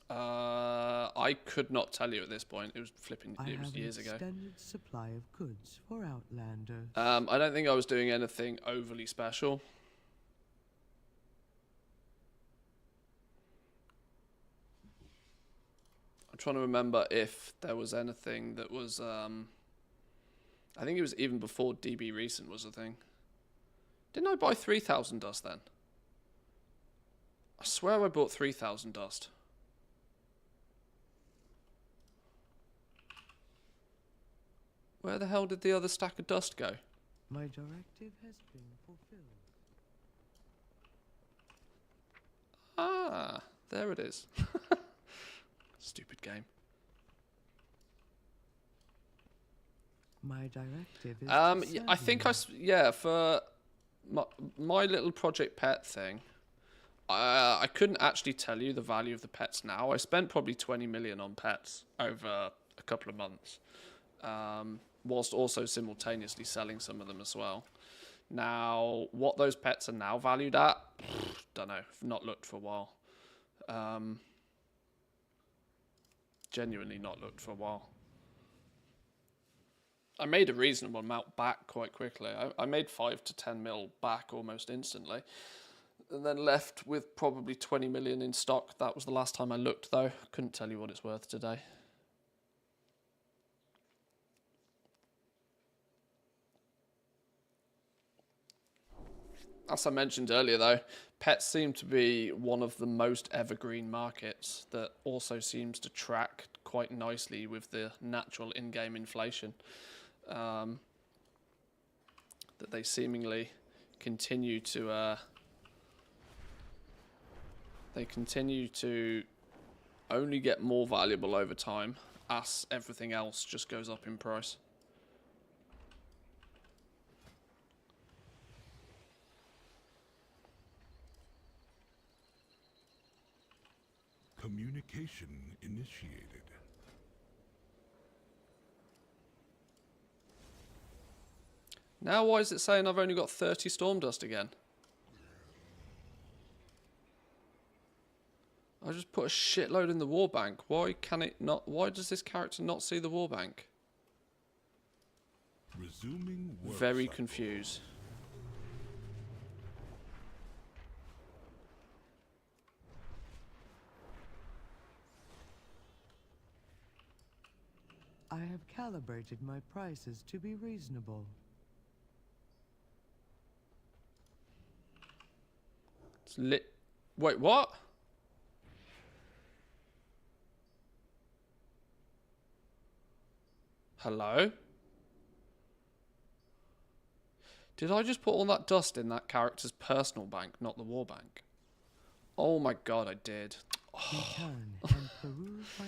I could not tell you at this point. It was flipping. It was years ago. I have an extended supply of goods for outlanders. I don't think I was doing anything overly special. I'm trying to remember if there was anything that was. I think it was even before DB Recent was a thing. Didn't I buy 3,000 dust then? I swear I bought 3,000 dust. Where the hell did the other stack of dust go? My directive has been fulfilled. Ah, there it is. Stupid game. My directive is Yeah, I think for my little project pet thing, I couldn't actually tell you the value of the pets now. I spent probably 20 million on pets over a couple of months, whilst also simultaneously selling some of them as well. Now, what those pets are now valued at, don't know. I've not looked for a while. genuinely not looked for a while. I made a reasonable amount back quite quickly. I made 5 to 10 mil back almost instantly. And then left with probably 20 million in stock. That was the last time I looked, though. Couldn't tell you what it's worth today. As I mentioned earlier, though, pets seem to be one of the most evergreen markets that also seems to track quite nicely with the natural in-game inflation. That they seemingly continue to only get more valuable over time as everything else just goes up in price. Communication initiated. Now why is it saying I've only got 30 storm dust again? I just put a shitload in the war bank. Why can it not? Why does this character not see the war bank? Resuming work Very cycle. confused. I have calibrated my prices to be reasonable. It's lit. Wait, what? Hello? Did I just put all that dust in that character's personal bank, not the war bank? Oh my god, I did. Return and peruse my...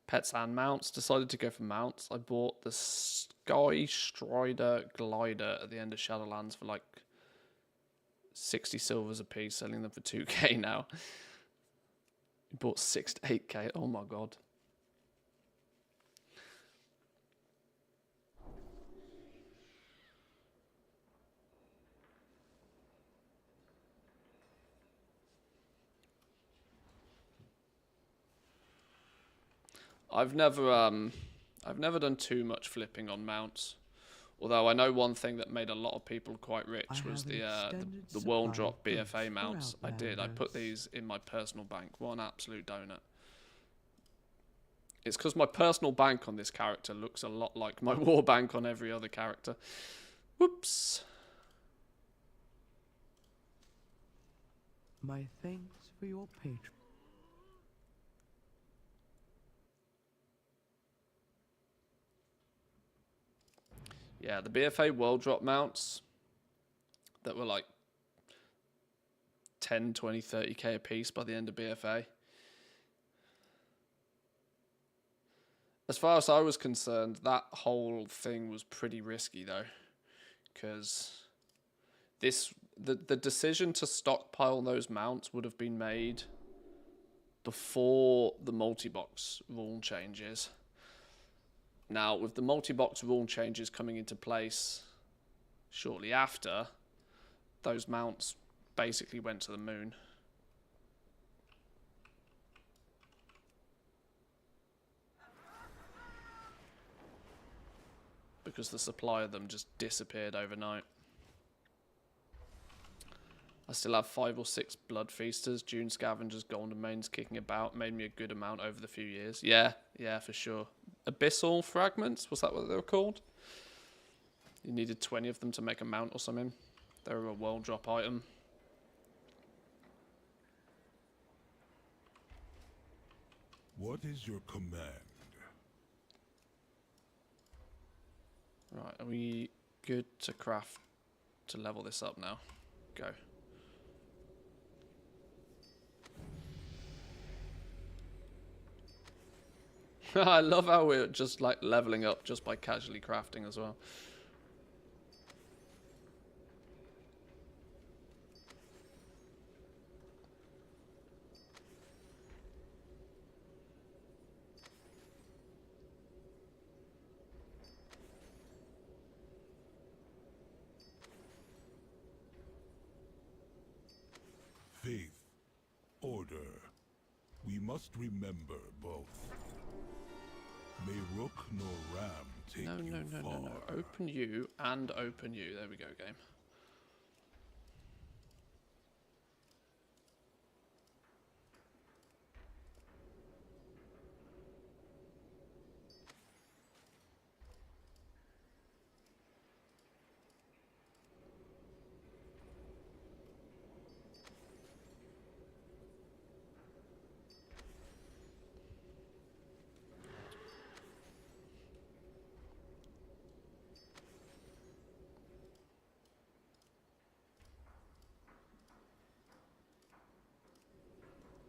Pets and mounts. Decided to go for mounts. I bought the Sky Strider Glider at the end of Shadowlands for like 60 silvers a piece, selling them for 2k now. Bought 6 to 8k. Oh my god. I've never done too much flipping on mounts. Although I know one thing that made a lot of people quite rich was the World Drop BFA mounts. I did. I put these in my personal bank. What an absolute donut. It's because my personal bank on this character looks a lot like my war bank on every other character. Whoops. My thanks for your patron. Yeah, the BFA World Drop mounts that were like 10, 20, 30k a piece by the end of BFA. As far as I was concerned, that whole thing was pretty risky though, because the decision to stockpile those mounts would have been made before the multi-box rule changes. Now, with the multi-box rule changes coming into place shortly after, those mounts basically went to the moon. Because the supply of them just disappeared overnight. I still have 5 or 6 Blood Feasters, Dune Scavengers, Golden Mains kicking about. Made me a good amount over the few years. Yeah, for sure. Abyssal Fragments, was that what they were called? You needed 20 of them to make a mount or something. They were a world drop item. What is your command? Right, are we good to craft to level this up now? Go. I love how we're just like leveling up just by casually crafting as well. must remember both. May rook nor ram take No, you no, no, no, no. far. Open you and open you. There we go, game.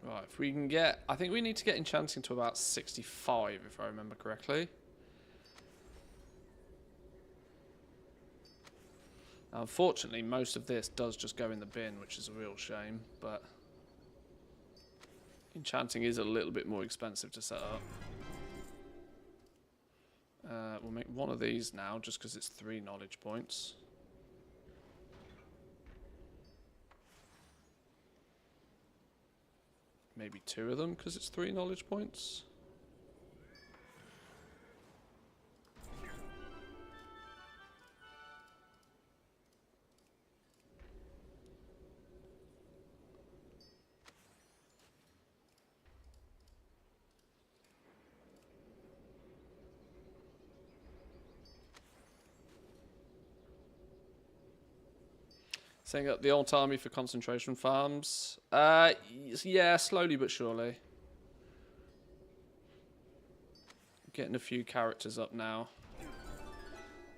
Right, if we can get... I think we need to get enchanting to about 65, if I remember correctly. Now, unfortunately, most of this does just go in the bin, which is a real shame, but... enchanting is a little bit more expensive to set up. We'll make one of these now, just because it's 3 knowledge points. Maybe 2 of them, because it's 3 knowledge points. Setting up the old army for concentration farms. Yeah, slowly but surely. Getting a few characters up now.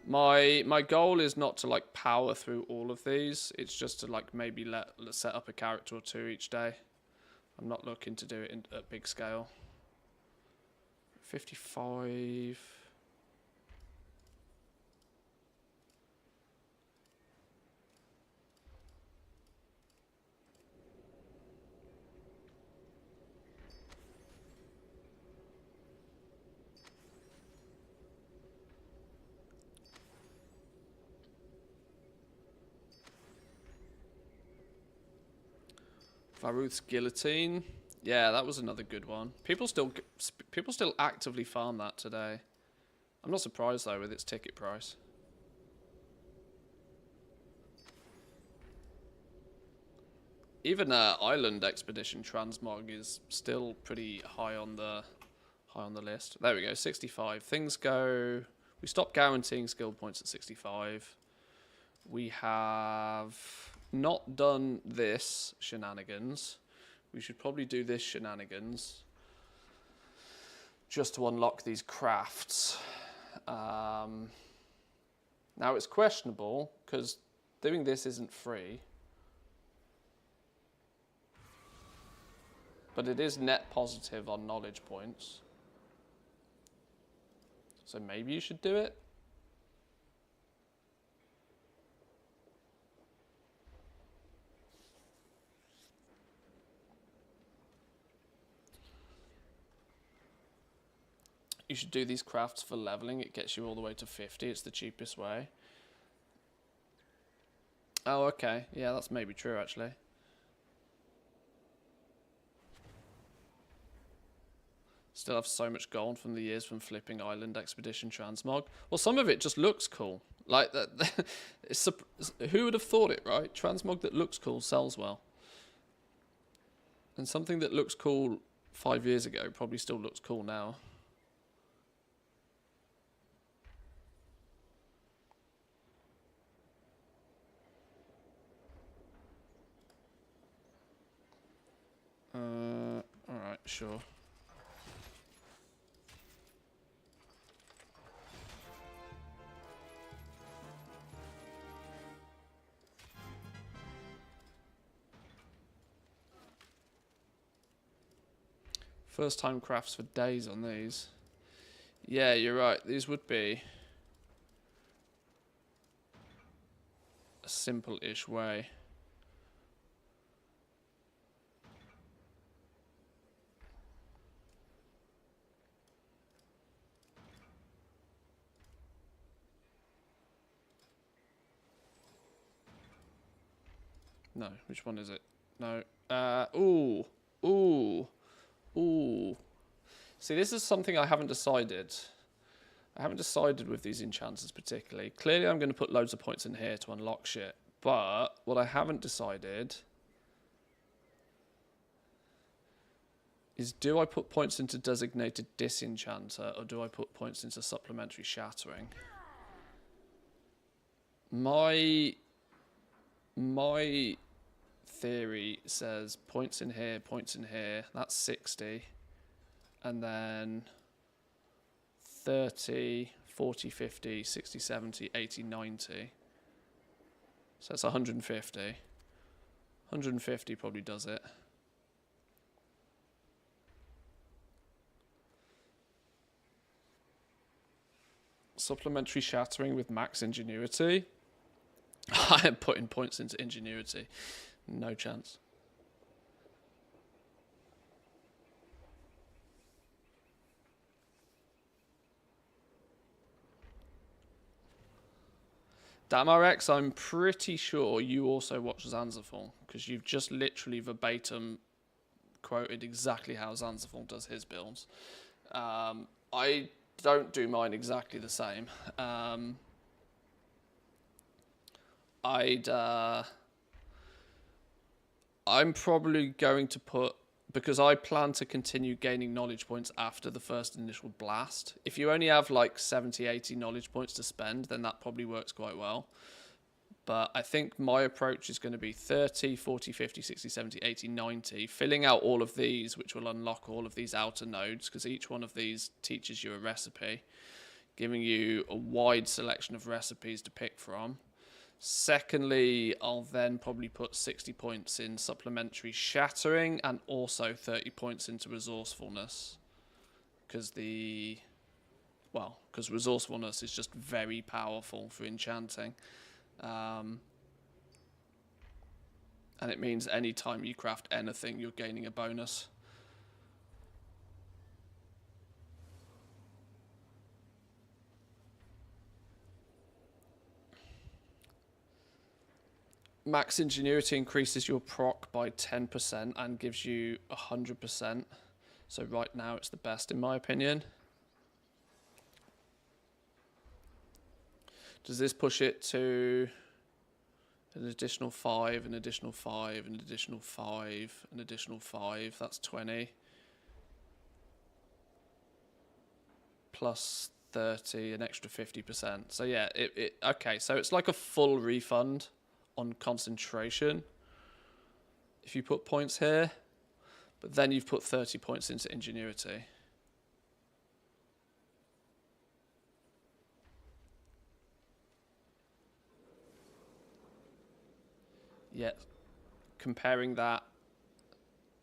My goal is not to like power through all of these. It's just to like maybe let's set up a character or 2 each day. I'm not looking to do it at big scale. 55. Faruth's Guillotine. Yeah, that was another good one. People still actively farm that today. I'm not surprised though with its ticket price. Even Island Expedition Transmog is still pretty high on the list. There we go, 65. Things go. We stopped guaranteeing skill points at 65. We have not done this shenanigans. We should probably do this shenanigans just to unlock these crafts. Now it's questionable because doing this isn't free, but it is net positive on knowledge points. So maybe you should do it. You should do these crafts for leveling. It gets you all the way to 50. It's the cheapest way. Oh, okay. Yeah, that's maybe true, actually. Still have so much gold from the years from flipping Island Expedition Transmog. Well, some of it just looks cool. Like, that. Who would have thought it, right? Transmog that looks cool sells well. And something that looks cool 5 years ago probably still looks cool now. Alright, sure. First time crafts for days on these. Yeah, you're right. These would be a simple-ish way. No, which one is it? No. Ooh. Ooh. See, this is something I haven't decided. I haven't decided with these enchanters particularly. Clearly, I'm going to put loads of points in here to unlock shit. But what I haven't decided is, do I put points into designated disenchanter or do I put points into supplementary shattering? My theory says points in here, that's 60. And then 30, 40, 50, 60, 70, 80, 90. So it's 150. 150 probably does it. Supplementary shattering with max ingenuity. I am putting points into ingenuity. No chance. Damarex, I'm pretty sure you also watch Zanzibar, because you've just literally verbatim quoted exactly how Zanzibar does his builds. I don't do mine exactly the same. I'm probably going to put, because I plan to continue gaining knowledge points after the first initial blast. If you only have like 70, 80 knowledge points to spend, then that probably works quite well. But I think my approach is going to be 30, 40, 50, 60, 70, 80, 90, filling out all of these, which will unlock all of these outer nodes, because each one of these teaches you a recipe, giving you a wide selection of recipes to pick from. Secondly, I'll then probably put 60 points in supplementary shattering and also 30 points into resourcefulness. Because resourcefulness is just very powerful for enchanting. And it means anytime you craft anything, you're gaining a bonus. Max ingenuity increases your proc by 10% and gives you 100%. So right now it's the best in my opinion. Does this push it to an additional 5, an additional 5, an additional 5, an additional 5? That's 20. Plus 30, an extra 50%. So yeah, okay, so it's like a full refund on concentration if you put points here, but then you've put 30 points into ingenuity. Yeah, comparing that,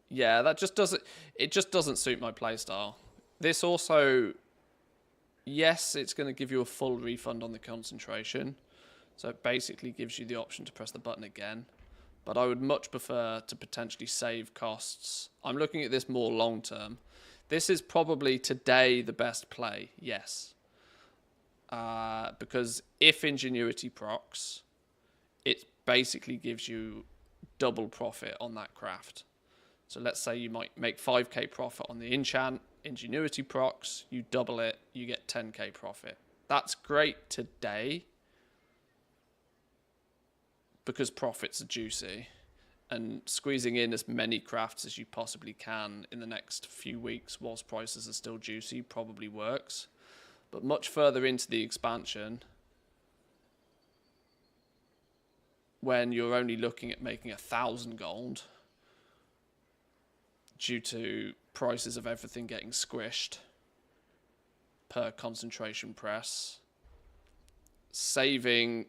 yeah, that just doesn't, it just doesn't suit my playstyle. This also, yes, it's going to give you a full refund on the concentration. So it basically gives you the option to press the button again. But I would much prefer to potentially save costs. I'm looking at this more long term. This is probably today the best play, yes. Because if ingenuity procs, it basically gives you double profit on that craft. So let's say you might make 5k profit on the enchant, ingenuity procs, you double it, you get 10k profit. That's great today, because profits are juicy, and squeezing in as many crafts as you possibly can in the next few weeks whilst prices are still juicy probably works. But much further into the expansion, when you're only looking at making 1,000 gold due to prices of everything getting squished per concentration press, saving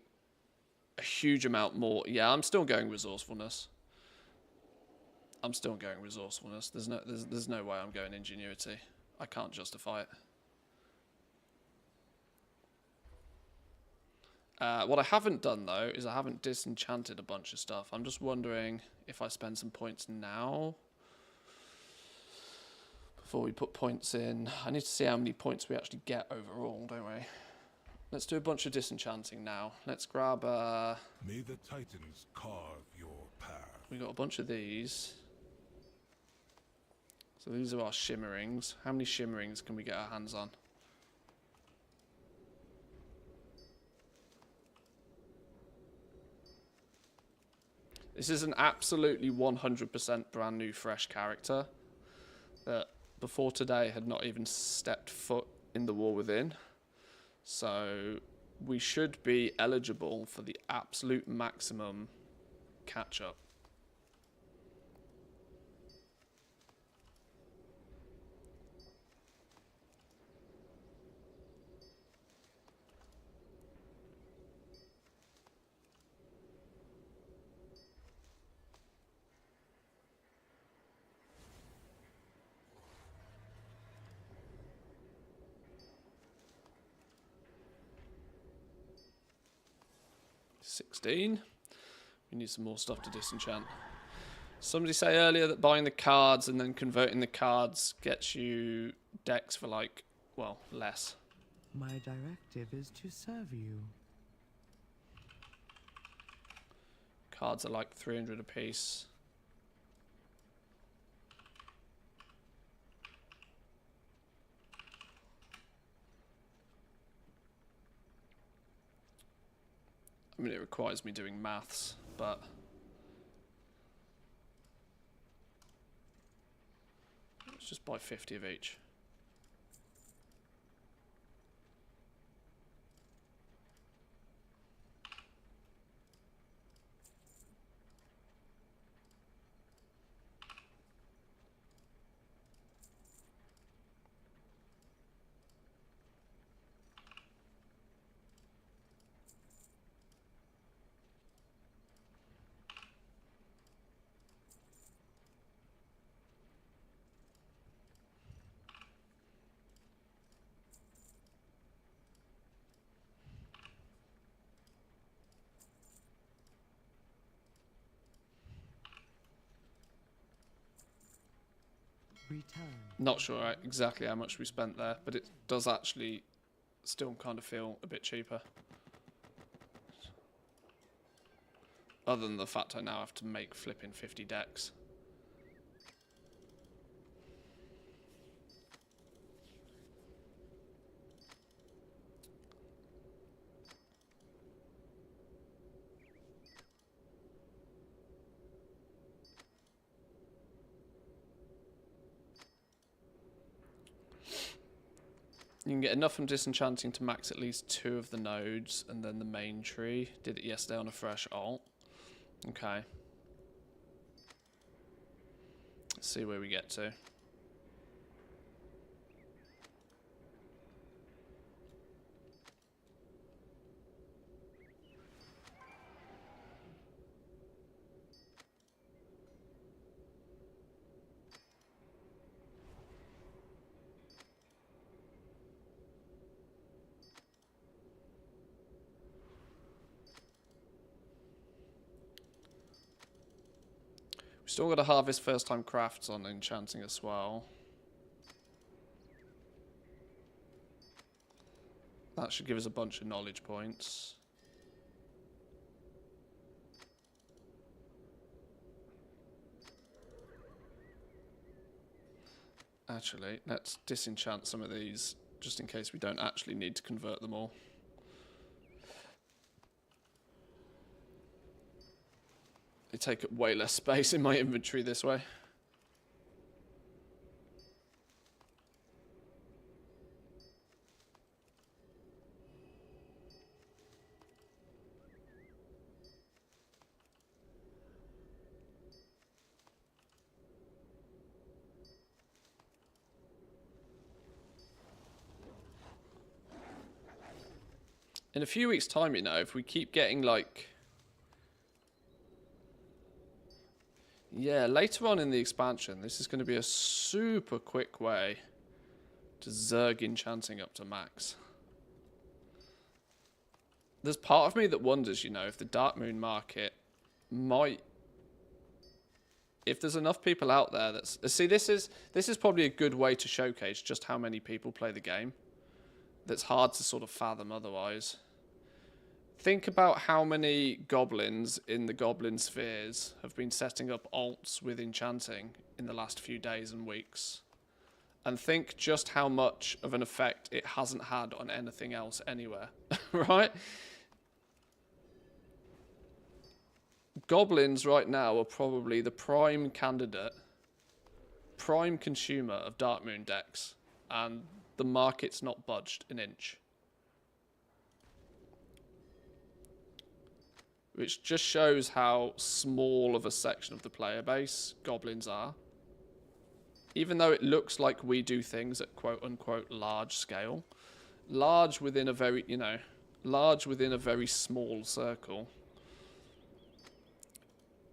a huge amount more. Yeah, I'm still going resourcefulness. There's no way I'm going ingenuity. I can't justify it. What I haven't done though is I haven't disenchanted a bunch of stuff. I'm just wondering if I spend some points now before we put points in. I need to see how many points we actually get overall, don't we? Let's do a bunch of disenchanting now. Let's grab May the Titans carve your path. we got a bunch of these. So these are our shimmerings. How many shimmerings can we get our hands on? This is an absolutely 100% brand new fresh character that before today had not even stepped foot in the War Within. So we should be eligible for the absolute maximum catch-up. $16. We need some more stuff to disenchant. Somebody say earlier that buying the cards and then converting the cards gets you decks for like, well, less. My directive is to serve you. Cards are like 300 apiece. I mean, it requires me doing maths, but let's just buy 50 of each. Return. Not sure exactly how much we spent there, but it does actually still kind of feel a bit cheaper. Other than the fact I now have to make flipping 50 decks. You can get enough from disenchanting to max at least 2 of the nodes and then the main tree. Did it yesterday on a fresh alt. Okay. Let's see where we get to. Still got to harvest first time crafts on enchanting as well. That should give us a bunch of knowledge points. Actually, let's disenchant some of these just in case we don't actually need to convert them all. They take up way less space in my inventory this way. In a few weeks' time, you know, if we keep getting like... Yeah, later on in the expansion, this is going to be a super quick way to zerg enchanting up to max. There's part of me that wonders, you know, if the Dark Moon market might... If there's enough people out there that's... See, this is probably a good way to showcase just how many people play the game. That's hard to sort of fathom otherwise. Think about how many goblins in the goblin spheres have been setting up alts with enchanting in the last few days and weeks. And think just how much of an effect it hasn't had on anything else anywhere, right? Goblins right now are probably the prime candidate, prime consumer of Darkmoon decks, and the market's not budged an inch. Which just shows how small of a section of the player base goblins are. Even though it looks like we do things at quote-unquote large scale, large within a very, large within a very small circle.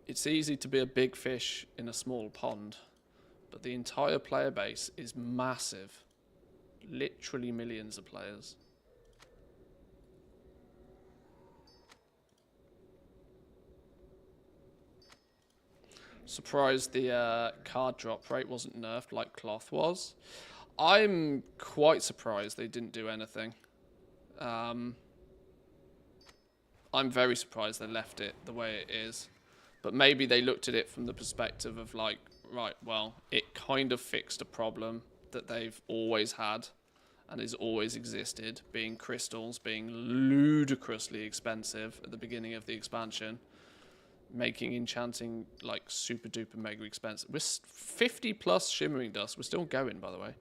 It's easy to be a big fish in a small pond, but the entire player base is massive. Literally millions of players. Surprised the card drop rate wasn't nerfed like cloth was. I'm quite surprised they didn't do anything. I'm very surprised they left it the way it is. But maybe they looked at it from the perspective of like, right, well, it kind of fixed a problem that they've always had and has always existed, being crystals being ludicrously expensive at the beginning of the expansion. Making enchanting like super duper mega expensive. We're 50 plus shimmering dust. We're still going, by the way.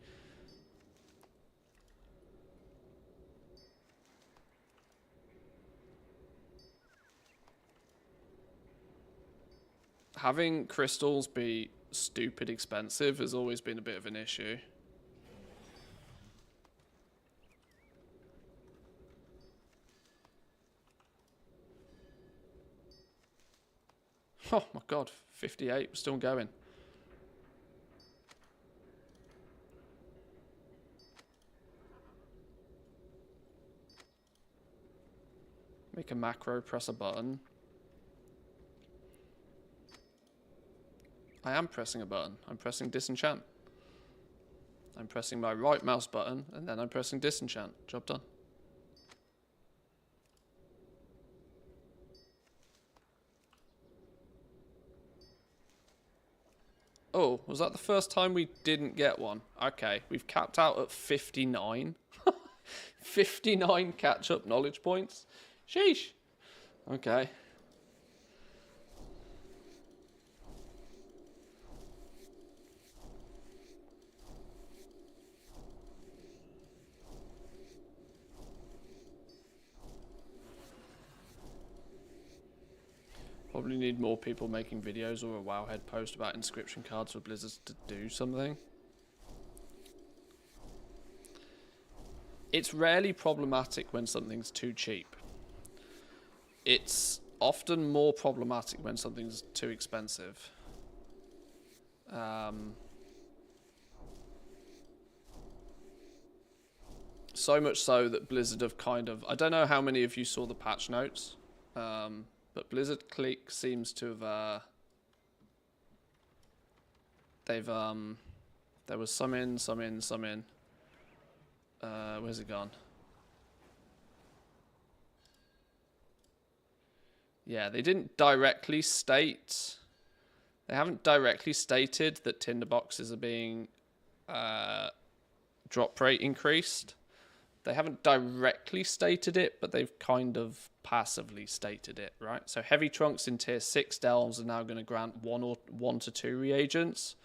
Having crystals be stupid expensive has always been a bit of an issue. Oh my god, 58, we're still going. Make a macro, press a button. I am pressing a button. I'm pressing disenchant. I'm pressing my right mouse button and then I'm pressing disenchant. Job done. Oh, was that the first time we didn't get one? Okay, we've capped out at 59. 59 catch-up knowledge points. Sheesh. Okay. Probably need more people making videos or a Wowhead post about inscription cards for Blizzards to do something. It's rarely problematic when something's too cheap. It's often more problematic when something's too expensive. So much so that Blizzard have kind of... I don't know how many of you saw the patch notes. But Blizzard Click seems to have, there was some in. Where's it gone? Yeah, they didn't directly state, they haven't directly stated that tinderboxes are being, drop rate increased. They haven't directly stated it, but they've kind of passively stated it, right? So heavy trunks in tier 6 delves are now going to grant 1 to 2 reagents.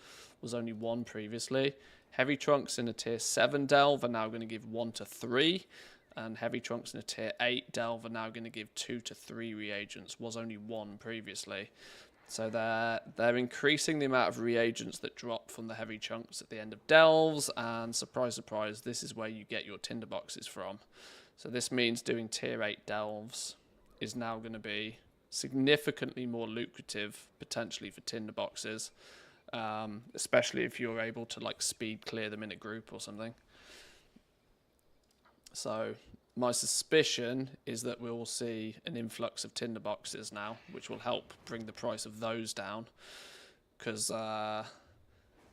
Was only 1 previously. Heavy trunks in a tier 7 delve are now going to give 1 to 3. And heavy trunks in a tier 8 delve are now going to give 2 to 3 reagents. Was only 1 previously. So they're increasing the amount of reagents that drop from the heavy chunks at the end of delves, and surprise, surprise, this is where you get your tinderboxes from. So this means doing tier 8 delves is now going to be significantly more lucrative, potentially for tinderboxes, especially if you're able to like speed clear them in a group or something. So my suspicion is that we'll see an influx of tinderboxes now, which will help bring the price of those down. Because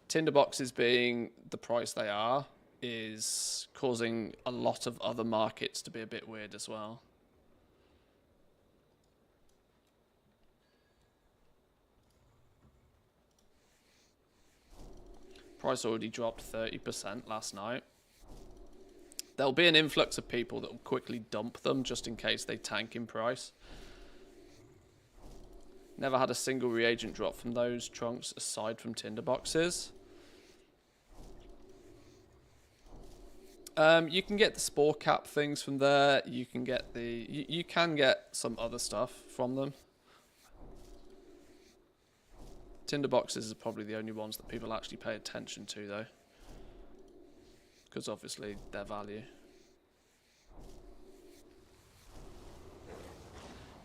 tinderboxes being the price they are is causing a lot of other markets to be a bit weird as well. Price already dropped 30% last night. There'll be an influx of people that will quickly dump them just in case they tank in price. Never had a single reagent drop from those trunks aside from tinderboxes. You can get the spore cap things from there. You can get you can get some other stuff from them. Tinderboxes are probably the only ones that people actually pay attention to, though, because obviously their value.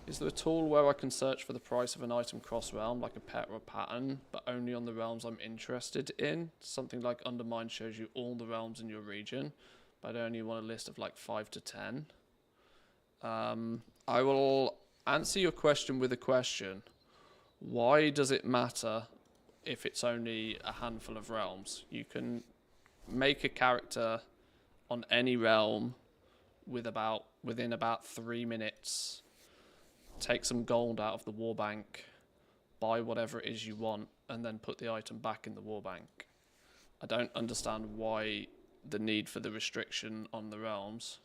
Is there a tool where I can search for the price of an item cross-realm, like a pet or a pattern, but only on the realms I'm interested in? Something like Undermine shows you all the realms in your region, but I only want a list of like 5 to 10. I will answer your question with a question. Why does it matter if it's only a handful of realms? You can make a character on any realm within about 3 minutes. Take some gold out of the war bank, buy whatever it is you want, and then put the item back in the war bank. I don't understand why the need for the restriction on the realms.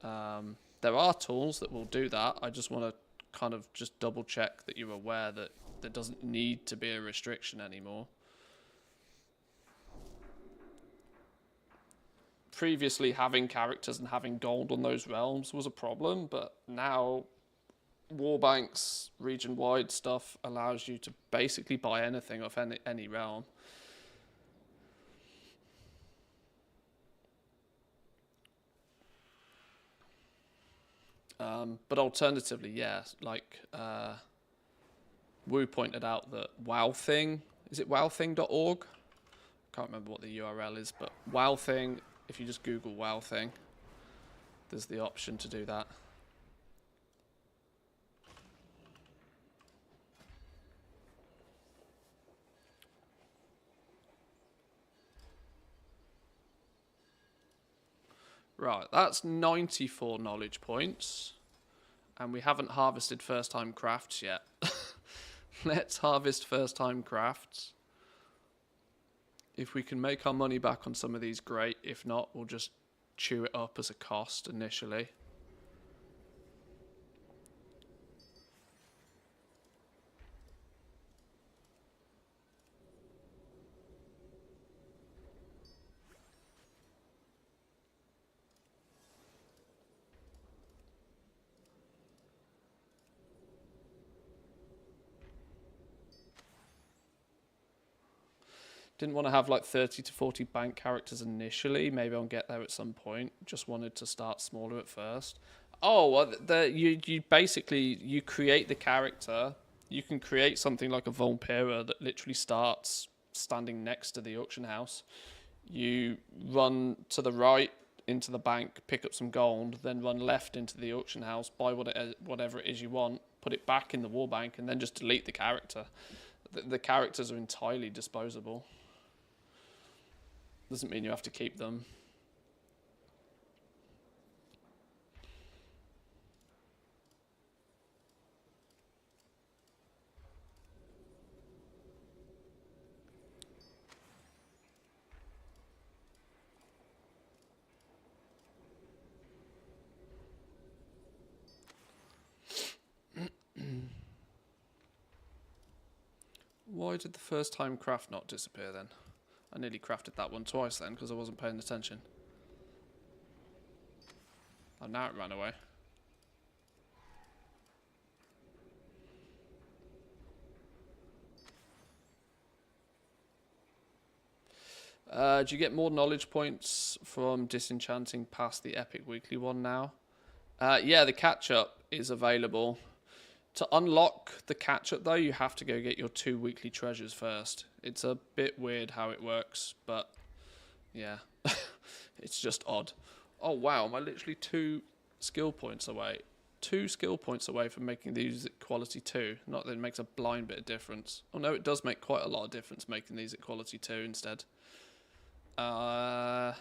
There are tools that will do that. I just want to kind of just double check that you're aware that there doesn't need to be a restriction anymore. Previously, having characters and having gold on those realms was a problem, but now Warbanks region-wide stuff allows you to basically buy anything off any realm. But alternatively, yeah, like Wu pointed out that WowThing, is it wowthing.org? Can't remember what the URL is, but WowThing, if you just Google WowThing, there's the option to do that. Right, that's 94 knowledge points. And we haven't harvested first time crafts yet. Let's harvest first time crafts. If we can make our money back on some of these, great. If not, we'll just chew it up as a cost initially. Didn't want to have like 30 to 40 bank characters initially. Maybe I'll get there at some point. Just wanted to start smaller at first. Oh, well, you basically, you create the character. You can create something like a Vampira that literally starts standing next to the auction house. You run to the right into the bank, pick up some gold, then run left into the auction house, buy whatever it is you want, put it back in the war bank, and then just delete the character. The characters are entirely disposable. Doesn't mean you have to keep them. Why did the first time craft not disappear then? I nearly crafted that one twice then because I wasn't paying attention. Oh, now it ran away. Do you get more knowledge points from disenchanting past the epic weekly one now? Yeah, the catch-up is available. To unlock the catch-up, though, you have to go get your 2 weekly treasures first. It's a bit weird how it works, but yeah, it's just odd. Oh, wow, am I literally 2 skill points away? 2 skill points away from making these at quality 2. Not that it makes a blind bit of difference. Oh, no, it does make quite a lot of difference making these at quality 2 instead. Can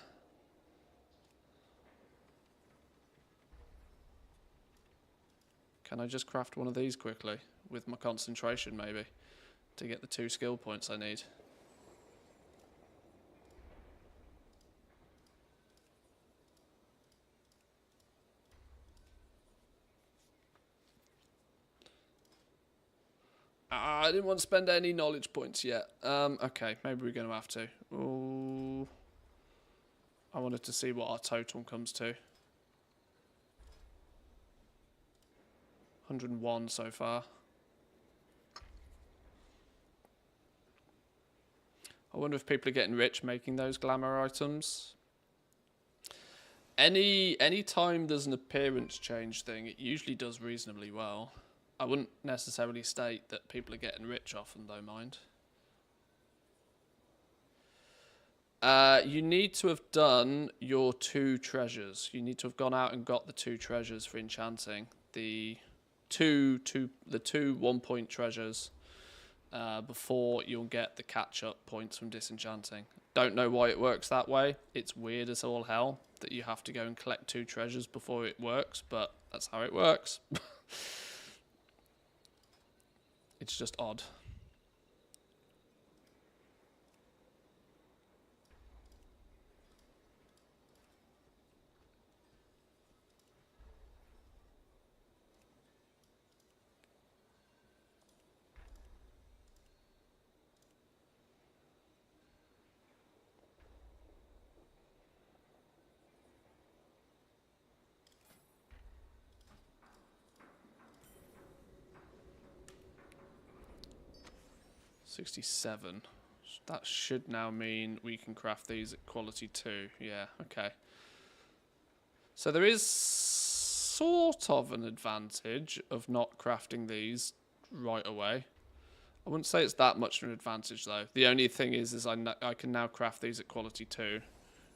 I just craft one of these quickly with my concentration maybe to get the 2 skill points I need? I didn't want to spend any knowledge points yet. Okay, maybe we're going to have to. Ooh. I wanted to see what our total comes to. 101 so far. I wonder if people are getting rich making those glamour items. Any time there's an appearance change thing, it usually does reasonably well. I wouldn't necessarily state that people are getting rich often, though, mind. You need to have done your 2 treasures. You need to have gone out and got the 2 treasures for enchanting. The two 1-point treasures before you'll get the catch-up points from disenchanting. Don't know why it works that way. It's weird as all hell that you have to go and collect 2 treasures before it works, but that's how it works. It's just odd. $67. That should now mean we can craft these at quality 2. Yeah, okay. So there is sort of an advantage of not crafting these right away. I wouldn't say it's that much of an advantage though. The only thing is I can now craft these at quality 2,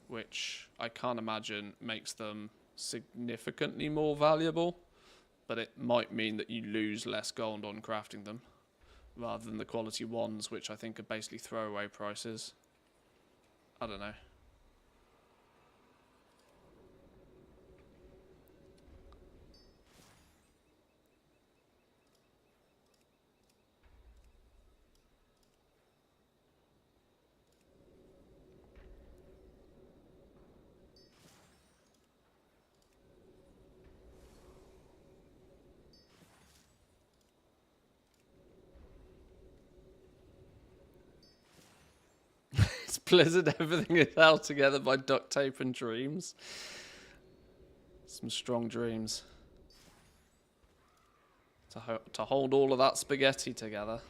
which I can't imagine makes them significantly more valuable, but it might mean that you lose less gold on crafting them, rather than the quality 1s, which I think are basically throwaway prices. I don't know. Blizzard, everything is held together by duct tape and dreams. Some strong dreams. To hold all of that spaghetti together.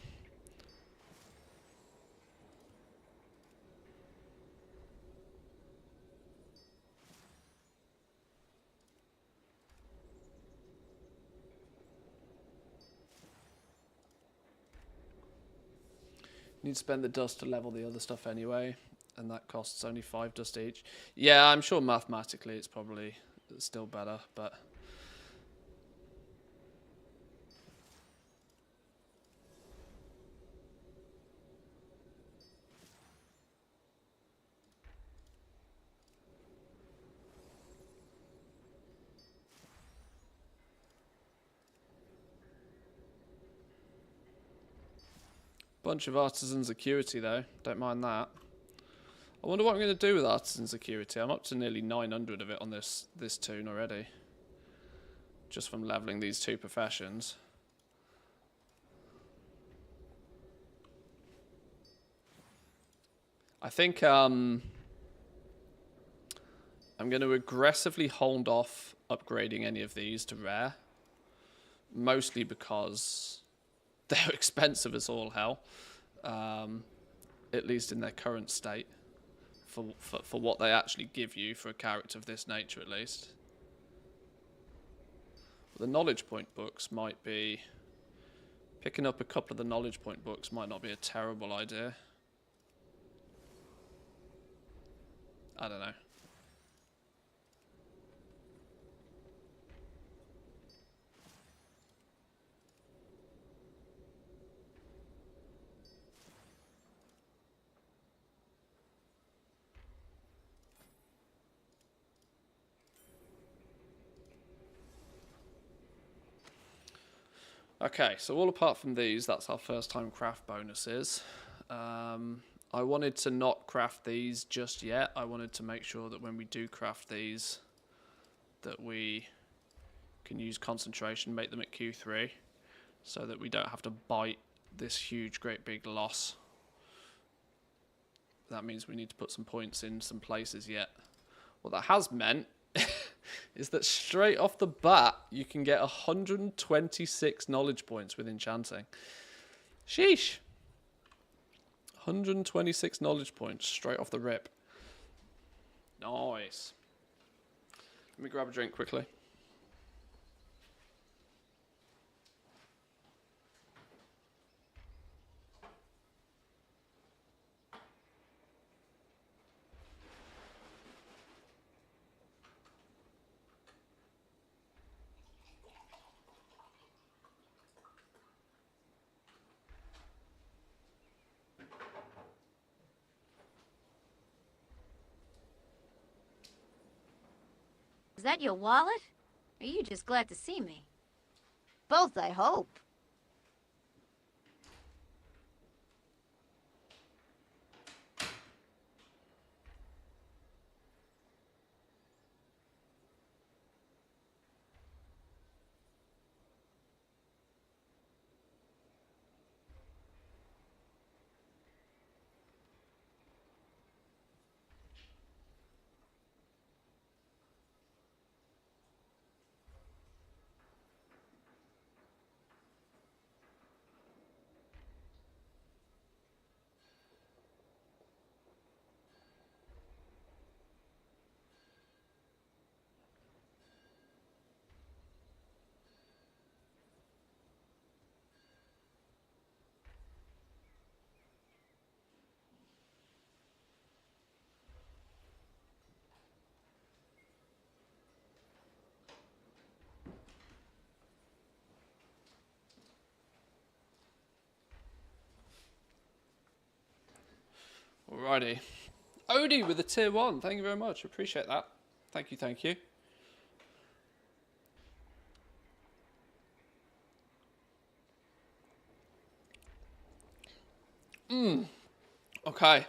Need to spend the dust to level the other stuff anyway, and that costs only 5 dust each. Yeah, I'm sure mathematically it's probably still better, but... Bunch of artisan security though, don't mind that. I wonder what I'm going to do with artisan security. I'm up to nearly 900 of it on this toon already. Just from leveling these 2 professions. I think I'm going to aggressively hold off upgrading any of these to rare. Mostly because they're expensive as all hell. At least in their current state. For what they actually give you for a character of this nature, at least. The knowledge point books might be... Picking up a couple of the knowledge point books might not be a terrible idea. I don't know. Okay, so all apart from these, that's our first time craft bonuses. I wanted to not craft these just yet. I wanted to make sure that when we do craft these, that we can use concentration, make them at Q3, so that we don't have to bite this huge, great big loss. That means we need to put some points in some places yet. What that has meant is that straight off the bat, you can get 126 knowledge points with enchanting. Sheesh. 126 knowledge points straight off the rip. Nice. Let me grab a drink quickly. Is that your wallet? Or are you just glad to see me? Both, I hope. Alrighty. Odie with a tier 1. Thank you very much. Appreciate that. Thank you, thank you. Okay.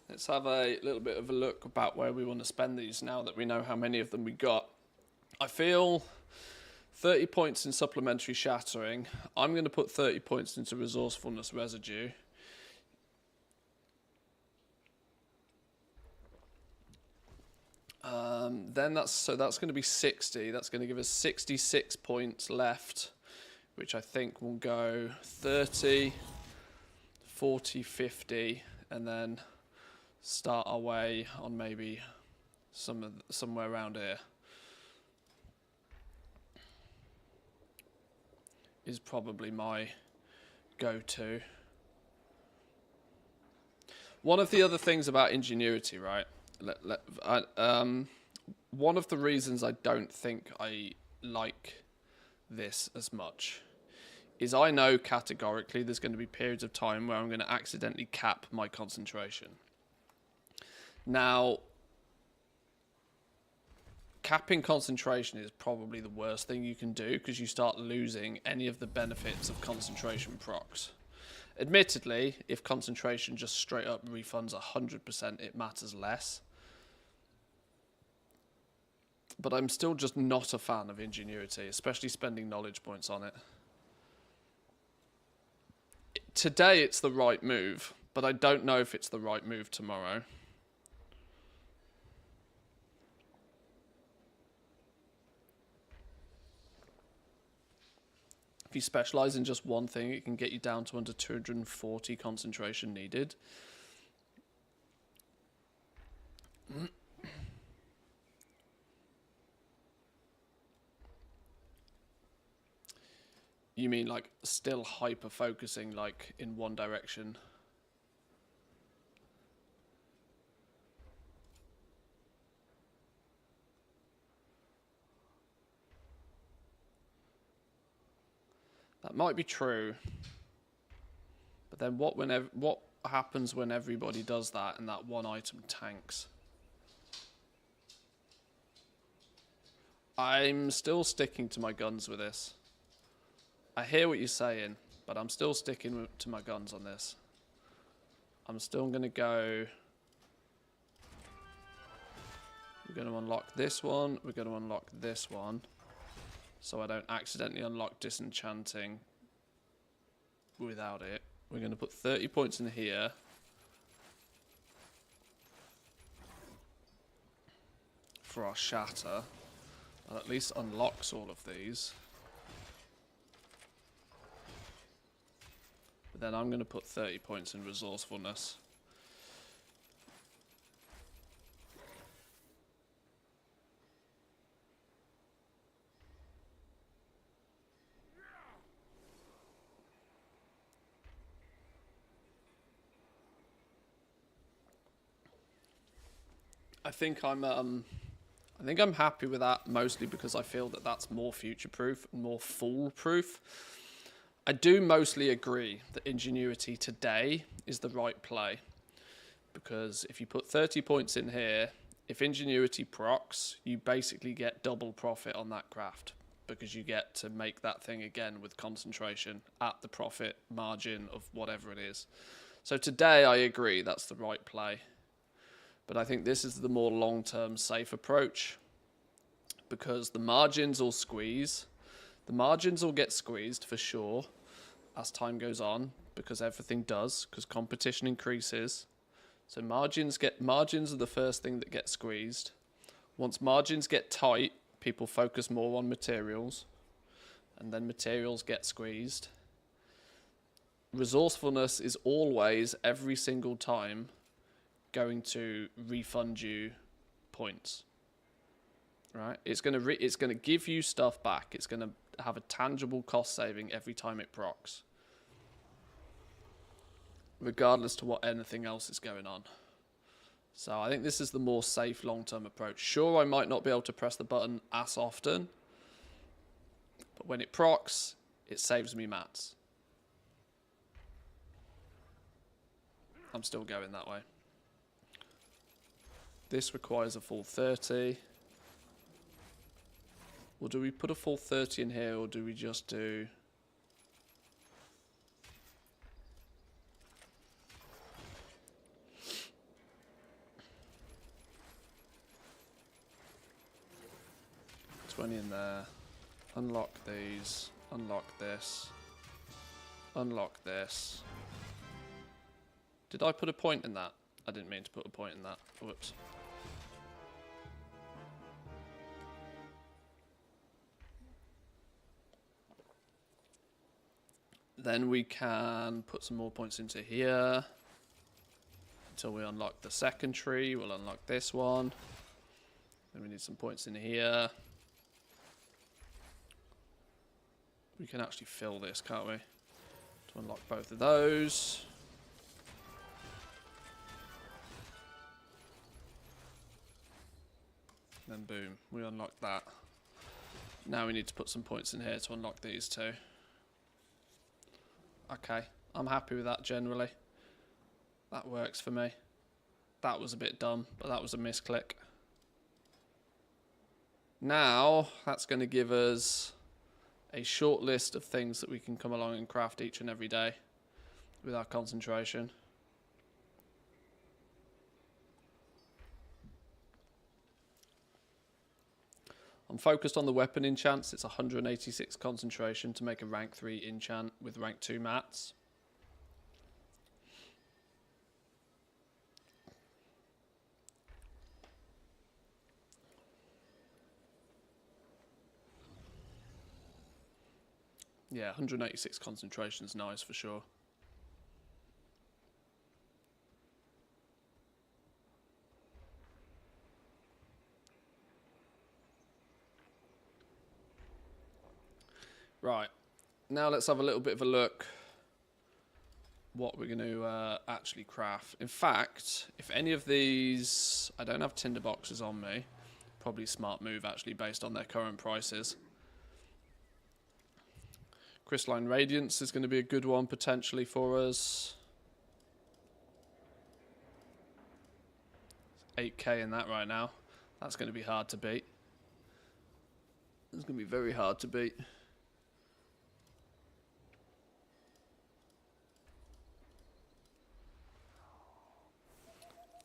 Let's have a little bit of a look about where we want to spend these now that we know how many of them we got. I feel 30 points in supplementary shattering. I'm going to put 30 points into resourcefulness residue. Then that's going to be 60. That's going to give us 66 points left, which I think will go 30, 40, 50, and then start our way on maybe somewhere around here. Is probably my go-to. One of the other things about ingenuity, right? One of the reasons I don't think I like this as much is I know categorically there's going to be periods of time where I'm going to accidentally cap my concentration. Now, capping concentration is probably the worst thing you can do because you start losing any of the benefits of concentration procs. Admittedly, if concentration just straight up refunds 100%, it matters less. But I'm still just not a fan of ingenuity, especially spending knowledge points on it. Today it's the right move, but I don't know if it's the right move tomorrow. If you specialize in just one thing, it can get you down to under 240 concentration needed. You mean like still hyper focusing like in one direction? That might be true. But then what happens when everybody does that and that one item tanks? I'm still sticking to my guns with this. I hear what you're saying, but I'm still sticking to my guns on this. I'm still going to go... We're going to unlock this one. We're going to unlock this one. So I don't accidentally unlock disenchanting without it. We're going to put 30 points in here. For our shatter. That at least unlocks all of these. But then I'm going to put 30 points in resourcefulness. I think I'm happy with that, mostly because I feel that that's more future-proof and more foolproof. I do mostly agree that Ingenuity today is the right play, because if you put 30 points in here, if Ingenuity procs, you basically get double profit on that craft, because you get to make that thing again with concentration at the profit margin of whatever it is. So today I agree that's the right play. But I think this is the more long-term safe approach, because the margins will squeeze. The margins will get squeezed for sure as time goes on, because everything does, because competition increases. So margins are the first thing that get squeezed. Once margins get tight, people focus more on materials, and then materials get squeezed. Resourcefulness is always, every single time, going to refund you points, right? It's going to give you stuff back. It's going to have a tangible cost saving every time it procs, regardless to what anything else is going on. So I think this is the more safe long-term approach. Sure, I might not be able to press the button as often, but when it procs, it saves me mats. I'm still going that way. This requires a full 30. Or do we put a full 30 in here, or do we just do... $20 in there. Unlock these. Unlock this. Unlock this. Did I put a point in that? I didn't mean to put a point in that. Whoops. Then we can put some more points into here until we unlock the second tree. We'll unlock this one. Then we need some points in here. We can actually fill this, can't we? To unlock both of those. Then boom, we unlock that. Now we need to put some points in here to unlock these two. Okay, I'm happy with that generally. That works for me. That was a bit dumb, but that was a misclick. Now, that's going to give us a short list of things that we can come along and craft each and every day with our concentration. I'm focused on the weapon enchants. It's 186 concentration to make a rank 3 enchant with rank 2 mats. Yeah, 186 concentration is nice for sure. Right, now let's have a little bit of a look what we're going to actually craft. In fact, if any of these... I don't have tinderboxes on me. Probably a smart move actually based on their current prices. Crystalline Radiance is going to be a good one potentially for us. 8k in that right now. That's going to be hard to beat. It's going to be very hard to beat.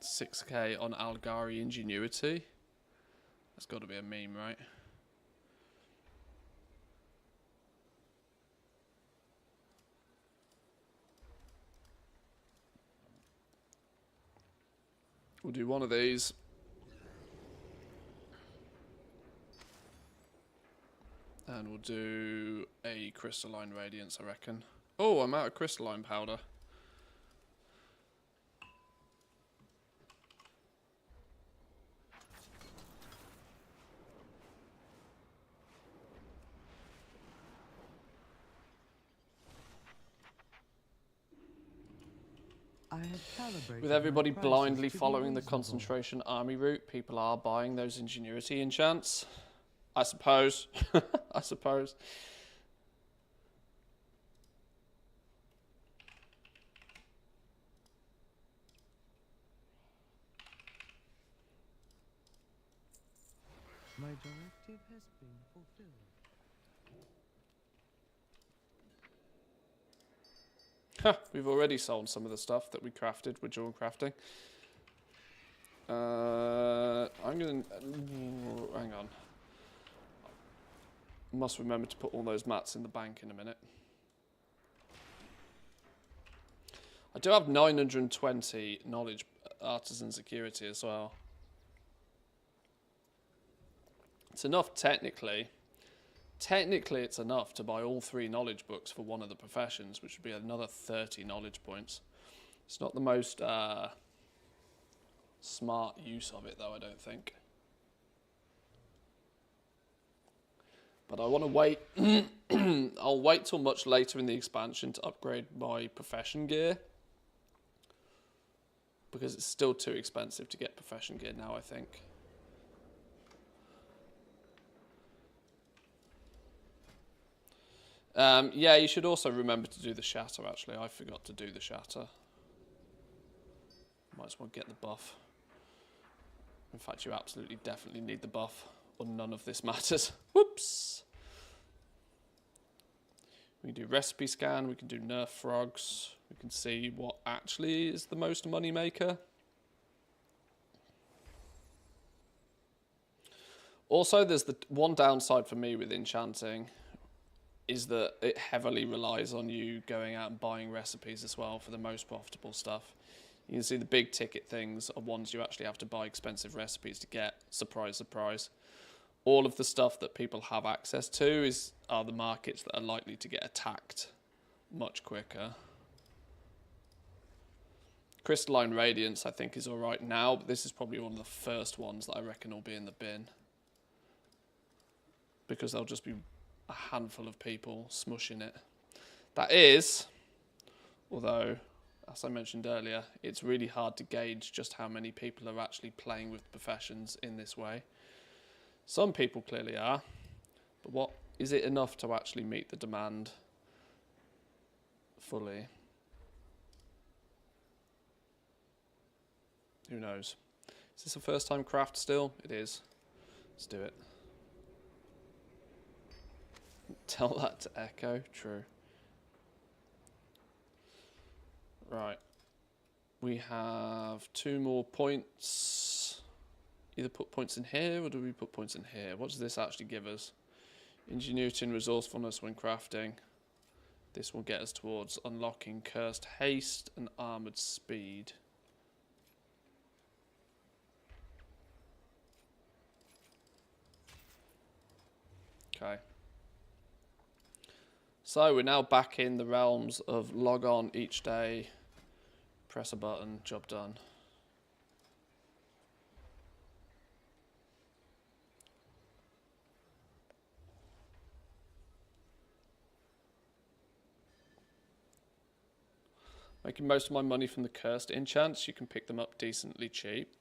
6k on Algari Ingenuity. That's got to be a meme, right? We'll do one of these. And we'll do a crystalline radiance, I reckon. Oh, I'm out of crystalline powder. I have calibrated With my everybody prices blindly to be following the reasonable. concentration army route, people are buying those ingenuity enchants. I suppose. I suppose. My directive has been fulfilled. We've already sold some of the stuff that we crafted with dual crafting. I'm gonna hang on. Must remember to put all those mats in the bank in a minute. I do have 920 knowledge artisan security as well. It's enough technically. Technically, it's enough to buy all 3 knowledge books for one of the professions, which would be another 30 knowledge points. It's not the most smart use of it, though, I don't think. But I want to wait. I'll wait till much later in the expansion to upgrade my profession gear. Because it's still too expensive to get profession gear now, I think. Yeah, you should also remember to do the shatter, actually. I forgot to do the shatter. Might as well get the buff. In fact, you absolutely definitely need the buff, or none of this matters. Whoops! We can do recipe scan, we can do nerf frogs, we can see what actually is the most money maker. Also, there's the one downside for me with enchanting, is that it heavily relies on you going out and buying recipes as well for the most profitable stuff. You can see the big ticket things are ones you actually have to buy expensive recipes to get. Surprise, surprise. All of the stuff that people have access to are the markets that are likely to get attacked much quicker. Crystalline Radiance, I think, is alright now, but this is probably one of the first ones that I reckon will be in the bin. Because there'll just be a handful of people smushing it. That is, although, as I mentioned earlier, it's really hard to gauge just how many people are actually playing with professions in this way. Some people clearly are, but what is it enough to actually meet the demand fully? Who knows? Is this a first time craft still? It is. Let's do it. Tell that to Echo. True. Right. We have 2 more points. Either put points in here or do we put points in here? What does this actually give us? Ingenuity and resourcefulness when crafting. This will get us towards unlocking cursed haste and armored speed. Okay. So we're now back in the realms of log on each day, press a button, job done. Making most of my money from the cursed enchants. You can pick them up decently cheap.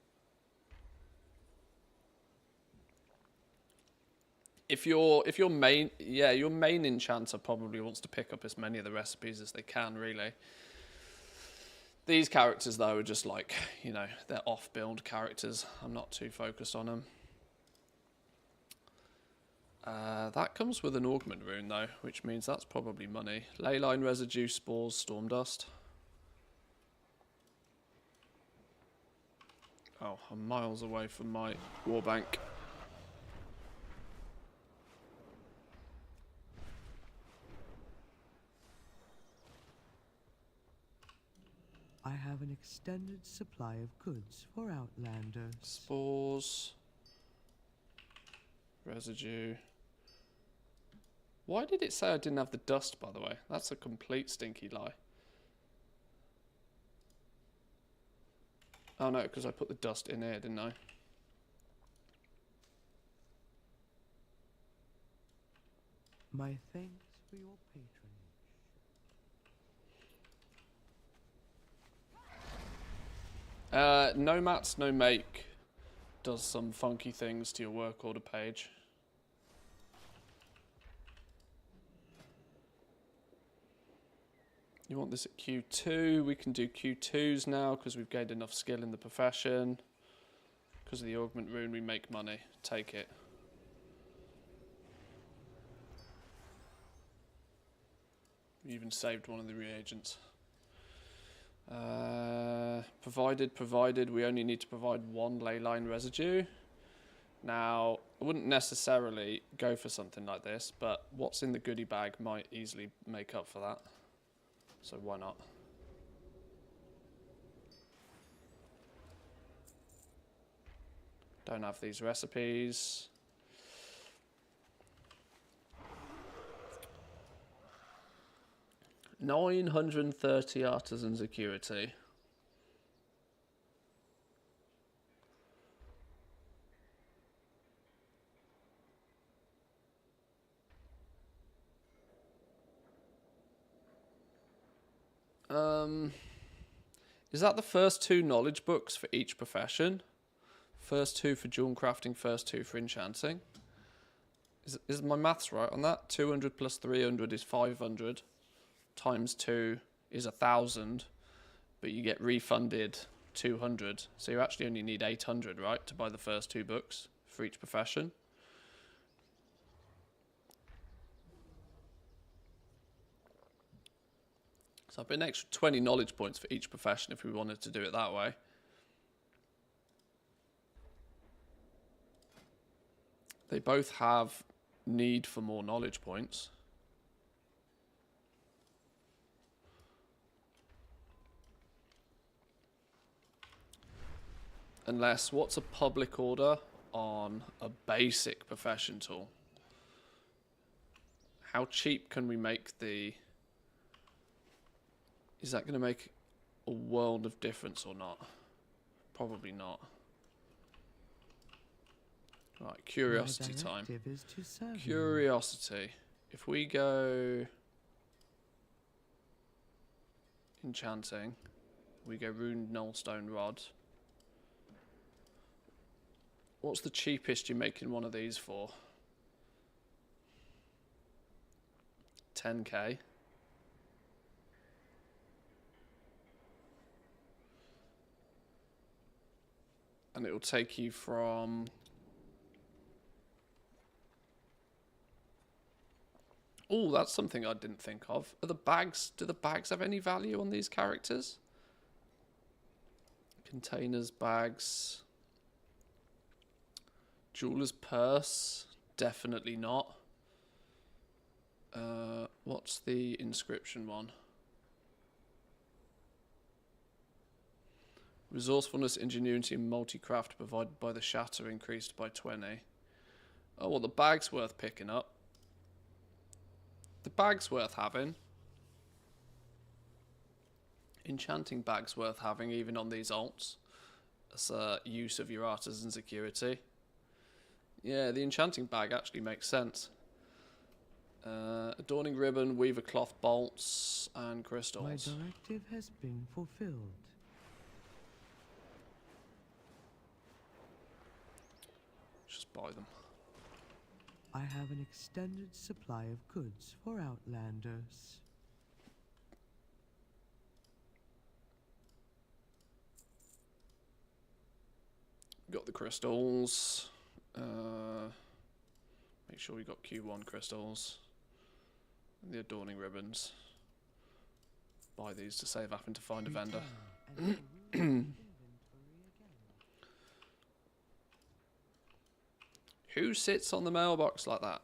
If your main enchanter probably wants to pick up as many of the recipes as they can, really. These characters though are just like, you know, they're off-build characters. I'm not too focused on them. That comes with an augment rune though, which means that's probably money. Leyline residue, spores, storm dust. Oh, I'm miles away from my warbank. I have an extended supply of goods for Outlanders. Spores. Residue. Why did it say I didn't have the dust, by the way? That's a complete stinky lie. Oh no, because I put the dust in here, didn't I? My thanks for your patronage. No mats, no make does some funky things to your work order page. You want this at Q2, we can do Q2s now because we've gained enough skill in the profession. Because of the augment rune we make money, take it. We even saved one of the reagents. Provided, we only need to provide one ley line residue. Now, I wouldn't necessarily go for something like this, but what's in the goodie bag might easily make up for that. So why not? Don't have these recipes. $930 artisan security. Is that the first 2 knowledge books for each profession? First 2 for jewel crafting, first 2 for enchanting. Is my maths right on that? 200 plus 300 is 500. Times 2 is 1,000. But you get refunded 200. So you actually only need 800, right? To buy the first 2 books for each profession. So I've been an extra 20 knowledge points for each profession if we wanted to do it that way. They both have need for more knowledge points. Unless, what's a public order on a basic profession tool? How cheap can we make the... Is that going to make a world of difference or not? Probably not. Right, curiosity time. Is to serve Curiosity. If we go enchanting, we go runed nullstone rod. What's the cheapest you're making one of these for? 10k. And it will take you from... Oh, that's something I didn't think of. Are the bags... Do the bags have any value on these characters? Containers, bags... Jeweler's purse? Definitely not. What's the inscription one? Resourcefulness, ingenuity, and multi-craft provided by the shatter increased by 20. Oh, well, the bag's worth picking up. The bag's worth having. Enchanting bag's worth having, even on these alts. That's a use of your artisan security. Yeah, the enchanting bag actually makes sense. Adorning ribbon, weaver cloth bolts, and crystals. My directive has been fulfilled. Just buy them. I have an extended supply of goods for Outlanders. Got the crystals. Make sure we got Q1 crystals. And the adorning ribbons. Buy these to save having to find a vendor. Who sits on the mailbox like that?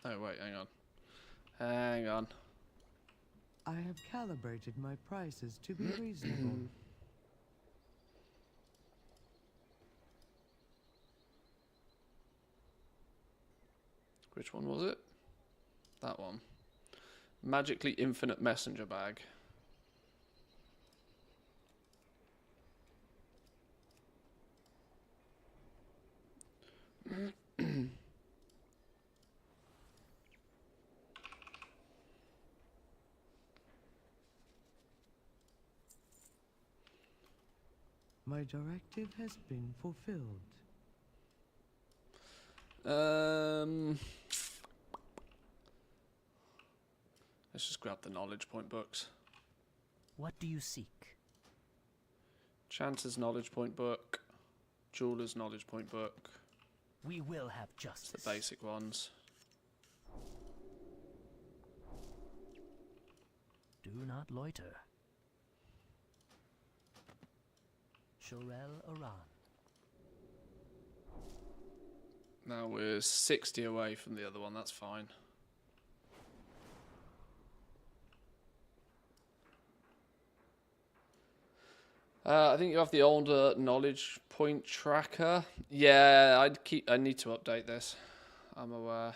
Oh, wait, hang on. Hang on. I have calibrated my prices to be reasonable. Which one was it? That one. Magically infinite messenger bag. My directive has been fulfilled. Let's just grab the knowledge point books. What do you seek? Chanter's knowledge point book. Jeweler's knowledge point book. We will have It's justice. the basic ones. Do not loiter. Shorel Aran. Now we're 60 away from the other one, that's fine. I think you have the older knowledge point tracker. Yeah, I need to update this. I'm aware.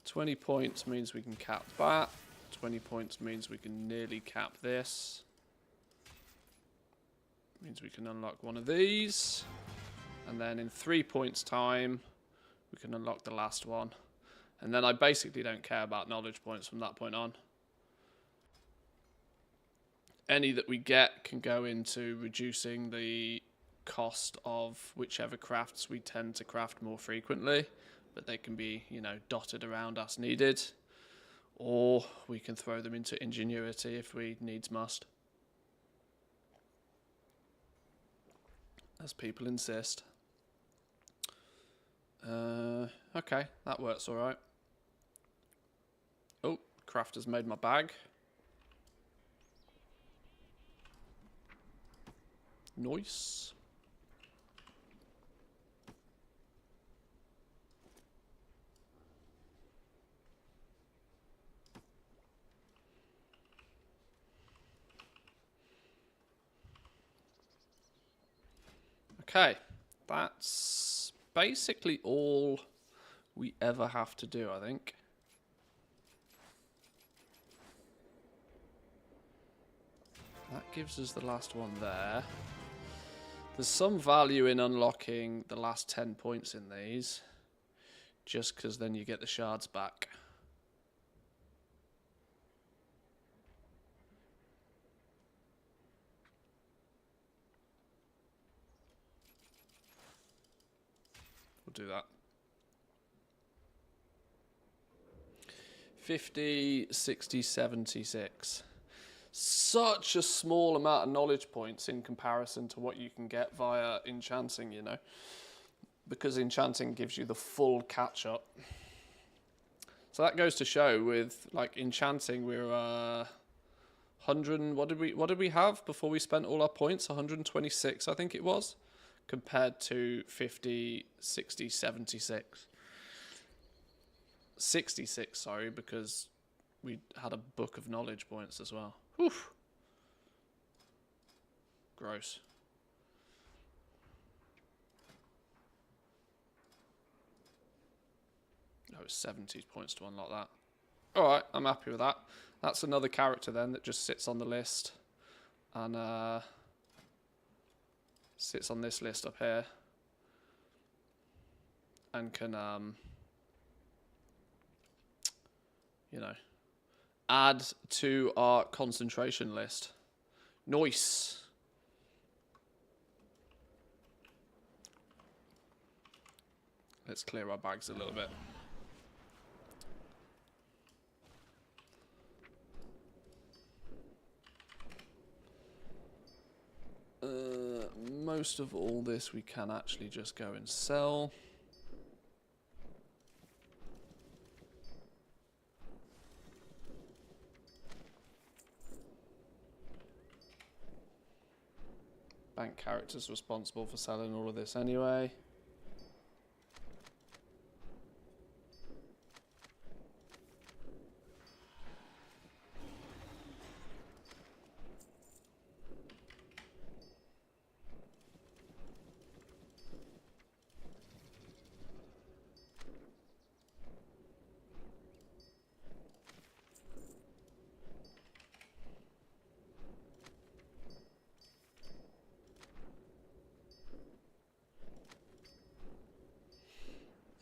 $20 points means we can cap that. 20 points means we can nearly cap this. Means we can unlock one of these. And then in 3 points time, we can unlock the last one. And then I basically don't care about knowledge points from that point on. Any that we get can go into reducing the cost of whichever crafts we tend to craft more frequently. But they can be, you know, dotted around as needed. Or we can throw them into ingenuity if we needs must. As people insist. Okay, that works alright. Oh, crafter's made my bag. Nice. Okay, that's basically all we ever have to do, I think. That gives us the last one there. There's some value in unlocking the last 10 points in these, just because then you get the shards back. We'll do that. 50, 60, 76. Such a small amount of knowledge points in comparison to what you can get via enchanting, you know. Because enchanting gives you the full catch-up. So that goes to show with, like, enchanting, we're 100, what did we have before we spent all our points? 126, I think it was, compared to 50, 60, 76. 66, sorry, because we had a book of knowledge points as well. Whew. Gross. Oh, it's 70 points to unlock that. Alright, I'm happy with that. That's another character then that just sits on the list. And sits on this list up here. And can, you know, add to our concentration list. Nice. Let's clear our bags a little bit. Most of all this we can actually just go and sell. Bank characters responsible for selling all of this anyway.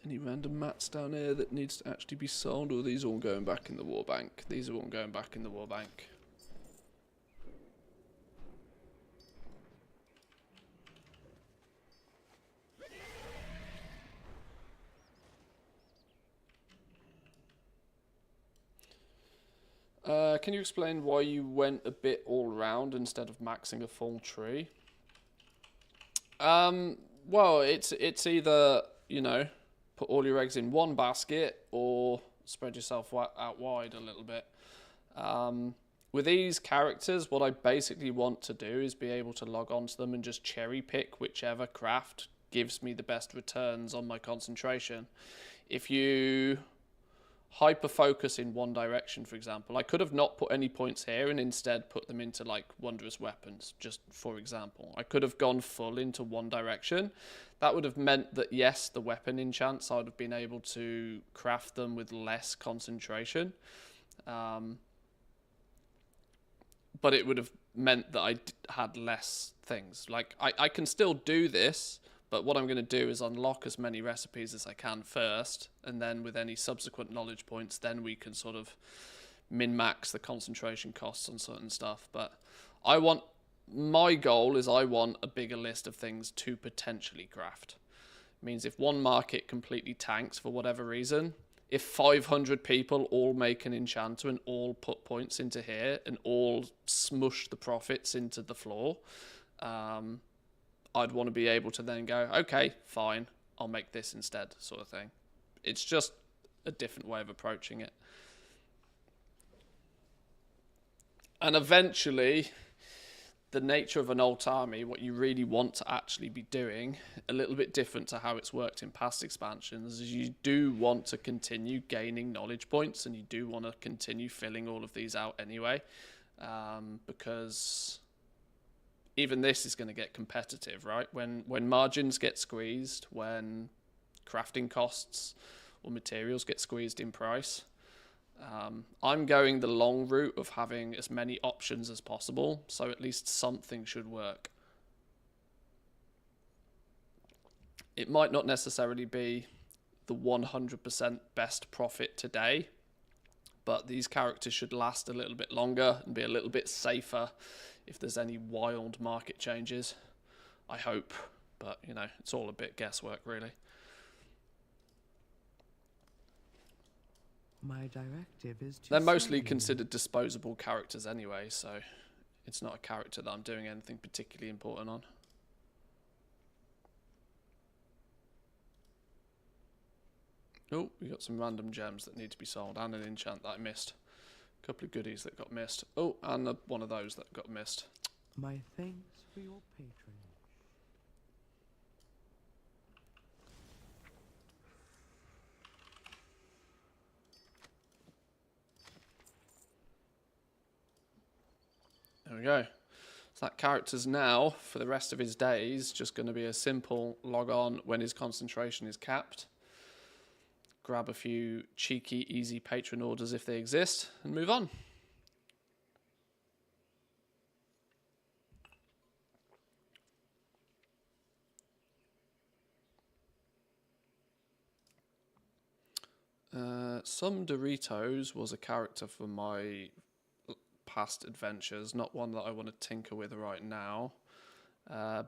Any random mats down here that needs to actually be sold, or are these all going back in the war bank? These are all going back in the war bank. Can you explain why you went a bit all round instead of maxing a full tree? Well, it's either, you know, put all your eggs in one basket or spread yourself out wide a little bit. With these characters, what I basically want to do is be able to log onto them and just cherry pick whichever craft gives me the best returns on my concentration. If you hyper focus in one direction, for example, I could have not put any points here and instead put them into like wondrous weapons, just for example. I could have gone full into one direction. That would have meant that, yes, the weapon enchants, I would have been able to craft them with less concentration. But it would have meant that I had less things. Like, I can still do this, but what I'm going to do is unlock as many recipes as I can first, and then with any subsequent knowledge points, then we can sort of min-max the concentration costs on certain stuff. But my goal is I want a bigger list of things to potentially craft. It means if one market completely tanks for whatever reason, if 500 people all make an enchanter and all put points into here and all smush the profits into the floor, I'd want to be able to then go, okay, fine, I'll make this instead, sort of thing. It's just a different way of approaching it. And eventually, the nature of an alt army, what you really want to actually be doing, a little bit different to how it's worked in past expansions, is you do want to continue gaining knowledge points, and you do want to continue filling all of these out anyway, because even this is going to get competitive, right? When margins get squeezed, when crafting costs or materials get squeezed in price, I'm going the long route of having as many options as possible, so at least something should work. It might not necessarily be the 100% best profit today, but these characters should last a little bit longer and be a little bit safer if there's any wild market changes, I hope. But, you know, it's all a bit guesswork, really. My directive is to They're mostly sell you. considered disposable characters anyway, so it's not a character that I'm doing anything particularly important on. Oh, we got some random gems that need to be sold and an enchant that I missed. A couple of goodies that got missed. Oh, and one of those that got missed. My thanks for your patronage. There we go. So that character's now, for the rest of his days, just going to be a simple log on when his concentration is capped. Grab a few cheeky, easy patron orders if they exist, and move on. Some Doritos was a character from my past adventures, not one that I want to tinker with right now.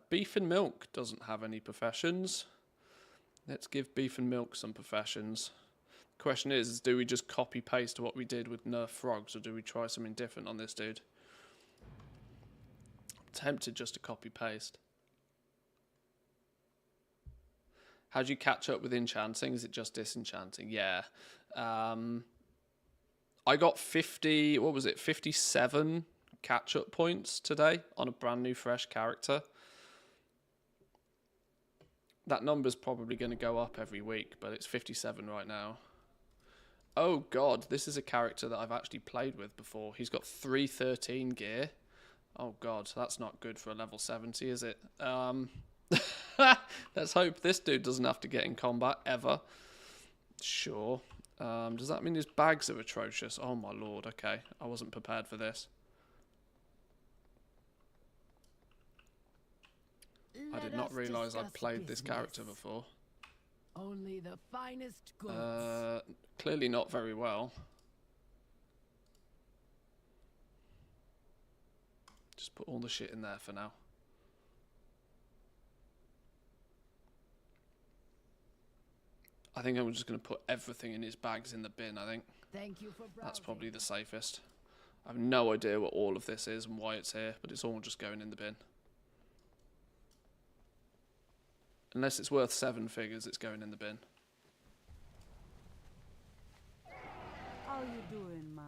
Beef and Milk doesn't have any professions. Let's give Beef and Milk some professions. The question is do we just copy paste what we did with Nerf Frogs, or do we try something different on this dude? I'm tempted just to copy paste. How do you catch up with enchanting? Is it just disenchanting? Yeah. I got 57 catch-up points today on a brand new fresh character. That number's probably going to go up every week, but it's 57 right now. Oh god, this is a character that I've actually played with before. He's got 313 gear. Oh god, that's not good for a level 70, is it? Let's hope this dude doesn't have to get in combat ever. Sure. Does that mean his bags are atrocious? Oh my lord, okay. I wasn't prepared for this. I did not realise I'd played this character before. Only the finest goods. Clearly not very well. Just put all the shit in there for now. I think I'm just going to put everything in his bags in the bin, I think. Thank you for browsing. That's probably the safest. I have no idea what all of this is and why it's here, but it's all just going in the bin. Unless it's worth 7 figures, it's going in the bin. How you doing, man?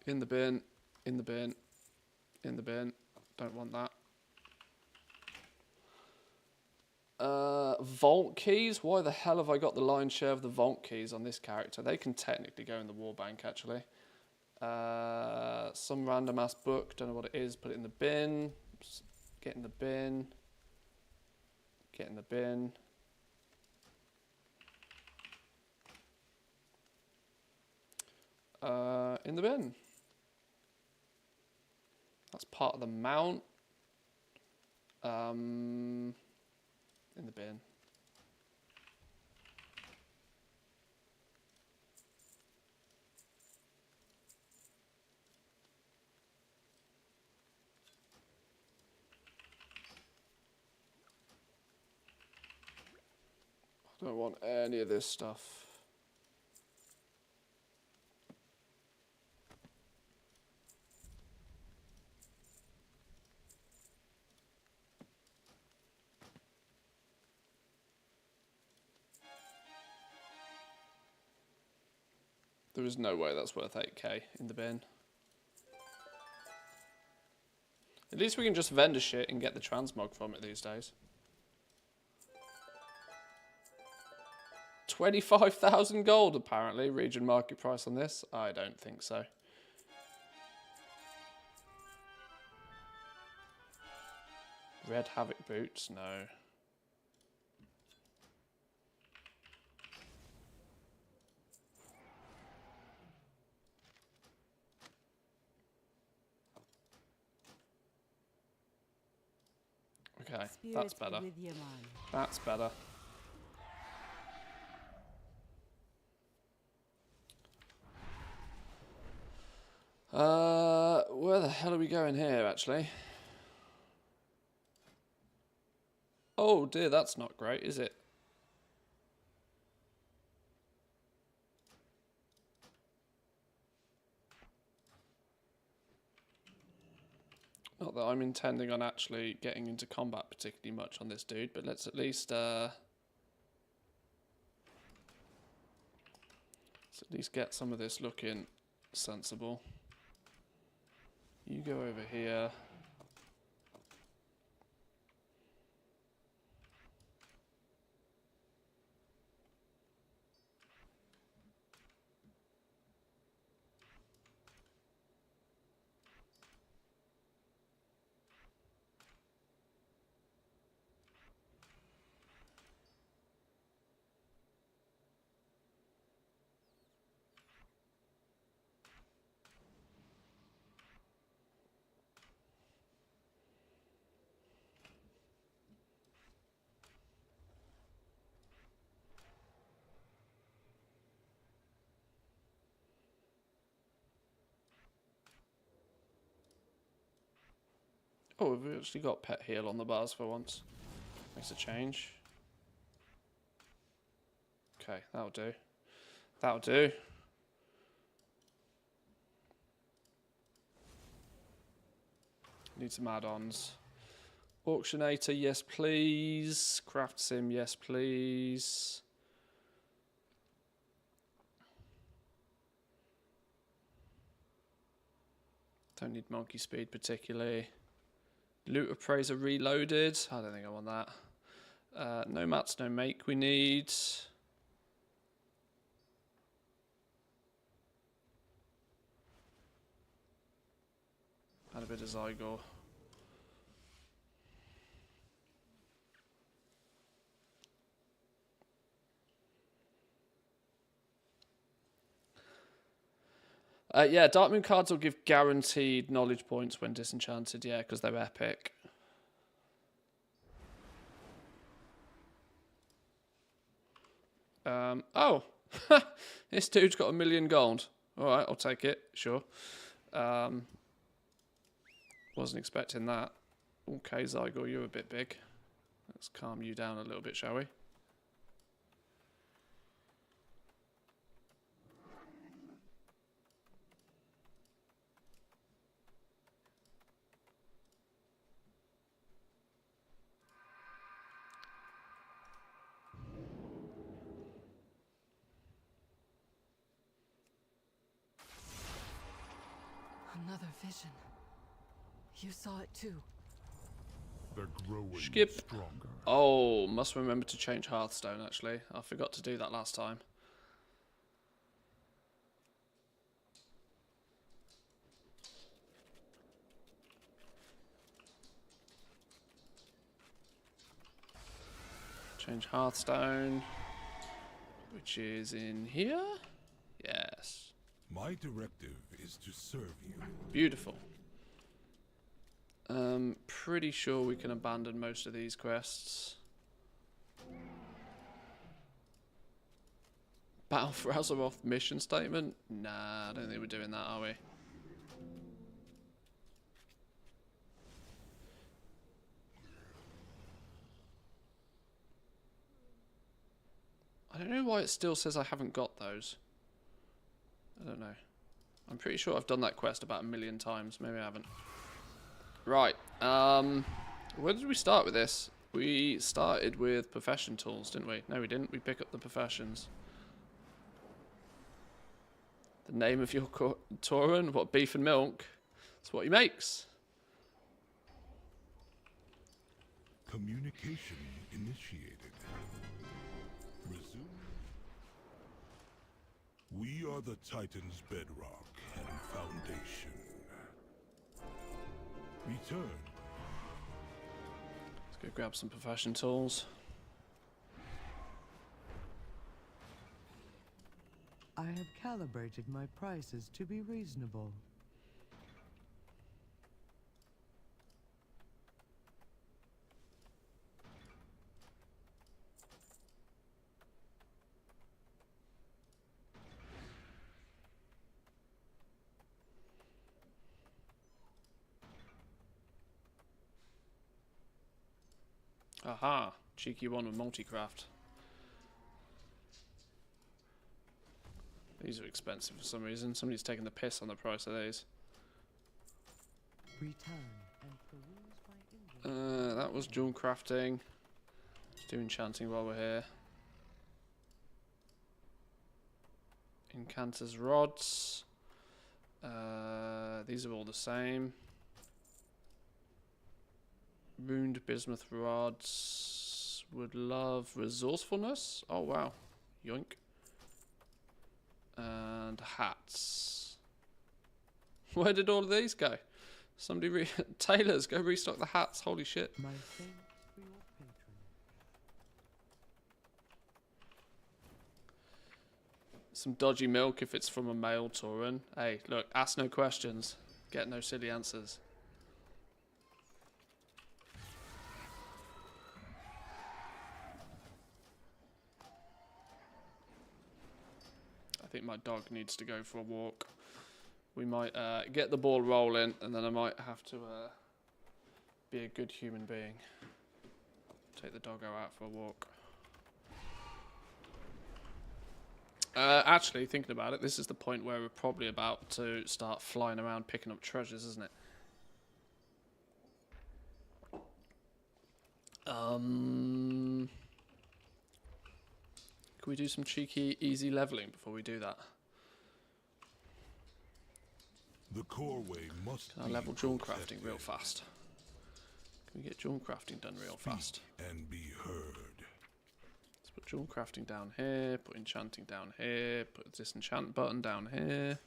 In the bin, in the bin, in the bin. Don't want that. Vault keys? Why the hell have I got the lion's share of the vault keys on this character? They can technically go in the war bank, actually. Some random ass book, don't know what it is, put it in the bin. Get in the bin. Get in the bin. In the bin. That's part of the mount. In the bin. I don't want any of this stuff. There is no way that's worth 8k in the bin. At least we can just vendor shit and get the transmog from it these days. 25,000 gold apparently, region market price on this. I don't think so. Red Havoc boots, no. Okay, that's better. That's better. Where the hell are we going here, actually? Oh dear, that's not great, is it? Not that I'm intending on actually getting into combat particularly much on this dude, but let's at least get some of this looking sensible. You go over here. Oh, we've actually got pet heal on the bars for once. Makes a change. Okay, that'll do. That'll do. Need some add-ons. Auctionator, yes please. Craft sim, yes please. Don't need monkey speed particularly. Loot appraiser reloaded. I don't think I want that. No mats, no make we need. And a bit of Zygor. Yeah, Darkmoon cards will give guaranteed knowledge points when disenchanted, yeah, because they're epic. Oh, this dude's got 1 million gold. All right, I'll take it. Sure. Wasn't expecting that. Okay, Zygor, you're a bit big. Let's calm you down a little bit, shall we? Another vision. You saw it too. They're growing Skip. stronger. Oh, must remember to change Hearthstone, actually. I forgot to do that last time. Change Hearthstone, which is in here. Yes. My directive is to serve you. Beautiful. Pretty sure we can abandon most of these quests. Battle for Azeroth mission statement? Nah, I don't think we're doing that, are we? I don't know why it still says I haven't got those. I don't know. I'm pretty sure I've done that quest about 1 million times. Maybe I haven't. Right. Where did we start with this? We started with profession tools, didn't we? No, we didn't. We pick up the professions. The name of your Tauren? What, beef and milk? That's what he makes. Communication initiated. Resume. We are the Titan's bedrock and foundation. Return. Let's go grab some profession tools. I have calibrated my prices to be reasonable. Aha, cheeky one with multi-craft. These are expensive for some reason. Somebody's taking the piss on the price of these. Return and peruse my inventory. That was jewel crafting. Let's do enchanting while we're here. Incanter's rods. These are all the same. Runed bismuth rods. Would love resourcefulness. Oh wow. Yoink. And hats. Where did all of these go? Somebody tailors, go restock the hats. Holy shit. My thanks for your patronage. Some dodgy milk if it's from a male Tauren. Hey, look, ask no questions. Get no silly answers. I think my dog needs to go for a walk. We might get the ball rolling, and then I might have to be a good human being. Take the doggo out for a walk. Actually, thinking about it, this is the point where we're probably about to start flying around picking up treasures, isn't it? Can we do some cheeky, easy leveling before we do that? The core way must Can I level jewel crafting real fast? Can we get jewel crafting done real fast? And be heard. Let's put jewel crafting down here, put enchanting down here, put a disenchant button down here.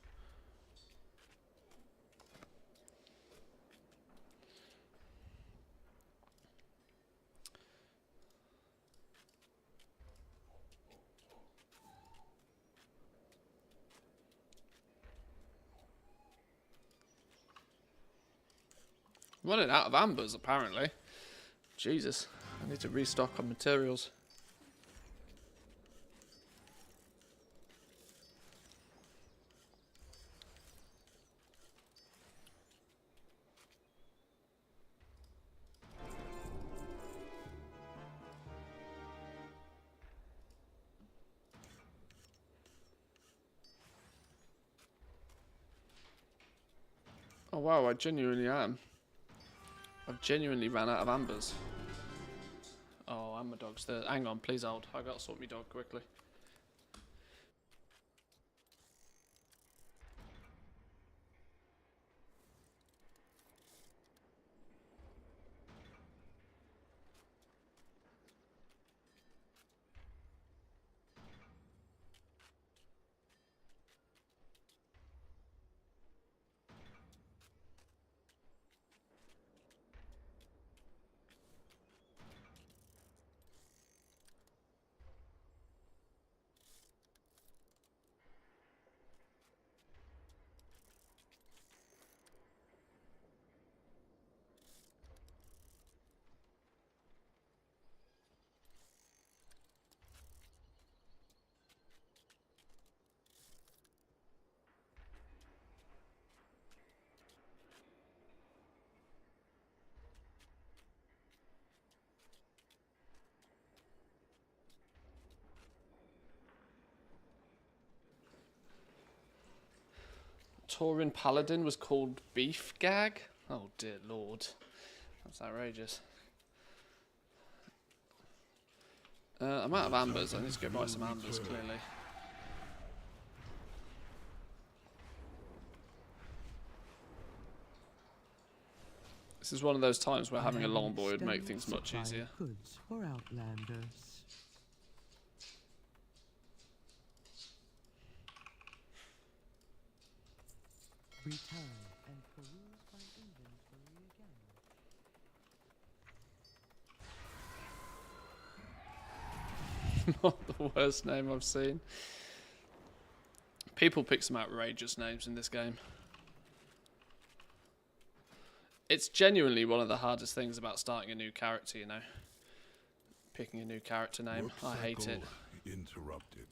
Running out of ambers, apparently. Jesus, I need to restock on materials. wow, I genuinely am. I've genuinely ran out of ambers. Oh, and my dog's there. Hang on, please hold. I gotta sort my dog quickly. Tauren Paladin was called Beef Gag? Oh dear lord. That's outrageous. I'm out of ambers. I need to go buy some ambers, clearly. This is one of those times where having a longbow would make things much easier. Goods for outlanders. Return and peruse my inventory again. Not the worst name I've seen. People pick some outrageous names in this game. It's genuinely one of the hardest things about starting a new character, you know. Picking a new character name. Work I hate it. cycle interrupted.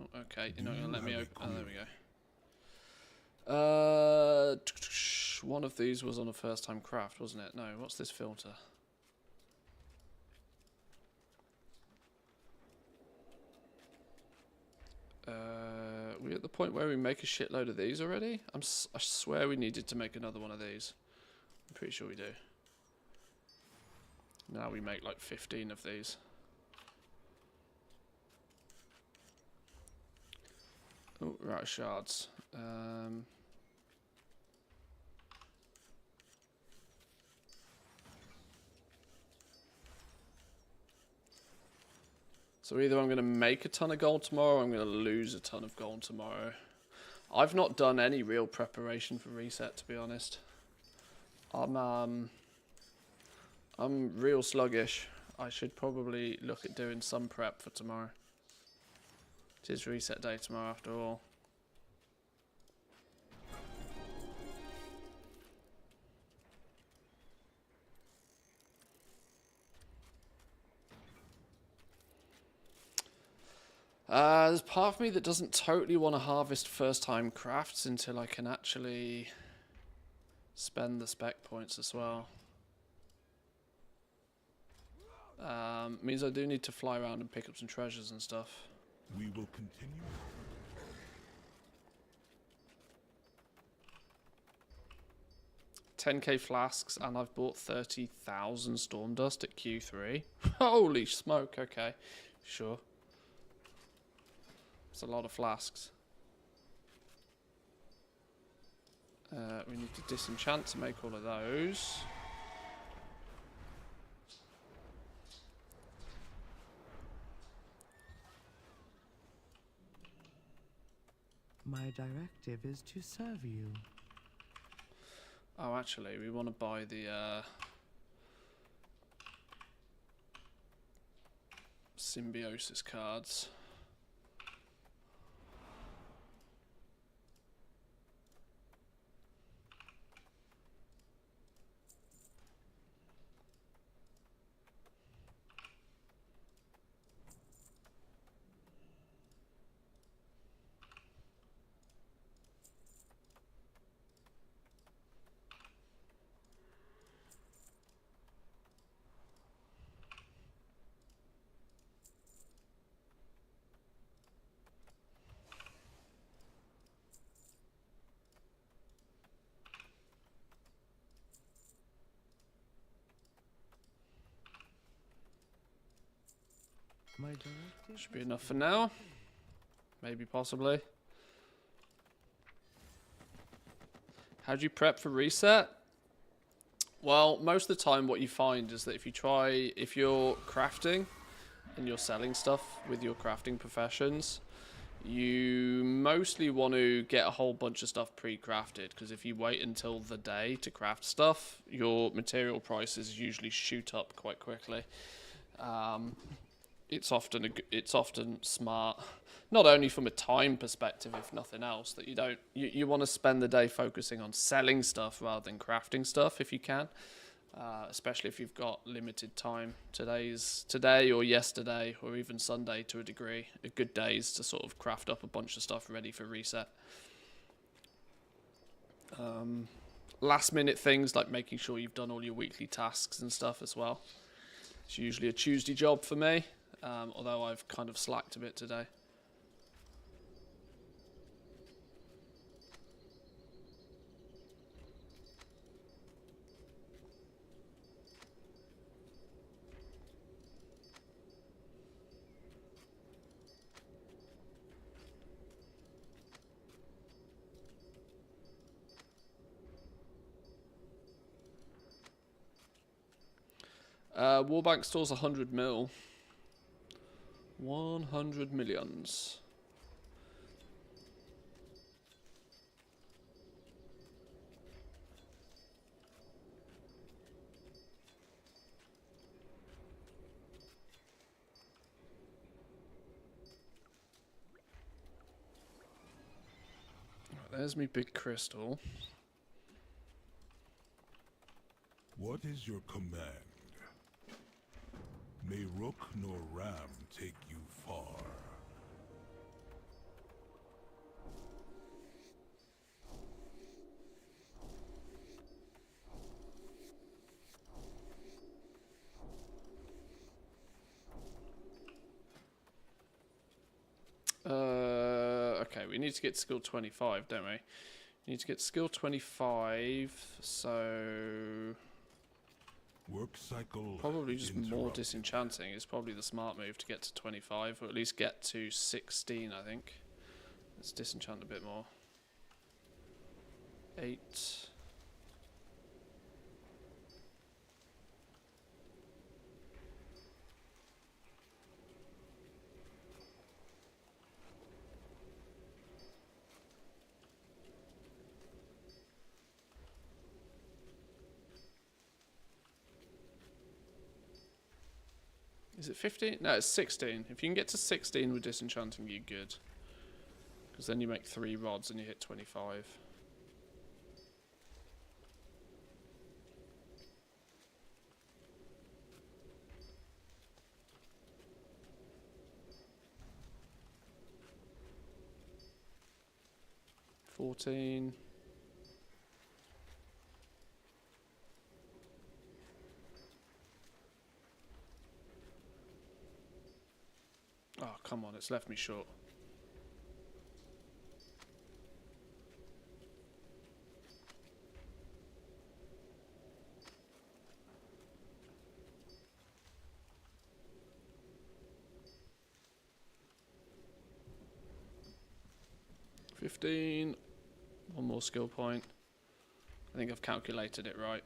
Oh, okay, you're not going to let me open... Oh, there we go. One of these was on a first time craft, wasn't it? No, what's this filter? We at the point where we make a shitload of these already? I swear we needed to make another one of these. I'm pretty sure we do. Now we make like 15 of these. Oh, right, shards. So either I'm going to make a ton of gold tomorrow or I'm going to lose a ton of gold tomorrow. I've not done any real preparation for reset, to be honest. I'm real sluggish. I should probably look at doing some prep for tomorrow. It is reset day tomorrow after all. There's part of me that doesn't totally want to harvest first time crafts until I can actually spend the spec points as well. Means I do need to fly around and pick up some treasures and stuff. We will continue. 10k flasks, and I've bought 30,000 storm dust at Q3. Holy smoke, okay. Sure. It's a lot of flasks. We need to disenchant to make all of those. My directive is to serve you. Oh, actually, we want to buy the symbiosis cards. My directive Should be has enough for been now. Maybe, possibly. How do you prep for reset? Well, most of the time what you find is that if you're crafting and you're selling stuff with your crafting professions, you mostly want to get a whole bunch of stuff pre-crafted, because if you wait until the day to craft stuff, your material prices usually shoot up quite quickly. It's often smart, not only from a time perspective, if nothing else, that you want to spend the day focusing on selling stuff rather than crafting stuff if you can. Especially if you've got limited time. Today or yesterday or even Sunday to a degree are good days to sort of craft up a bunch of stuff ready for reset. Last minute things like making sure you've done all your weekly tasks and stuff as well. It's usually a Tuesday job for me, although I've kind of slacked a bit today. Warbank stores 100 mil. 100 millions. Right, there's me big crystal. What is your command? May rook nor ram take you far. Okay, we need to get skill 25, don't we? We need to get skill 25, so Work cycle probably just more interrupted. disenchanting is probably the smart move to get to 25, or at least get to 16, I think. Let's disenchant a bit more. 8. Is it 15? No, it's 16. If you can get to 16 with disenchanting, you're good. Because then you make 3 rods and you hit 25. $14. Oh, come on, it's left me short. $15. One more skill point. I think I've calculated it right.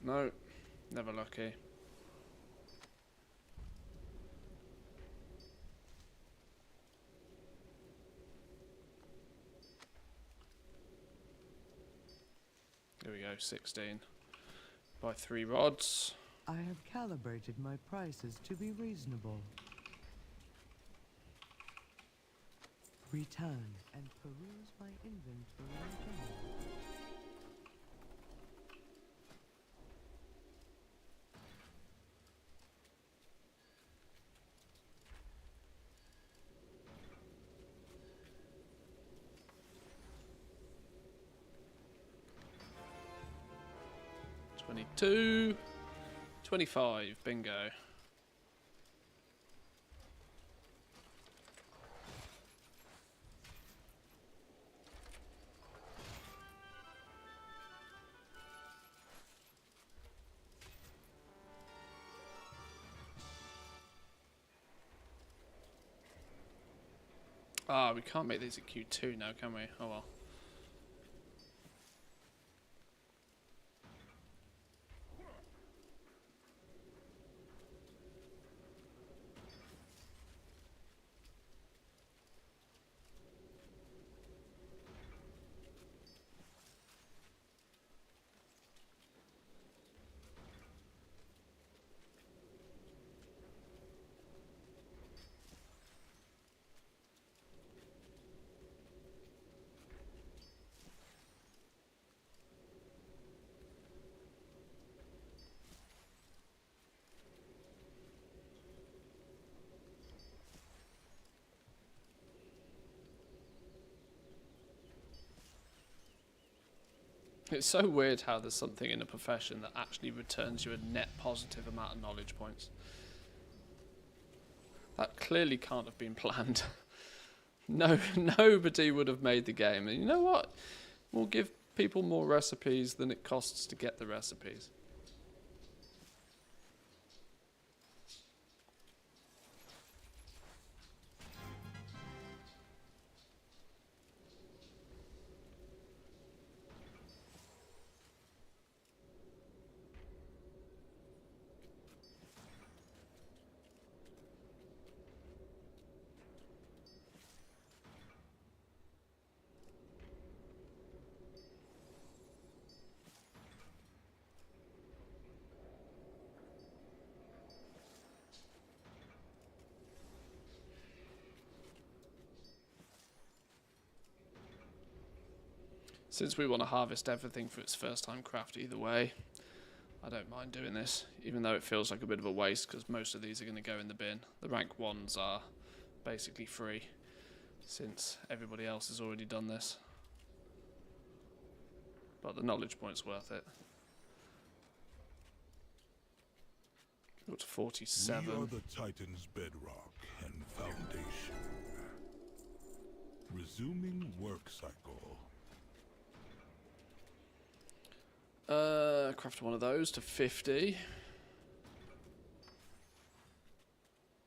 No, never lucky. There we go, 16. Buy 3 rods. I have calibrated my prices to be reasonable. Return and peruse my inventory again. $22. 25, bingo. Ah, we can't make these at Q2 now, can we? Oh well. It's so weird how there's something in a profession that actually returns you a net positive amount of knowledge points. That clearly can't have been planned. No, nobody would have made the game. And you know what? We'll give people more recipes than it costs to get the recipes. Since we want to harvest everything for its first time craft either way, I don't mind doing this, even though it feels like a bit of a waste because most of these are going to go in the bin. The rank 1s are basically free since everybody else has already done this. But the knowledge point's worth it. Got to 47. We are the Titan's bedrock and foundation. Resuming work cycle. Craft one of those to 50.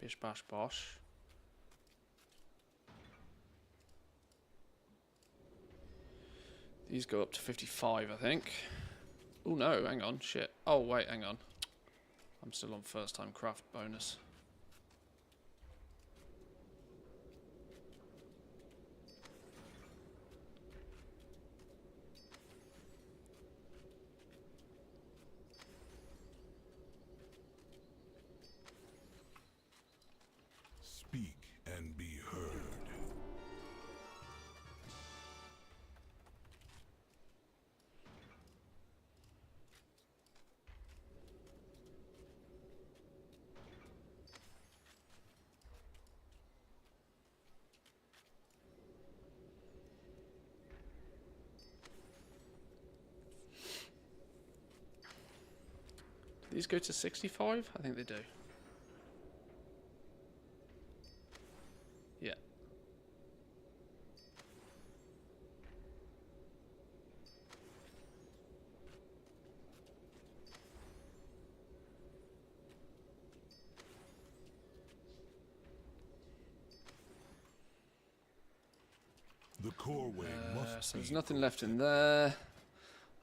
Bish bash bosh. These go up to 55, I think. Oh no, hang on, shit. Oh wait, hang on. I'm still on first time craft bonus. Speak and be heard. Do these go to 65? I think they do. Yeah. The core way must So there's be nothing left in there.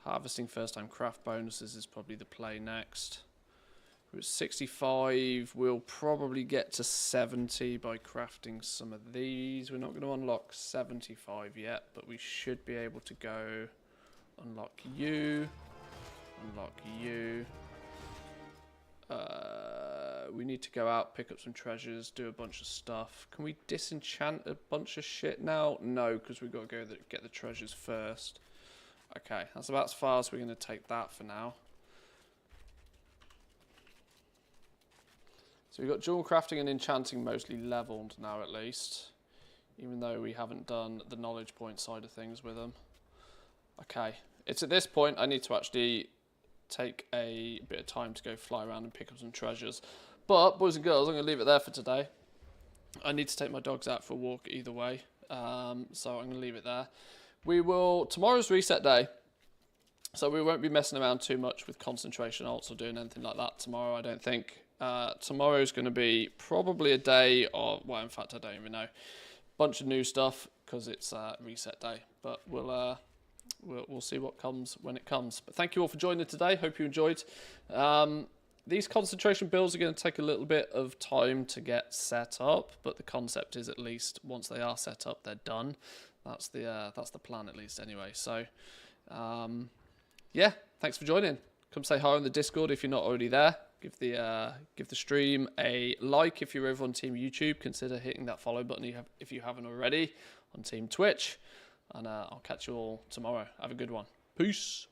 Harvesting first time craft bonuses is probably the play next. We're at 65. We'll probably get to 70 by crafting some of these. We're not going to unlock 75 yet, but we should be able to go unlock you. Unlock you. We need to go out, pick up some treasures, do a bunch of stuff. Can we disenchant a bunch of shit now? No, because we've got to go get the treasures first. Okay, that's about as far as we're going to take that for now. So we've got dual crafting and enchanting mostly leveled now at least. Even though we haven't done the knowledge point side of things with them. Okay, it's at this point I need to actually take a bit of time to go fly around and pick up some treasures. But, boys and girls, I'm going to leave it there for today. I need to take my dogs out for a walk either way. So I'm going to leave it there. Tomorrow's reset day. So we won't be messing around too much with concentration alts or doing anything like that tomorrow, I don't think. Tomorrow's going to be probably a day of, well, in fact, I don't even know. bunch of new stuff because it's reset day. But we'll see what comes when it comes. But thank you all for joining today. Hope you enjoyed. These concentration builds are going to take a little bit of time to get set up, but the concept is at least once they are set up, they're done. That's the plan at least anyway. So, yeah, thanks for joining. Come say hi on the Discord if you're not already there. Give the stream a like if you're over on Team YouTube. Consider hitting that follow button if you haven't already on Team Twitch. And I'll catch you all tomorrow. Have a good one. Peace.